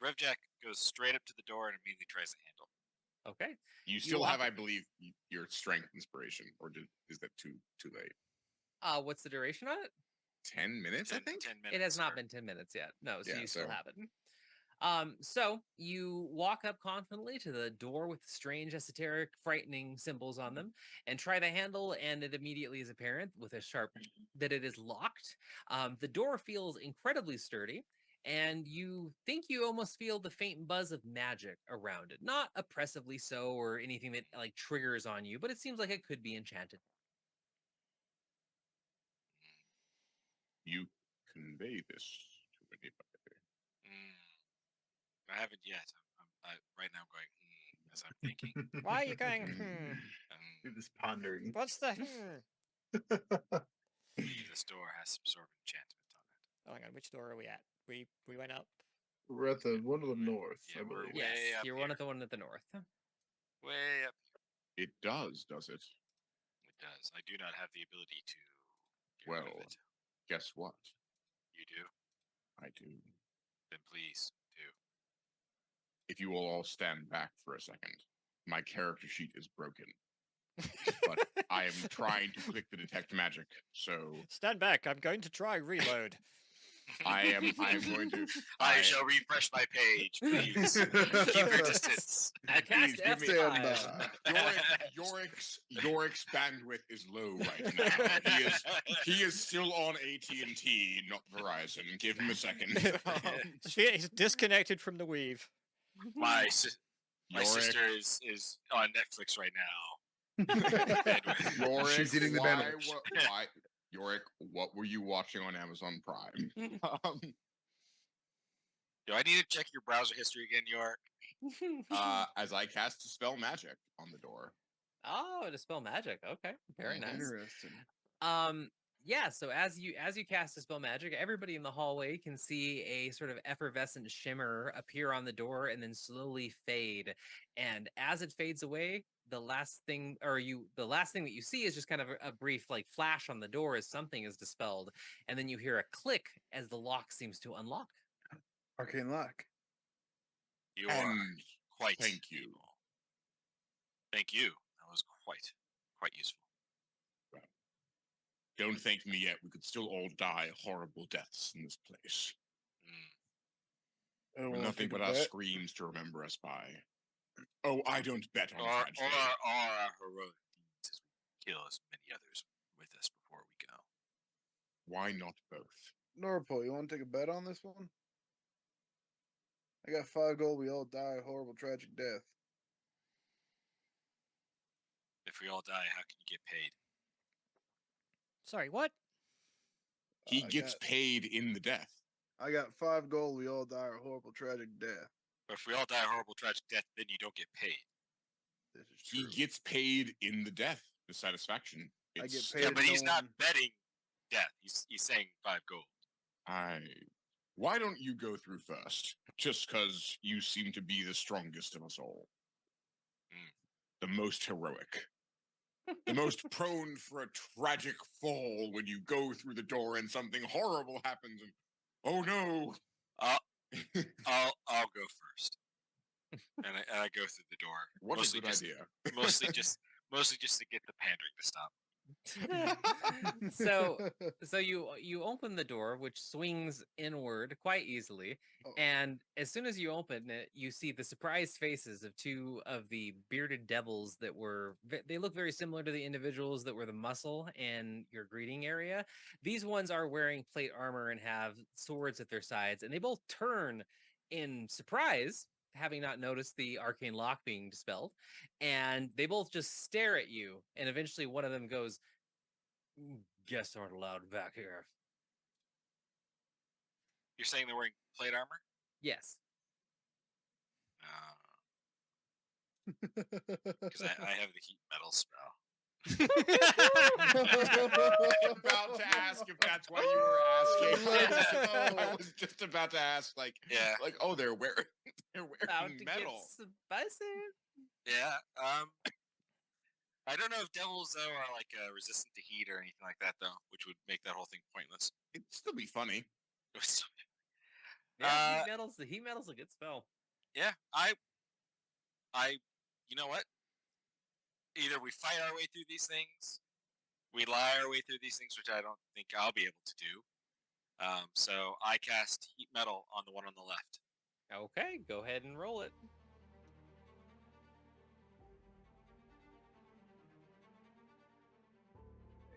Revjack goes straight up to the door and immediately tries to handle. Okay. You still walk- have, I believe, your strength inspiration, or is that too late? What's the duration on it? 10 minutes, I think. 10 minutes. It has not sir. been 10 minutes yet. No, so Yeah, you still so- have it. So you walk up confidently to the door with strange, esoteric, frightening symbols on them, and try the handle, and it immediately is apparent with a sharp that it is locked. The door feels incredibly sturdy, and you think you almost feel the faint buzz of magic around it. Not oppressively so, or anything that like triggers on you, but it seems like it could be enchanted. You convey this to anybody. I haven't yet. Right now I'm going as I'm thinking. Why are you going? Just pondering. What's the? This door has some sort of enchantment on it. Oh, hang on. Which door are we at? We went up. We're at the one of the north, Yeah, I we're believe. way Yes, up you're one here. at the one at the north. Way up. It does it? It does. I do not have the ability to get rid Well, of it. guess what? You do? I do. Then please do. If you will all stand back for a second, my character sheet is broken. But I am trying to click the detect magic, so Stand back. I'm going to try reload. I am going to. I shall refresh my page, please. Keep your distance. I Please cast give me- Stand F5. by. Yorik's bandwidth is low right now. He is still on AT&T, not Verizon. Give him a second. He's disconnected from the weave. My sister is on Netflix right now. Yorick, She's eating the why, bandwidth. why, Yorick, what were you watching on Amazon Prime? Do I need to check your browser history again, York? As I cast Dispel Magic on the door. Oh, dispel magic. Okay, very nice. Interesting. Yeah, so as you cast dispel magic, everybody in the hallway can see a sort of effervescent shimmer appear on the door and then slowly fade. And as it fades away, the last thing that you see is just kind of a brief like flash on the door as something is dispelled, and then you hear a click as the lock seems to unlock. Arcane lock. You are And quite. thank you. able. Thank you. That was quite useful. Don't thank me yet. We could still all die horrible deaths in this place. Mm. With nothing but our screams to remember us by. Oh, I don't bet on Or tragedy. our heroic deeds as we kill as many others with us before we go. Why not both? Norpol, you want to take a bet on this one? I got 5 gold. We all die a horrible, tragic death. If we all die, how can you get paid? Sorry, what? He I gets got- paid in the death. I got 5 gold. We all die a horrible, tragic death. But if we all die a horrible, tragic death, then you don't get paid. This is He true. gets paid in the death. The satisfaction. I get It's- paid. Yeah, and but he's no not one- betting death. He's saying 5 gold. Why don't you go through first? Just because you seem to be the strongest of us all. The most heroic. The most prone for a tragic fall when you go through the door and something horrible happens and oh no. I'll go first. And I go through the door. What mostly a good just, idea. Mostly just to get the pandering to stop. So you open the door, which swings inward quite easily, Oh. and as soon as you open it, you see the surprised faces of 2 of the bearded devils that were they look very similar to the individuals that were the muscle in your greeting area. These ones are wearing plate armor and have swords at their sides, and they both turn in surprise, having not noticed the arcane lock being dispelled, and they both just stare at you, and eventually one of them goes, "Guests aren't allowed back here." You're saying they're wearing plate armor? Yes. Because I have the heat metal spell. About to ask if that's why you were asking. I was just about to ask, Yeah. oh, they're wearing About to metal. get spicy. Yeah. I don't know if devils though are like resistant to heat or anything like that though, which would make that whole thing pointless. It'd still be funny. Yeah, the heat metal's a good spell. Yeah, you know what? Either we fight our way through these things, we lie our way through these things, which I don't think I'll be able to do. So I cast heat metal on the one on the left. Okay, go ahead and roll it.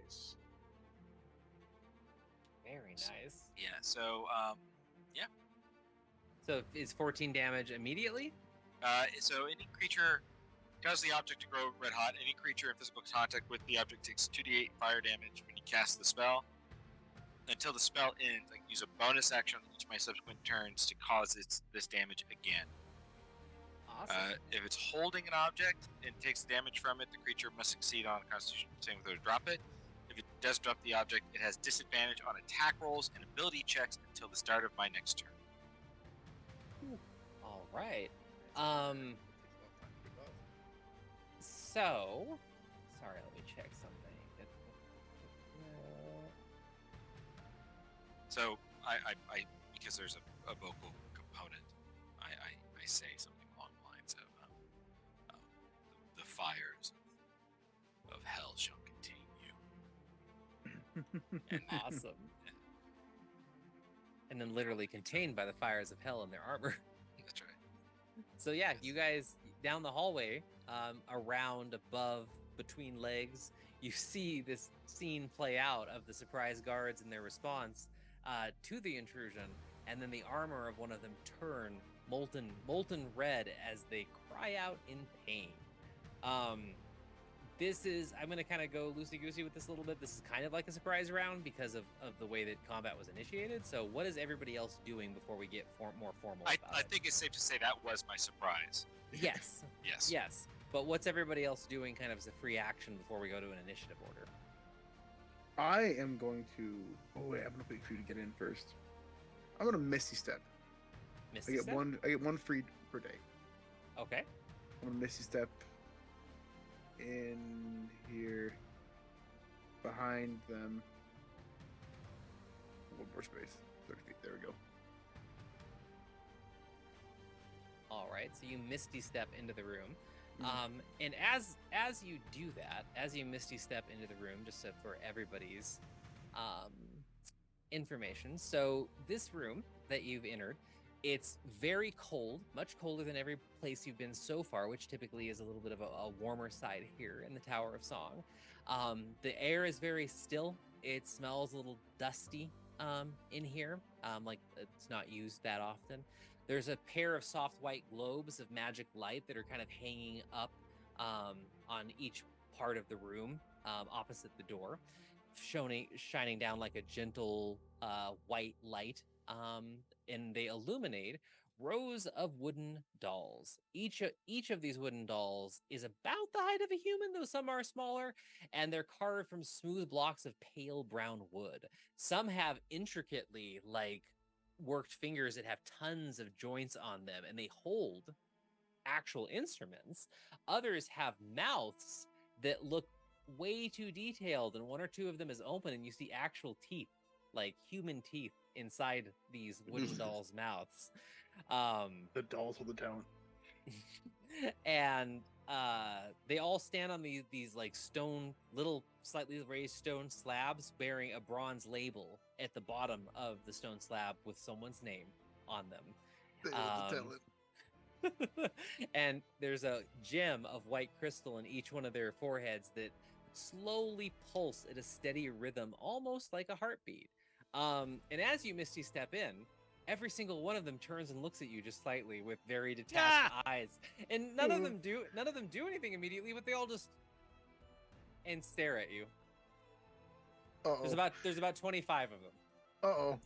Nice. Very nice. Yeah. So So is 14 damage immediately? so any creature causes the object to grow red hot. Any creature in physical contact with the object takes 2d8 fire damage when you cast the spell. Until the spell ends, I can use a bonus action on each of my subsequent turns to cause this damage again. Awesome. If it's holding an object and takes damage from it, the creature must succeed on a Constitution saving throw to drop it. If it does drop the object, it has disadvantage on attack rolls and ability checks until the start of my next turn. All right. So, sorry, let me check something. So I because there's a vocal component, I say something along the lines of the fires of hell shall contain you. And Awesome. And then literally contained by the fires of hell in their armor. that's right. So yeah, you guys down the hallway, around, above, between legs, you see this scene play out of the surprise guards and their response to the intrusion, and then the armor of one of them turn molten red as they cry out in pain. I'm going to kind of go loosey-goosey with this a little bit. This is kind of like a surprise round because of the way that combat was initiated. So what is everybody else doing before we get more formal about I it? think it's safe to say that was my surprise. Yes. Yes. Yes. But what's everybody else doing kind of as a free action before we go to an initiative order? I am going to. Oh wait, I'm gonna wait for you to get in first. I'm gonna Misty Step. Misty I get Step? one. I get one free per day. Okay. I'm gonna Misty Step in here behind them. One more space. 30 feet. There we go. All right. So you misty step into the room. Mhm. And as you do that, as you misty step into the room, just so for everybody's information, so this room that you've entered, it's very cold, much colder than every place you've been so far, which typically is a little bit of a warmer side here in the Tower of Song. The air is very still. It smells a little dusty in here, like it's not used that often. There's a pair of soft white globes of magic light that are kind of hanging up on each part of the room opposite the door. shining down like a gentle white light, and they illuminate rows of wooden dolls. Each of these wooden dolls is about the height of a human, though some are smaller, and they're carved from smooth blocks of pale brown wood. Some have intricately worked fingers that have tons of joints on them, and they hold actual instruments. Others have mouths that look way too detailed, and one or two of them is open, and you see actual teeth, like human teeth, inside these wooden dolls' mouths. The dolls hold the talent. And they all stand on these like stone, little slightly raised stone slabs bearing a bronze label at the bottom of the stone slab with someone's name on them. They hold the talent. And there's a gem of white crystal in each one of their foreheads that slowly pulse at a steady rhythm, almost like a heartbeat. And as you Misty step in, every single one of them turns and looks at you just slightly with very detached eyes. And none of them do anything immediately, but they all just and stare at you. Uh-oh. There's about 25 of them. Uh-oh.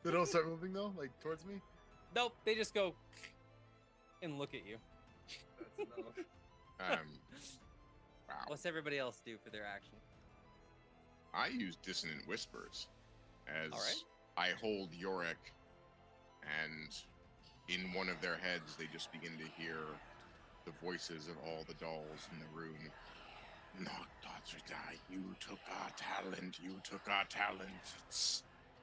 They don't start moving though, like towards me? Nope, they just go and look at you. That's enough. Wow. What's everybody else do for their action? I use dissonant whispers as All right. I hold Yorick, and in one of their heads, they just begin to hear the voices of all the dolls in the room. Not Dotsridai, you took our talent, you took our talent.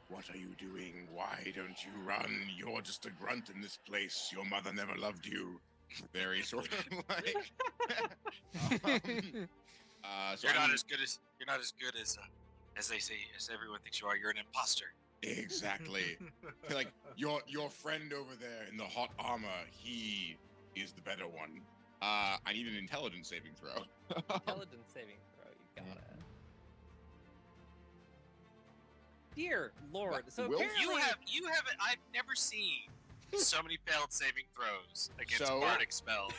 What are you doing? Why don't you run? You're just a grunt in this place. Your mother never loved you. Very sort of like. So You're not as good as they say, as everyone thinks you are. You're an imposter. Exactly. Like your friend over there in the hot armor, he is the better one. I need an intelligence saving throw. Intelligence saving throw. You got it. Dear Lord, so Will- apparently You haven't. I've never seen so many failed saving throws against So- bardic spells.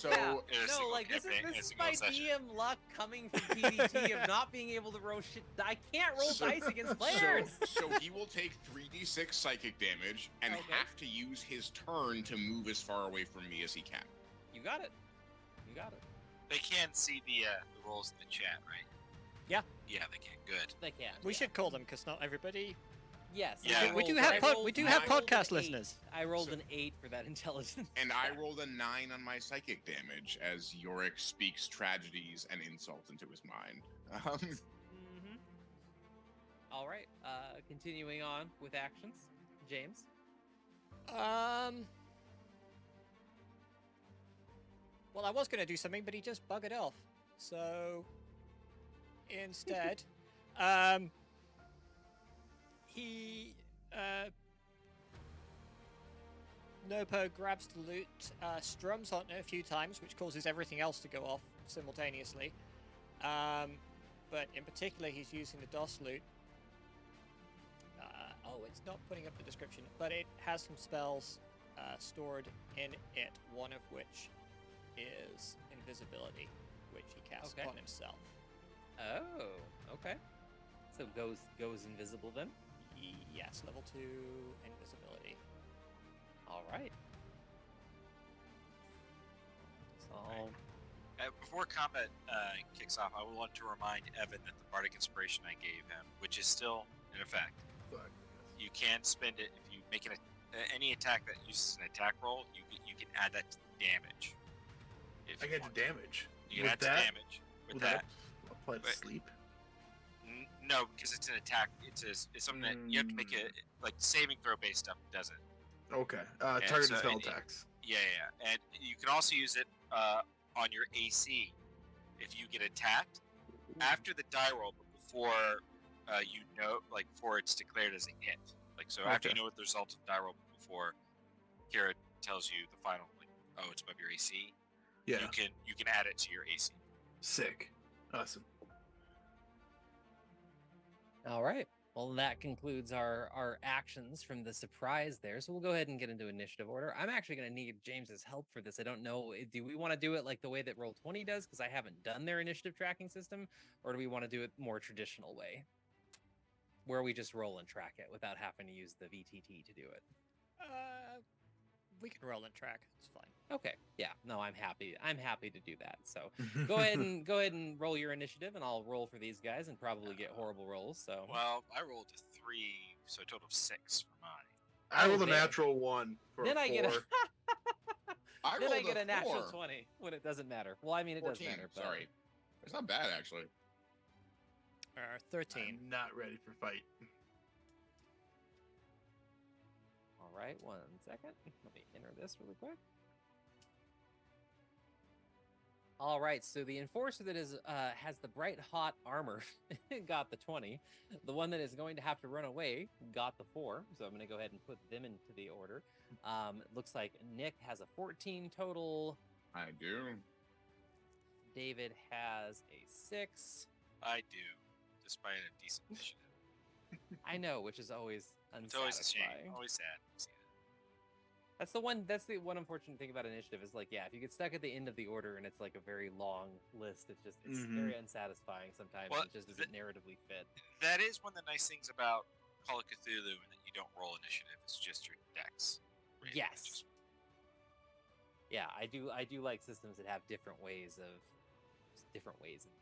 So in a no, single like this campaign- in a is single my session. DM luck coming from PDT of not being able to roll shit. I can't roll dice against players. So he will take 3d6 psychic damage and Okay. have to use his turn to move as far away from me as he can. You got it. You got it. They can see the rolls in the chat, right? Yeah. Yeah, they can. Good. They can. We yeah. should call them because not everybody. Yes. Yeah. I We do rolled- have I pod- rolled- we do I have rolled an podcast 8. listeners. I rolled So- an 8 for that intelligence. And I rolled a 9 on my psychic damage as Yorick speaks tragedies and insult into his mind. Mm-hmm. All right. Continuing on with actions, James. Well, I was going to do something, but he just buggered off. So instead, he Nopo grabs the loot, strums on it a few times, which causes everything else to go off simultaneously. But in particular, he's using the DOS loot. It's not putting up the description, but it has some spells stored in it, one of which is invisibility, which he casts Okay. on himself. Oh, okay. So goes invisible then. Yes, level 2 invisibility. All right. So Before combat kicks off, I want to remind Evan that the bardic inspiration I gave him, which is still in effect, Fuck. you can spend it if you make any attack that uses an attack roll. You can add that to damage. If I you get to want. damage. You can With add that? to damage with Will that. apply to Wait. sleep? No, because it's an attack. It's something that you have to make it like saving throw based stuff doesn't. Okay. Yeah, Targeted so spell it- attacks. Yeah, and you can also use it on your AC if you get attacked after the die roll, but before before it's declared as a hit. Like so, after you Okay. know what the result of the die roll before Kira tells you the final, it's above your AC. Yeah. You can add it to your AC. Sick. Awesome. all right. Well, that concludes our actions from the surprise there. So we'll go ahead and get into initiative order. I'm actually going to need James's help for this. I don't know. Do we want to do it like the way that Roll20 does? Because I haven't done their initiative tracking system. Or do we want to do it more traditional way? Where we just roll and track it without having to use the VTT to do it. We can roll and track. It's fine. Okay. Yeah. No, I'm happy. I'm happy to do that. So go ahead and roll your initiative, and I'll roll for these guys and probably get horrible rolls. So Well, I rolled a 3, so a total of 6 for mine. I rolled a then- natural 1 for then a 4. I get a I then I rolled get a natural 4. 20 when it doesn't matter. Well, I mean it 14, does matter. But... sorry. It's not bad, actually. 13. I'm not ready for fight. All right, 1 second. Let me enter this really quick. All right, so the enforcer that is has the bright hot armor got the 20. The one that is going to have to run away got the 4. So I'm going to go ahead and put them into the order. It looks like Nick has a 14 total. I do. David has a 6. I do, despite a decent initiative. I know, which is always It's always a shame. unsatisfying. Always sad. to see that. That's the one unfortunate thing about initiative is like, yeah, if you get stuck at the end of the order and it's like a very long list, it's very unsatisfying sometimes. Well, It just doesn't narratively fit. That is one of the nice things about Call of Cthulhu, and that you don't roll initiative. It's just your decks. Really. Yes. Just- Yeah, I do like systems that have different ways of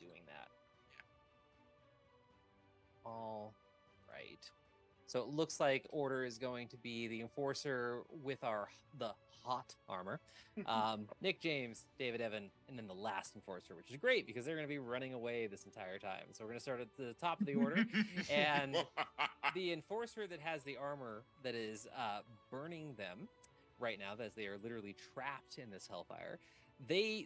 doing that. Yeah. All right. So it looks like order is going to be the enforcer with the hot armor, Nick James, David Evan, and then the last enforcer, which is great because they're going to be running away this entire time. So we're going to start at the top of the order, and the enforcer that has the armor that is burning them right now, as they are literally trapped in this hellfire.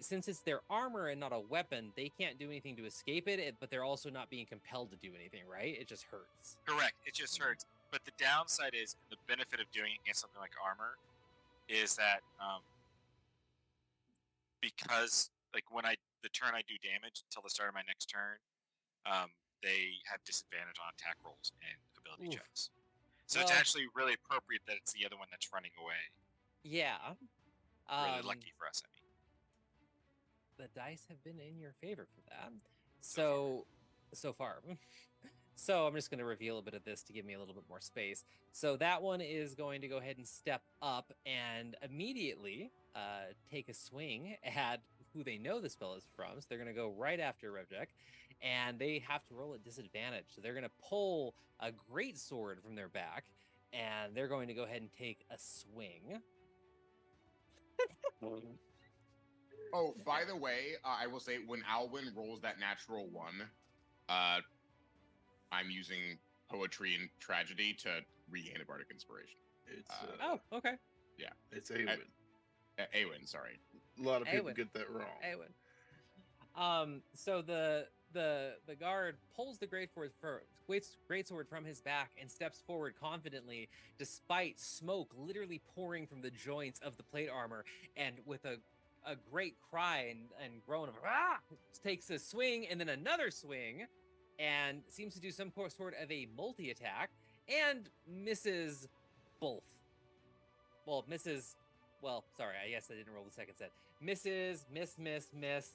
Since it's their armor and not a weapon, they can't do anything to escape it, but they're also not being compelled to do anything, right? It just hurts. Correct. It just hurts. But the downside is, the benefit of doing it against something like armor is that because like the turn I do damage until the start of my next turn, they have disadvantage on attack rolls and ability Oof. checks. So it's Well- actually really appropriate that it's the other one that's running away. Yeah. Really lucky for us, I mean. The dice have been in your favor for that. So far. So I'm just going to reveal a bit of this to give me a little bit more space. So that one is going to go ahead and step up and immediately take a swing at who they know the spell is from. So they're going to go right after Revjek, and they have to roll at disadvantage. So they're going to pull a great sword from their back, and they're going to go ahead and take a swing. Oh, by the way, I will say when Alwyn rolls that natural 1, I'm using poetry and tragedy to regain a bardic inspiration. It's Oh, okay. it's Awen. Awen, sorry. A lot of people Awen. get that wrong. So the guard pulls the greatsword from his back and steps forward confidently, despite smoke literally pouring from the joints of the plate armor, and with a great cry and groan of ah, takes a swing and then another swing, and seems to do some sort of a multi-attack and misses both. Well, misses. Well, sorry, I guess I didn't roll the second set. Misses, miss.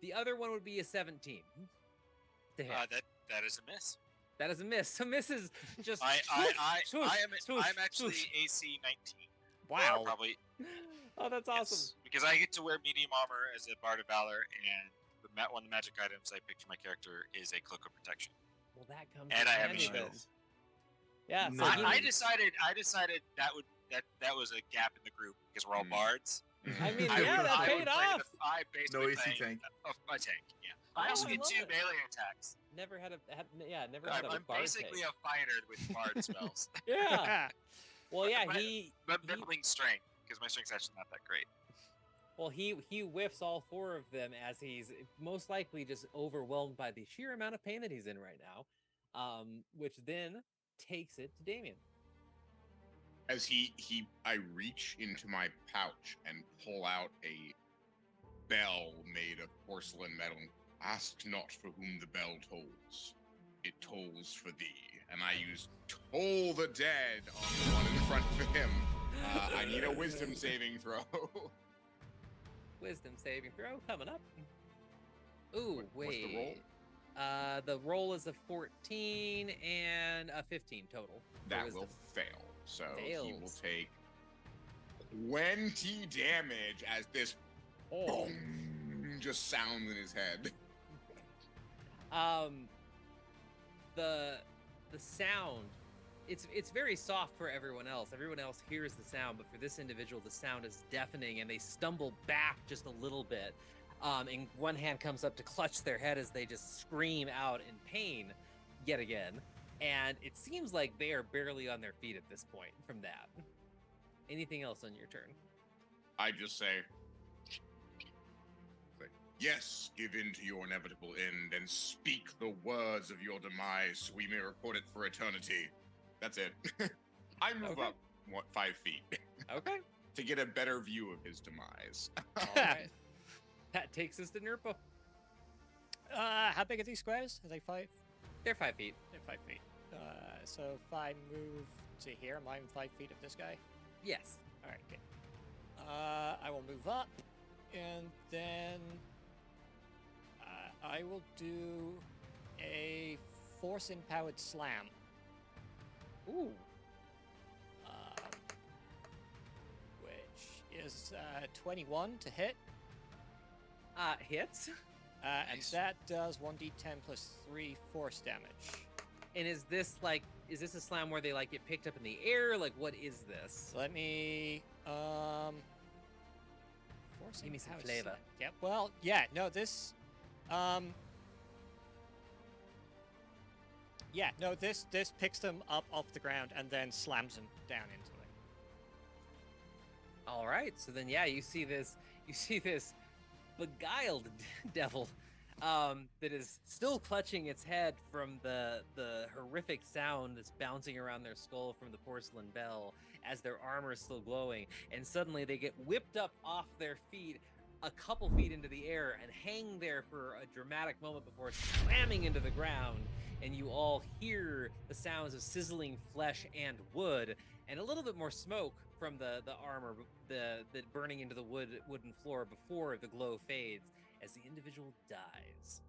The other one would be a 17 to hit. That is a miss. That is a miss. So misses just. I swoosh, am swoosh, I'm actually swoosh. AC 19. Wow. Probably. Oh, that's awesome. Yes, because I get to wear medium armor as a Bard of Valor, and one of the magic items I picked for my character is a cloak of protection. Well, that comes. And in I have a handy then. shield. Yeah. So Nice. he- I decided that was a gap in the group because we're all bards. I mean, I yeah, would- that I paid would play off. I basically No AC play tank. a tank. Yeah. I Oh, also I get love 2 it. melee attacks. Never had a I'm bard basically tank. a fighter with bard spells. Yeah. Well, yeah, But- he But building strength, because my strength's actually not that great. Well, he whiffs all 4 of them as he's most likely just overwhelmed by the sheer amount of pain that he's in right now, which then takes it to Damien. As I reach into my pouch and pull out a bell made of porcelain metal. Ask not for whom the bell tolls. It tolls for thee. and I use Toll the Dead on the one in front of him. I need a wisdom saving throw. Wisdom saving throw coming up. Ooh, wait. What's the roll? The roll is a 14 and a 15 total. for That wisdom. will fail. So he will Fails. take 20 damage as this boom just sounds in his head. The sound, it's very soft for everyone else. Everyone else hears the sound, but for this individual, the sound is deafening, and they stumble back just a little bit. And one hand comes up to clutch their head as they just scream out in pain yet again. And it seems like they are barely on their feet at this point from that. Anything else on your turn? I just say, yes, give in to your inevitable end and speak the words of your demise so we may record it for eternity. That's it. I move Okay. up, 5 feet Okay. to get a better view of his demise. All right. That takes us to Nurpo. How big are these squares? Are they 5? They're 5 feet. They're 5 feet. So if I move to here, am I in 5 feet of this guy? Yes. All right, good. I will move up, and then I will do a force-empowered slam. Ooh. Which is 21 to hit, Hits. and Nice. that does 1d10 plus 3 force damage. And is this a slam where they like get picked up in the air? Like, what is this? Let me force Give me some empowered flavor. slam. Yeah. Well, yeah. No, this. Yeah. No, this picks them up off the ground and then slams them down into it. All right. So then, yeah, you see this beguiled devil that is still clutching its head from the horrific sound that's bouncing around their skull from the porcelain bell as their armor is still glowing, and suddenly they get whipped up off their feet a couple feet into the air and hang there for a dramatic moment before slamming into the ground, and you all hear the sounds of sizzling flesh and wood and a little bit more smoke from the armor, the burning into the wooden floor before the glow fades as the individual dies.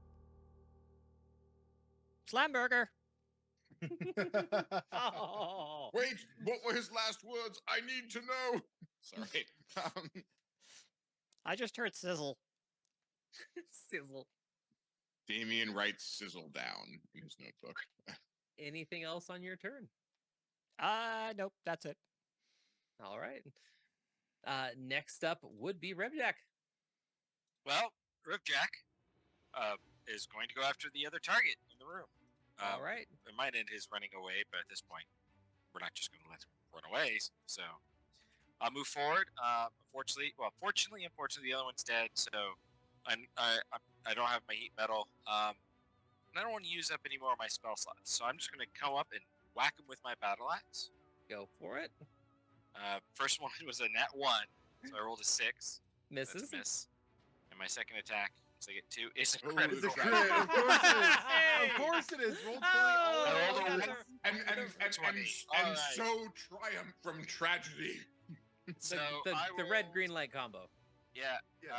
Slamburger. Oh, Wait, what were his last words? I need to know. Sorry. I just heard sizzle. sizzle. Damien writes sizzle down in his notebook. Anything else on your turn? Nope, that's it. All right. Next up would be Rebjack. Well, Ripjack is going to go after the other target in the room. All right. It might end his running away, but at this point, we're not just going to let him run away. So I'll move forward. Fortunately, unfortunately, the other one's dead. So I don't have my heat metal. And I don't want to use up any more of my spell slots. So I'm just going to come up and whack him with my battle axe. Go for it. First one was a nat 1, so I rolled a 6. That's Misses. a miss. And my second attack, so I get 2, is a Oh, crit. it's It's a a crit. Of course it is. Hey! Of course it is. Roll 20 Oh, all and- around. that's And 20. and Alright. so triumph from tragedy. So the I red rolled- green light combo. Yeah. Yes.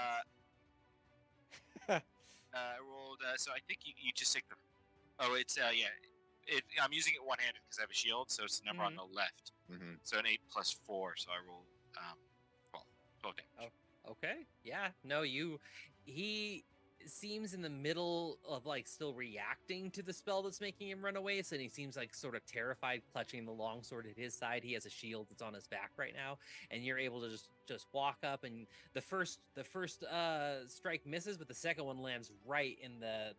I rolled. So I think you just take the. Oh, it's yeah. I'm using it one-handed because I have a shield, so it's the number on the left. Mm-hmm. So an 8 plus 4, so I rolled 12 damage. Okay. Yeah. No, he seems in the middle of like still reacting to the spell that's making him run away. So he seems like sort of terrified, clutching the longsword at his side. He has a shield that's on his back right now, and you're able to just walk up, and the first strike misses, but the second one lands right in the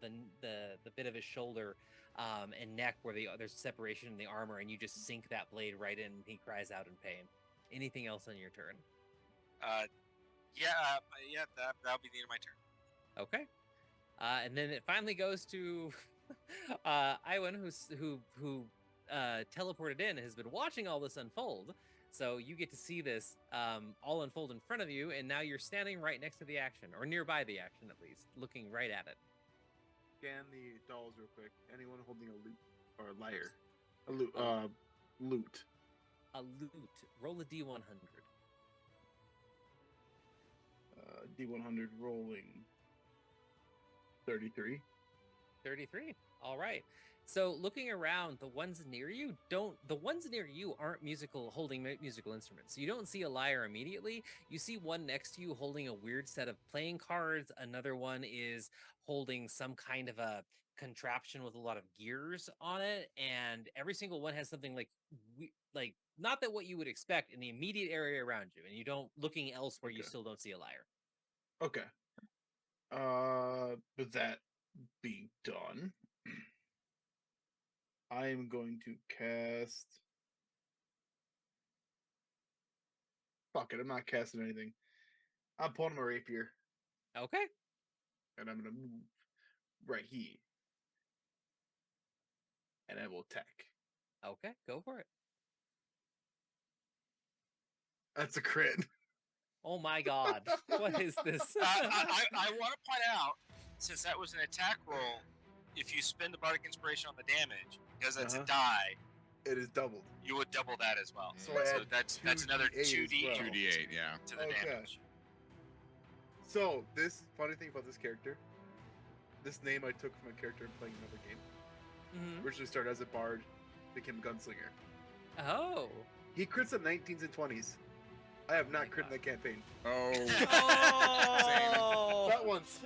bit of his shoulder and neck where there's separation in the armor, and you just sink that blade right in, and he cries out in pain. Anything else on your turn? That'll be the end of my turn. Okay. And then it finally goes to Iwan, who teleported in and has been watching all this unfold. So you get to see this all unfold in front of you, and now you're standing right next to the action, or nearby the action at least, looking right at it. Scan the dolls real quick. Anyone holding a lute or a lyre? Loot. A loot. Roll a d100. D100 rolling 33. 33. All right. So looking around, the ones near you aren't holding musical instruments. So you don't see a lyre immediately. You see one next to you holding a weird set of playing cards. Another one is holding some kind of a contraption with a lot of gears on it, and every single one has something like not that what you would expect in the immediate area around you, and you don't looking elsewhere, you Okay. still don't see a lyre. Okay. With that being done, I am going to cast. Fuck it, I'm not casting anything. I'm pulling my rapier, Okay. and I'm gonna move right here, and I will attack. Okay, go for it. That's a crit. Oh my god. What is this? I want to point out, since that was an attack roll, if you spend the bardic inspiration on the damage, because that's a die, It is doubled. you would double that as well. So I add that's another 2d8 as 2d8 well. 2d8, yeah. to the Okay. damage. So this funny thing about this character, this name I took from a character I'm playing another game. Mhm. Originally started as a bard, became a gunslinger. Oh. He crits at 19s and 20s. I have not my crit in that campaign. Oh. Oh. Not once.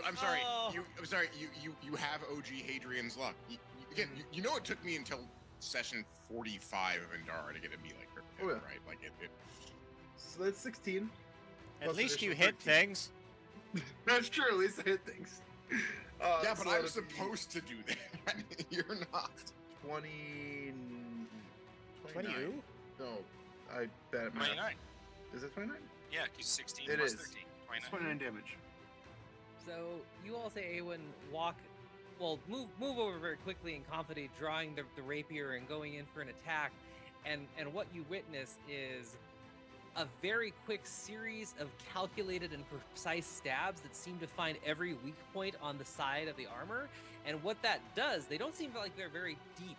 I'm sorry. Oh. You have OG Hadrian's luck. You know it took me until session 45 of Endara to get a melee crit, Oh, yeah. right? Like it. So that's 16. At Plus least you additional hit 13. things. That's true. At least I hit things. Yeah, but so I'm that'd be supposed to do that. You're not. 20. 20 29. No, I bet at math. 29. Is it 29? Yeah, because 16 It plus is. 13. It's 29. 29 damage. So you all say Awen move over very quickly and confidently, drawing the rapier and going in for an attack, and what you witness is a very quick series of calculated and precise stabs that seem to find every weak point on the side of the armor. And what that does, they don't seem like they're very deep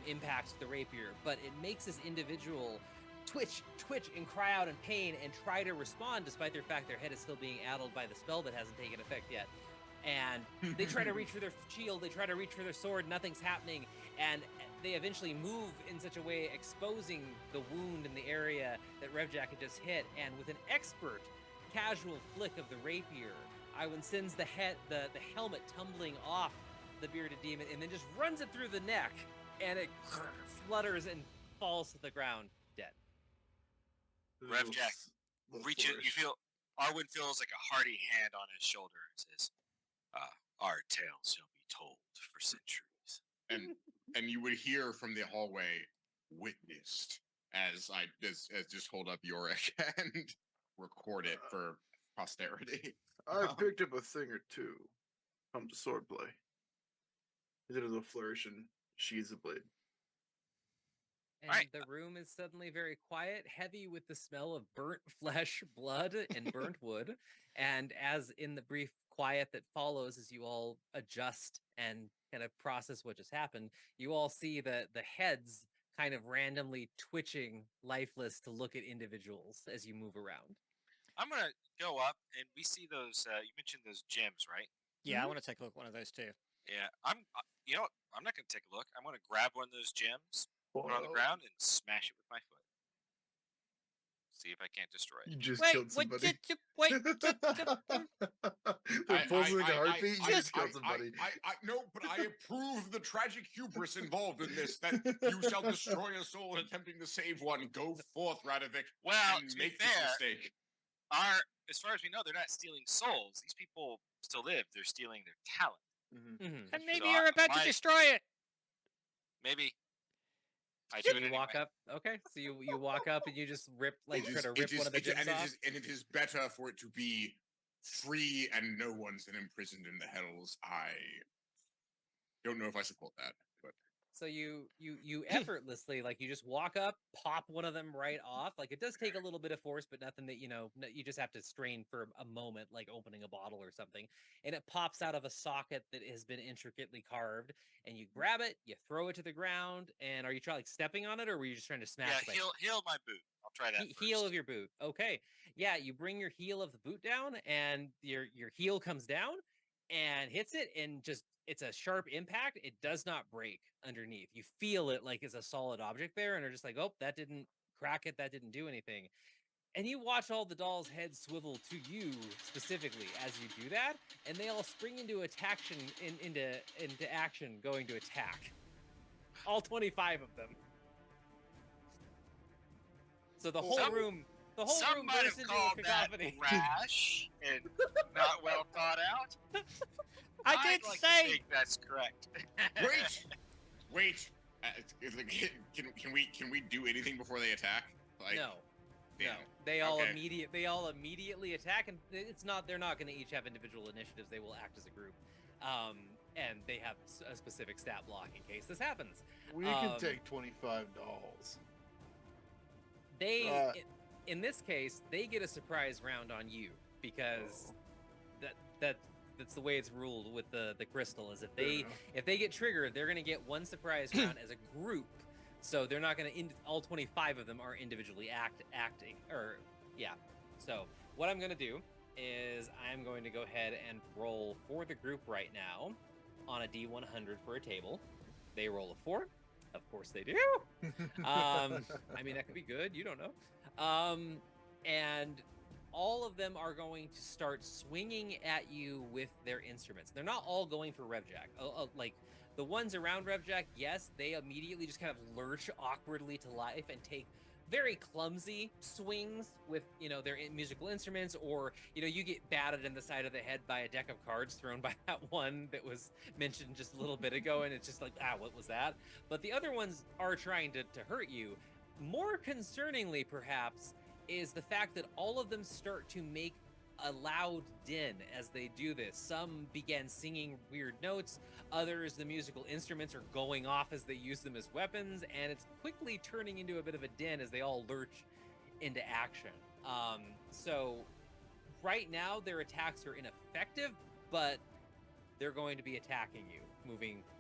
impacts with the rapier, but it makes this individual twitch and cry out in pain and try to respond, despite their fact their head is still being addled by the spell that hasn't taken effect yet. And they try to reach for their shield, they try to reach for their sword, nothing's happening, and they eventually move in such a way, exposing the wound in the area that Revjack had just hit, and with an expert, casual flick of the rapier, Iwan sends the helmet tumbling off the bearded demon, and then just runs it through the neck, and it flutters and falls to the ground, dead. Revjack, you feel Arwen feels like a hearty hand on his shoulder and says, "Our tales shall be told for centuries." And you would hear from the hallway, "Witnessed," as I just hold up Yorick and record it for posterity. I picked up a thing or two. Come to swordplay. It is a flourish and sheathes a blade. And Right. the room is suddenly very quiet, heavy with the smell of burnt flesh, blood, and burnt wood. And as in the brief quiet that follows, as you all adjust and kind of process what just happened, you all see the heads kind of randomly twitching, lifeless, to look at individuals as you move around. I'm gonna go up and we see those. You mentioned those gems, right? Yeah, I want to take a look at one of those too. Yeah. You know what? I'm not gonna take a look. I'm gonna grab one of those gems, put it on the ground, and smash it with my foot. See if I can't destroy it. You just Wait, killed what somebody. did you wait? With pulsing like a heartbeat, you just killed somebody. No, but I approve the tragic hubris involved in this, that you shall destroy a soul in attempting to save one. Go forth, Radovic, Well, and to be make this fair, mistake. as far as we know, they're not stealing souls. These people still live. They're stealing their talent. Mhm. And maybe So you're about to my- destroy it. Maybe. I So do it you walk anyway. up. Okay, so you walk up and you just rip, like, It try is- to it rip is- one of the it- gems and off. it is better for it to be free and no one's imprisoned in the hells. I don't know if I support that, but So you effortlessly, like, you just walk up, pop one of them right off. Like, it does take a little bit of force, but nothing that, you just have to strain for a moment, like opening a bottle or something. And it pops out of a socket that has been intricately carved. And you grab it, you throw it to the ground. And are you trying, like, stepping on it, or were you just trying to smash Yeah, it? heel my boot. I'll try that first. Heel of your boot. Okay. Yeah, you bring your heel of the boot down, and your heel comes down and hits it, and just, it's a sharp impact. It does not break underneath. You feel it like it's a solid object there, and are just like, oh, that didn't crack it. That didn't do anything. And you watch all the dolls' heads swivel to you specifically as you do that, and they all spring into into action, going to attack. All 25 of them. So the whole room, Some might bursts have into called a that cacophony. rash and not well thought out. I I'd did like say to think that's correct. Wait. Can we do anything before they attack? Like, No. damn. No, they all Okay. immediately attack, and they're not going to each have individual initiatives. They will act as a group, and they have a specific stat block in case this happens. We can take 25 dolls. They, in this case, they get a surprise round on you, because that's the way it's ruled with the crystal. Is if they get triggered, they're going to get one surprise round as a group. So they're not going to, all 25 of them are individually acting, or, yeah. So what I'm going to do is I'm going to go ahead and roll for the group right now on a D100 for a table. They roll a 4. Of course they do. I mean, that could be good. You don't know. And all of them are going to start swinging at you with their instruments. They're not all going for Revjack. Like, the ones around Revjack, yes, they immediately just kind of lurch awkwardly to life and take very clumsy swings with, their musical instruments, or, you get batted in the side of the head by a deck of cards thrown by that one that was mentioned just a little bit ago, and it's just like, what was that? But the other ones are trying to hurt you. More concerningly, perhaps, is the fact that all of them start to make a loud din as they do this. Some began singing weird notes, others, the musical instruments are going off as they use them as weapons, and it's quickly turning into a bit of a din as they all lurch into action. So right now their attacks are ineffective, but they're going to be attacking you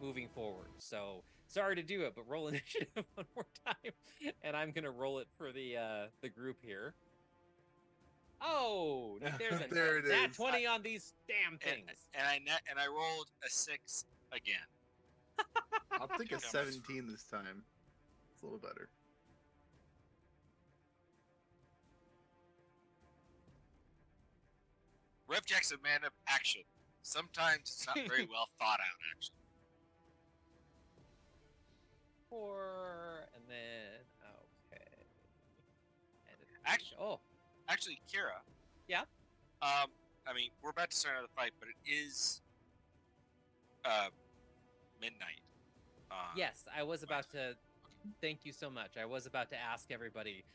moving forward. So sorry to do it, but roll initiative one more time, and I'm gonna roll it for the group here. Oh, there's a There it nat is. 20 on these damn things. And I rolled a 6 again. I'll take a 17 this time. It's a little better. Revjack's a man of action. Sometimes it's not very well thought out, actually. 4, and then okay. And Actually, Kira. Yeah? I mean, we're about to start another fight, but it is midnight. Yes, I was about to. Thank you so much. I was about to ask everybody.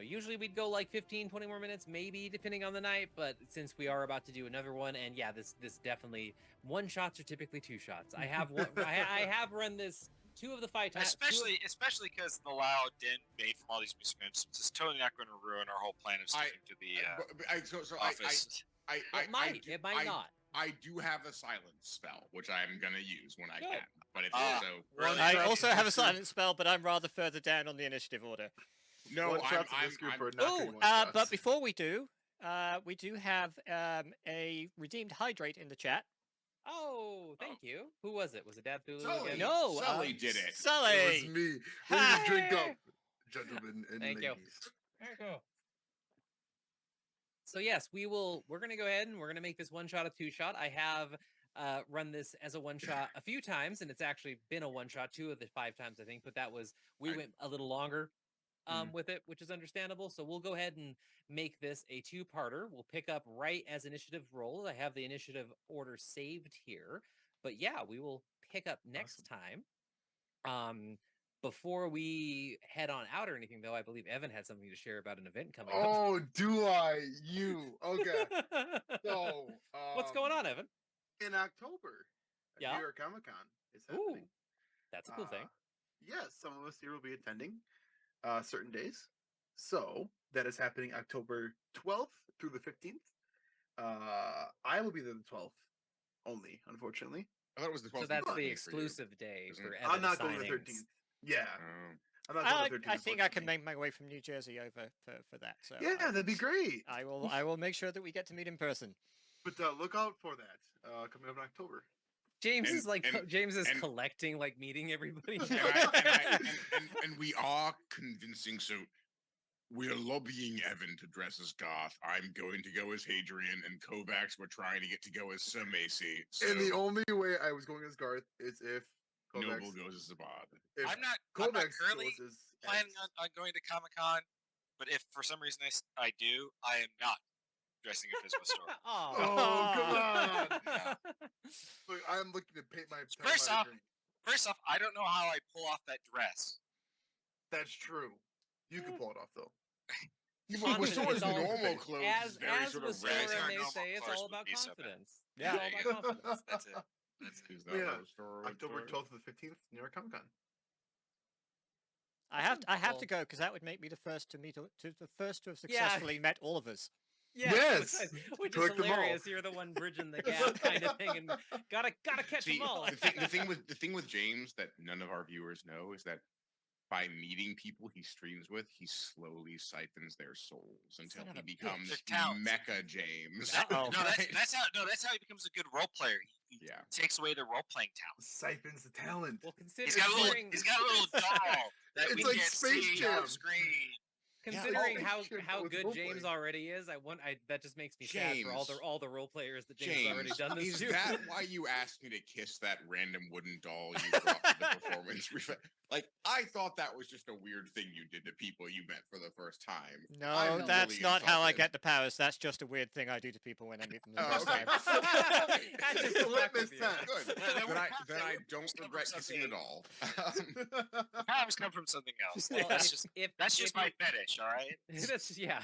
Usually we'd go like 15, 20 more minutes, maybe, depending on the night. But since we are about to do another one, and yeah, this definitely, 1 shots are typically 2 shots. I have one. I have run this 2 of the 5 times. Especially because the loud din made from all these musical instruments is totally not going to ruin our whole plan of sticking to the office. It might not. I do have a silence spell, which I'm gonna use when I Good. can. But it's Really? I also have a silent spell, but I'm rather further down on the initiative order. no. One I'm, shots in I'm, this group I'm, are not getting one But shots. before we do have a redeemed hydrate in the chat. Oh, thank you. Who was it? Was it Dad Thulu Sully. again? No, Sully did it. Sully. It was me. Please drink up, gentlemen and Thank you. ladies. There you go. So yes, we're gonna go ahead and we're gonna make this 1 shot a 2 shot. I have run this as a 1 shot a few times, and it's actually been a 1 shot 2 of the 5 times, I think, but we went a little longer with it, which is understandable. So we'll go ahead and make this a 2-parter. We'll pick up right as initiative rolls. I have the initiative order saved here, but yeah, we will pick up next time. Before we head on out or anything, though, I believe Evan had something to share about an event coming up. Oh, do I? You. Okay. So, What's going on, Evan? in October, Yeah? New York Comic Con is Ooh, happening. that's a cool thing. yes, some of us here will be attending certain days. So that is happening October 12th through the 15th. I will be there the 12th only, unfortunately. I thought it was the 12th. So and that's the 13th for you, exclusive day isn't for it? Evan I'm not going signings. to the 13th. Yeah, Oh. I'm not going to the 13th. I think I can unfortunately. make my way from New Jersey over for that. So Yeah, that'd be great. I will make sure that we get to meet in person. But look out for that coming up in October. James is And- like and- James is and- collecting like meeting everybody. And we are convincing. So we're lobbying Evan to dress as Garth. I'm going to go as Hadrian, and Kovacs we're trying to get to go as Sir Macy. So And the only way I was going as Garth is if Noble Kovacs, goes as the Bard. if I'm not Kovacs currently goes as planning X. on going to Comic Con, but if for some reason I do, I am not dressing up as Restorer. Oh, come on. Yeah. Look, I'm looking to paint my First time off- First off, I don't know how I pull off that dress. That's true. You can pull it off though. Confidence, Restore's it's all- normal clothes as is very as sort the of Sora rags. red. may Normal say, it's clothes all would about be so bad. confidence. Yeah. It's There all you about go. confidence. That's it. That's it. Is that Yeah. what Restorer would October wear? 12th to the 15th, New York Comic Con. I have Well- to go because that would make me the first to meet the first to have Yeah. successfully met all of us. Yeah, Yes, which is collect them all. hilarious. You're the one bridging the gap kind of thing, and gotta catch See, them all. the thing with James that none of our viewers know is that by meeting people he streams with, he slowly siphons their souls until Son of he a becomes Their talents. Mecha James. Uh-oh. No, Right? that's how he becomes a good role player. He Yeah. takes away the role playing talent. Siphons the talent. Well, consider, He's got a little considering, doll that It's we like can't Space see Jam. off screen. considering Yeah. how Shit, how with good role James playing. already is, that just makes me sad for all James. the role players that James, has already James, done this is to. that why you asked me to kiss that random wooden doll you brought to the performance? Like, I thought that was just a weird thing you did to people you met for the first time. No, I'm that's really not how I insulted. get the powers. That's just a weird thing I do to people when I meet them the Oh, first okay. time. That's just It's a a fuck litmus with you. test. Good. Then Then I we're don't coming regret from kissing the something- doll. Powers come from something else. Well, That's just if that's my you- fetish. All right. That's yeah.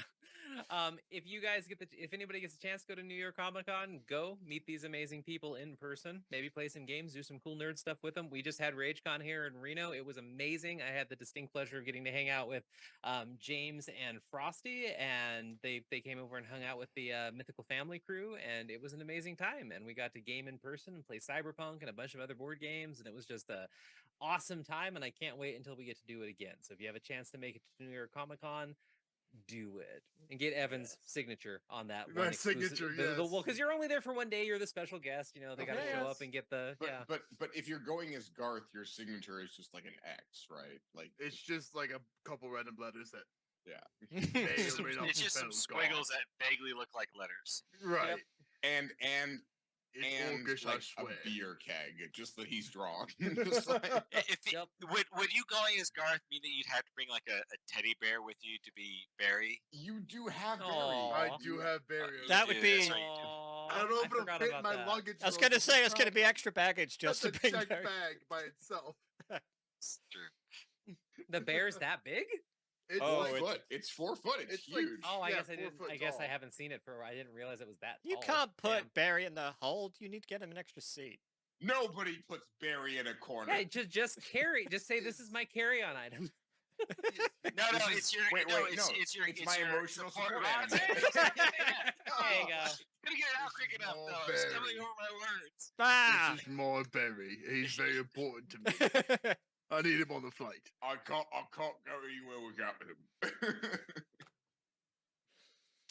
If you guys if anybody gets a chance to go to New York Comic Con, go meet these amazing people in person. Maybe play some games, do some cool nerd stuff with them. We just had RageCon here in Reno. It was amazing. I had the distinct pleasure of getting to hang out with James and Frosty, and they came over and hung out with the Mythical Family crew, and it was an amazing time. And we got to game in person and play Cyberpunk and a bunch of other board games, and it was just a awesome time. And I can't wait until we get to do it again. So if you have a chance to make it to New York Comic Con, do it and get Evan's signature on that My one exclusive- signature, well, yes. because you're only there for one day. You're the special guest. You know they got to show up Yes. and get the But if you're going as Garth, your signature is just like an X, right? Like It's just like a couple random letters that yeah. may It's or may not it's be just some spelled squiggles that vaguely look like letters. Right. And It's orcish, I like a swear. beer keg, just that he's drawn. Just like- If it- Yep. would you going as Garth mean that you'd have to bring like a teddy bear with you to be Barry? you do have Barry. Aw. I do have barriers. That would Yeah, be- that's right, you do. Aw, I don't know if it'll forgot fit about my that. luggage. I was though, going to 'cause say it's going to be extra baggage just That's to a bring checked Barry. bag by itself. It's true. The bear's that big? It's Oh, like, 4 foot. It's 4 foot. It's, It's like- huge. Oh, I Yeah, guess I 4 didn't. foot I guess I tall. haven't seen it for. I didn't realize it was that. You tall. can't put Damn. Barry in the hold. You need to get him an extra seat. Nobody puts Barry in a corner. Hey, just carry. Just say this is my carry-on item. No, This is- it's your wait, no, wait, it's, no, it's your it's it's my your emotional support- support Oh, animal. there you go. There you go. Couldn't get it out quick enough Oh, though. It's Barry. stumbling over my words. Ah! This is my Barry. He's very important to me. I need him on the flight. I can't go anywhere without him.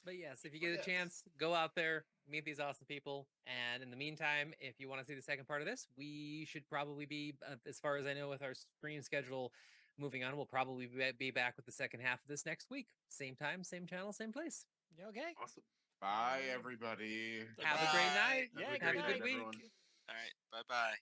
But yes, if you get a chance, go out there, meet these awesome people. And in the meantime, if you want to see the second part of this, we should probably be, as far as I know, with our stream schedule moving on, we'll probably be back with the second half of this next week. Same time, same channel, same place. You okay? Awesome. Bye, everybody. Have a great Bye. night. Yeah, Have a good good night, week. everyone. All right, bye bye.